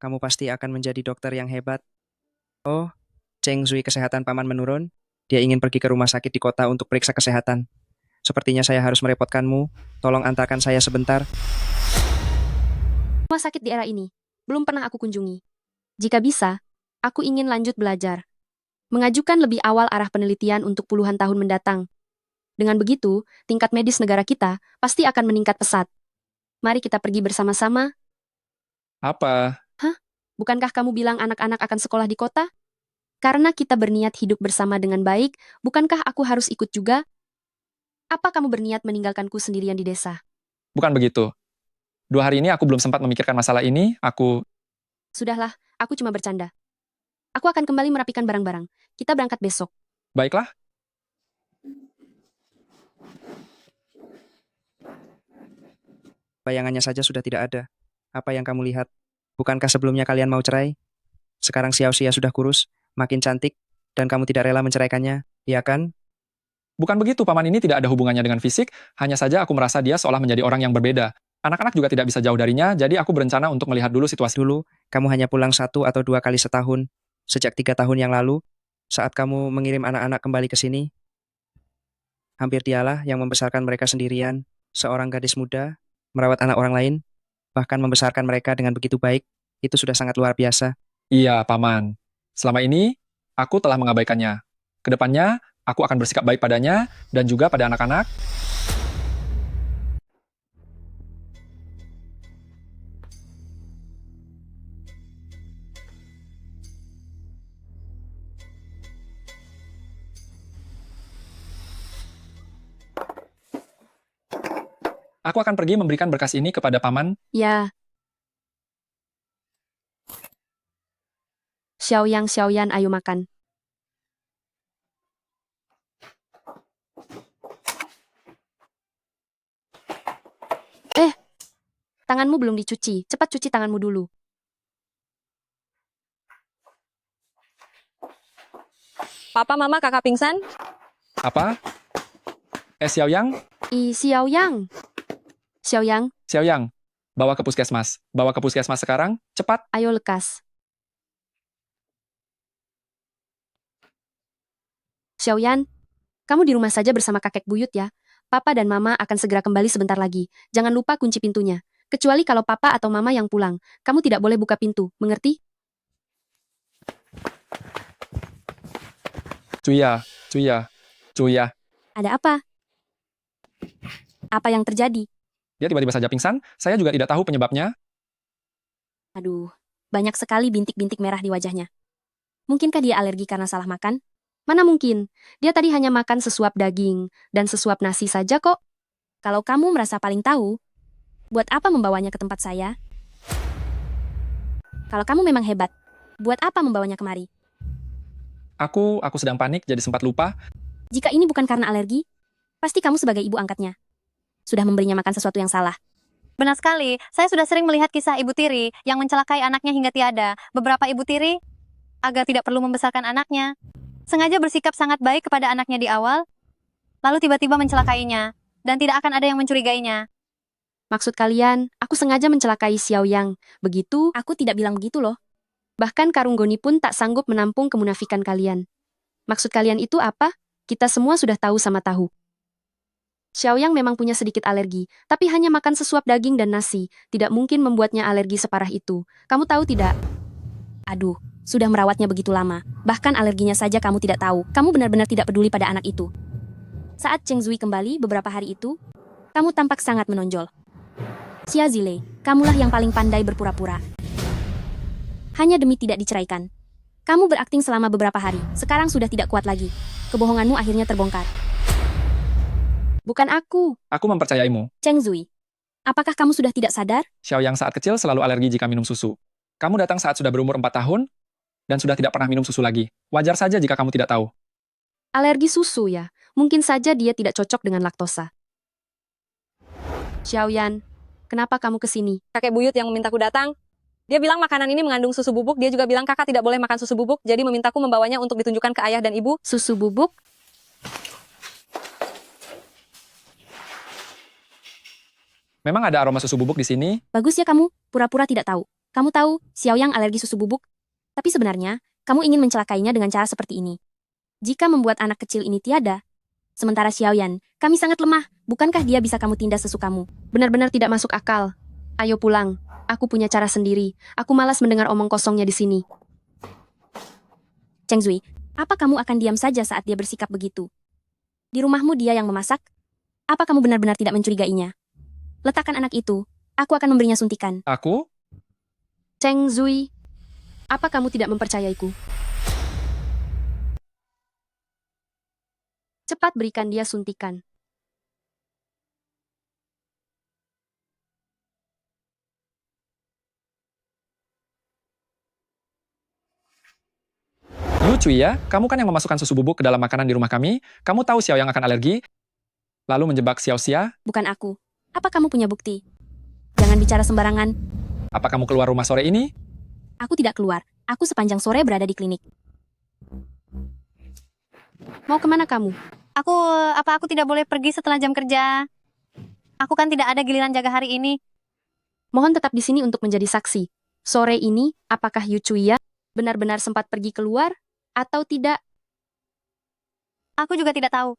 kamu pasti akan menjadi dokter yang hebat. Oh, Cheng Zui kesehatan paman menurun. Dia ingin pergi ke rumah sakit di kota untuk periksa kesehatan. Sepertinya saya harus merepotkanmu. Tolong antarkan saya sebentar. Rumah sakit di era ini belum pernah aku kunjungi. Jika bisa, aku ingin lanjut belajar. Mengajukan lebih awal arah penelitian untuk puluhan tahun mendatang. Dengan begitu, tingkat medis negara kita pasti akan meningkat pesat. Mari kita pergi bersama-sama. Apa? Bukankah kamu bilang anak-anak akan sekolah di kota? Karena kita berniat hidup bersama dengan baik, bukankah aku harus ikut juga? Apa kamu berniat meninggalkanku sendirian di desa? Bukan begitu. 2 hari ini aku belum sempat memikirkan masalah ini, Sudahlah, aku cuma bercanda. Aku akan kembali merapikan barang-barang. Kita berangkat besok. Baiklah. Bayangannya saja sudah tidak ada. Apa yang kamu lihat? Bukankah sebelumnya kalian mau cerai? Sekarang Xiao Xia sudah kurus, makin cantik, dan kamu tidak rela menceraikannya, iya kan? Bukan begitu, Paman, ini tidak ada hubungannya dengan fisik, hanya saja aku merasa dia seolah menjadi orang yang berbeda. Anak-anak juga tidak bisa jauh darinya, jadi aku berencana untuk melihat dulu situasi. Dulu, kamu hanya pulang 1 atau 2 kali setahun. Sejak 3 tahun yang lalu, saat kamu mengirim anak-anak kembali ke sini, hampir dialah yang membesarkan mereka sendirian, seorang gadis muda, merawat anak orang lain, bahkan membesarkan mereka dengan begitu baik, itu sudah sangat luar biasa. Iya, Paman. Selama ini, aku telah mengabaikannya. Kedepannya, aku akan bersikap baik padanya, dan juga pada anak-anak. Aku akan pergi memberikan berkas ini kepada Paman. Ya. Xiaoyan, ayo makan. Tanganmu belum dicuci. Cepat cuci tanganmu dulu. Papa, Mama, Kakak pingsan? Apa? Xiaoyang? Xiaoyang. Xiaoyang, bawa ke puskesmas. Bawa ke puskesmas sekarang, cepat. Ayo lekas. Xiaoyan, kamu di rumah saja bersama kakek buyut ya. Papa dan Mama akan segera kembali sebentar lagi. Jangan lupa kunci pintunya. Kecuali kalau Papa atau Mama yang pulang. Kamu tidak boleh buka pintu, mengerti? Cuya. Ada apa? Apa yang terjadi? Dia tiba-tiba saja pingsan, saya juga tidak tahu penyebabnya. Aduh, banyak sekali bintik-bintik merah di wajahnya. Mungkinkah dia alergi karena salah makan? Mana mungkin? Dia tadi hanya makan sesuap daging dan sesuap nasi saja kok. Kalau kamu merasa paling tahu, buat apa membawanya ke tempat saya? Kalau kamu memang hebat, buat apa membawanya kemari? Aku sedang panik, jadi sempat lupa. Jika ini bukan karena alergi, pasti kamu sebagai ibu angkatnya sudah memberinya makan sesuatu yang salah. Benar sekali, saya sudah sering melihat kisah ibu tiri yang mencelakai anaknya hingga tiada. Beberapa ibu tiri, agar tidak perlu membesarkan anaknya, sengaja bersikap sangat baik kepada anaknya di awal, lalu tiba-tiba mencelakainya, dan tidak akan ada yang mencurigainya. Maksud kalian, aku sengaja mencelakai Xiaoyang. Begitu? Aku tidak bilang begitu loh. Bahkan Karung Goni pun tak sanggup menampung kemunafikan kalian. Maksud kalian itu apa? Kita semua sudah tahu sama tahu. Xiaoyang memang punya sedikit alergi, tapi hanya makan sesuap daging dan nasi. Tidak mungkin membuatnya alergi separah itu. Kamu tahu tidak? Aduh, sudah merawatnya begitu lama. Bahkan alerginya saja kamu tidak tahu. Kamu benar-benar tidak peduli pada anak itu. Saat Cheng Zui kembali beberapa hari itu, kamu tampak sangat menonjol. Xia Zile, kamulah yang paling pandai berpura-pura. Hanya demi tidak diceraikan. Kamu berakting selama beberapa hari, sekarang sudah tidak kuat lagi. Kebohonganmu akhirnya terbongkar. Bukan aku. Aku mempercayaimu. Cheng Zui, apakah kamu sudah tidak sadar? Xiaoyang saat kecil selalu alergi jika minum susu. Kamu datang saat sudah berumur 4 tahun, dan sudah tidak pernah minum susu lagi. Wajar saja jika kamu tidak tahu. Alergi susu ya? Mungkin saja dia tidak cocok dengan laktosa. Xiaoyan, kenapa kamu kesini? Kakek buyut yang memintaku datang. Dia bilang makanan ini mengandung susu bubuk. Dia juga bilang kakak tidak boleh makan susu bubuk, jadi memintaku membawanya untuk ditunjukkan ke ayah dan ibu. Susu bubuk? Memang ada aroma susu bubuk di sini. Bagus ya kamu, pura-pura tidak tahu. Kamu tahu, Xiaoyang alergi susu bubuk. Tapi sebenarnya, kamu ingin mencelakainya dengan cara seperti ini. Jika membuat anak kecil ini tiada, sementara Xiaoyan, kami sangat lemah. Bukankah dia bisa kamu tindas sesukamu? Benar-benar tidak masuk akal. Ayo pulang. Aku punya cara sendiri. Aku malas mendengar omong kosongnya di sini. Cheng Zui, apa kamu akan diam saja saat dia bersikap begitu? Di rumahmu dia yang memasak? Apa kamu benar-benar tidak mencurigainya? Letakkan anak itu. Aku akan memberinya suntikan. Aku? Cheng Zui, apa kamu tidak mempercayaiku? Cepat berikan dia suntikan. Yu Cui ya, kamu kan yang memasukkan susu bubuk ke dalam makanan di rumah kami. Kamu tahu Xiao yang akan alergi, lalu menjebak Xiao Xia. Bukan aku. Apa kamu punya bukti? Jangan bicara sembarangan. Apa kamu keluar rumah sore ini? Aku tidak keluar. Aku sepanjang sore berada di klinik. Mau kemana kamu? Apa aku tidak boleh pergi setelah jam kerja? Aku kan tidak ada giliran jaga hari ini. Mohon tetap di sini untuk menjadi saksi. Sore ini, apakah Yu Cui ya benar-benar sempat pergi keluar atau tidak? Aku juga tidak tahu.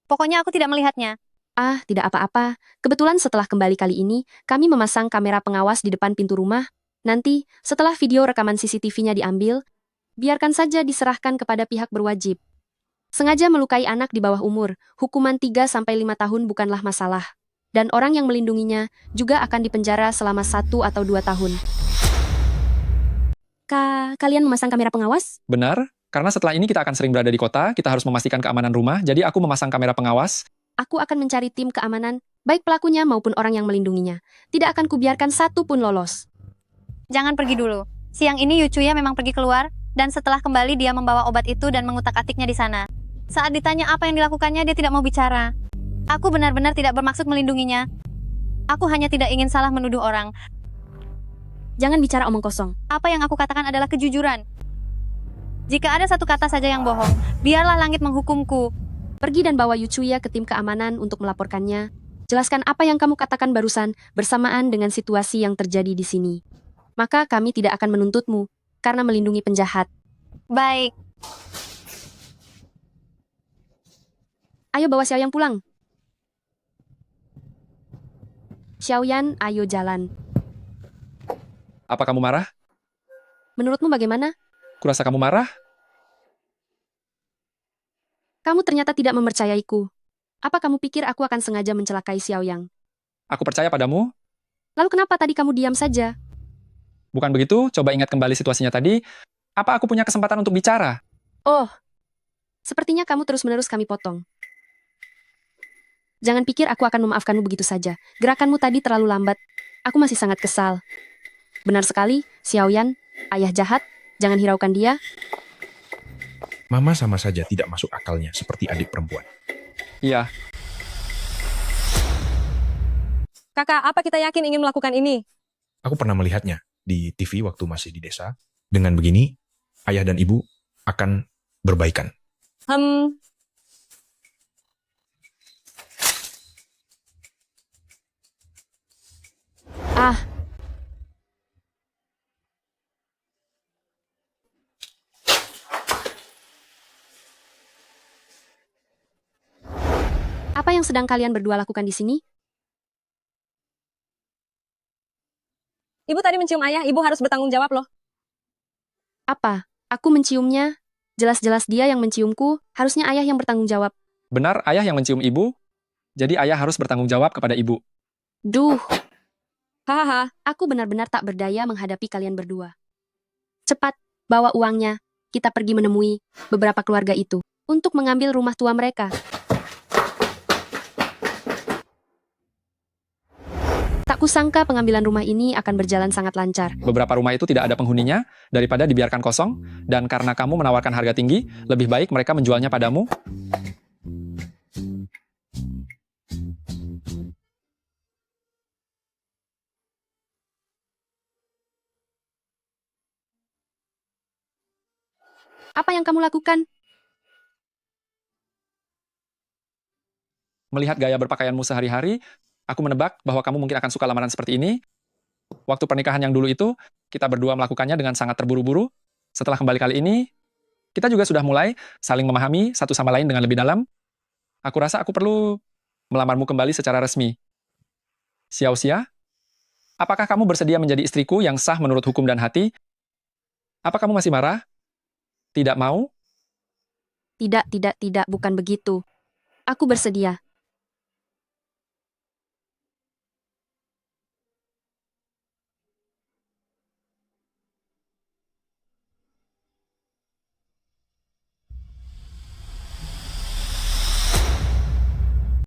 Pokoknya aku tidak melihatnya. Ah, tidak apa-apa. Kebetulan setelah kembali kali ini, kami memasang kamera pengawas di depan pintu rumah. Nanti, setelah video rekaman CCTV-nya diambil, biarkan saja diserahkan kepada pihak berwajib. Sengaja melukai anak di bawah umur, hukuman 3-5 tahun bukanlah masalah. Dan orang yang melindunginya juga akan dipenjara selama 1 atau 2 tahun. Kalian memasang kamera pengawas? Benar, karena setelah ini kita akan sering berada di kota, kita harus memastikan keamanan rumah, jadi aku memasang kamera pengawas. Aku akan mencari tim keamanan, baik pelakunya maupun orang yang melindunginya. Tidak akan kubiarkan satu pun lolos. Jangan pergi dulu. Siang ini Yu Cui memang pergi keluar, dan setelah kembali dia membawa obat itu dan mengutak-atiknya di sana. Saat ditanya apa yang dilakukannya, dia tidak mau bicara. Aku benar-benar tidak bermaksud melindunginya. Aku hanya tidak ingin salah menuduh orang. Jangan bicara omong kosong. Apa yang aku katakan adalah kejujuran. Jika ada satu kata saja yang bohong, biarlah langit menghukumku. Pergi dan bawa Yu Cui ke tim keamanan untuk melaporkannya. Jelaskan apa yang kamu katakan barusan bersamaan dengan situasi yang terjadi di sini. Maka kami tidak akan menuntutmu karena melindungi penjahat. Baik. Ayo bawa Xiaoyan pulang. Xiaoyan, ayo jalan. Apa kamu marah? Menurutmu bagaimana? Kurasa kamu marah? Kamu ternyata tidak mempercayaiku. Apa kamu pikir aku akan sengaja mencelakai Xiaoyan? Aku percaya padamu. Lalu kenapa tadi kamu diam saja? Bukan begitu, coba ingat kembali situasinya tadi. Apa aku punya kesempatan untuk bicara? Oh, sepertinya kamu terus-menerus kami potong. Jangan pikir aku akan memaafkanmu begitu saja. Gerakanmu tadi terlalu lambat. Aku masih sangat kesal. Benar sekali, Xiaoyan, ayah jahat, jangan hiraukan dia. Mama sama saja tidak masuk akalnya seperti adik perempuan. Iya. Kakak, apa kita yakin ingin melakukan ini? Aku pernah melihatnya di TV waktu masih di desa. Dengan begini, ayah dan ibu akan berbaikan. Ah, apa yang sedang kalian berdua lakukan di sini? Ibu tadi mencium ayah, ibu harus bertanggung jawab loh. Apa? Aku menciumnya? Jelas-jelas dia yang menciumku, harusnya ayah yang bertanggung jawab. Benar, ayah yang mencium ibu, jadi ayah harus bertanggung jawab kepada ibu. Duh. Hahaha, aku benar-benar tak berdaya menghadapi kalian berdua. Cepat, bawa uangnya. Kita pergi menemui beberapa keluarga itu untuk mengambil rumah tua mereka. Tak kusangka pengambilan rumah ini akan berjalan sangat lancar. Beberapa rumah itu tidak ada penghuninya, daripada dibiarkan kosong, dan karena kamu menawarkan harga tinggi, lebih baik mereka menjualnya padamu. Apa yang kamu lakukan? Melihat gaya berpakaianmu sehari-hari, aku menebak bahwa kamu mungkin akan suka lamaran seperti ini. Waktu pernikahan yang dulu itu, kita berdua melakukannya dengan sangat terburu-buru. Setelah kembali kali ini, kita juga sudah mulai saling memahami satu sama lain dengan lebih dalam. Aku rasa aku perlu melamarmu kembali secara resmi. Xiao Xia, apakah kamu bersedia menjadi istriku yang sah menurut hukum dan hati? Apa kamu masih marah? Tidak mau? Tidak, bukan begitu. Aku bersedia.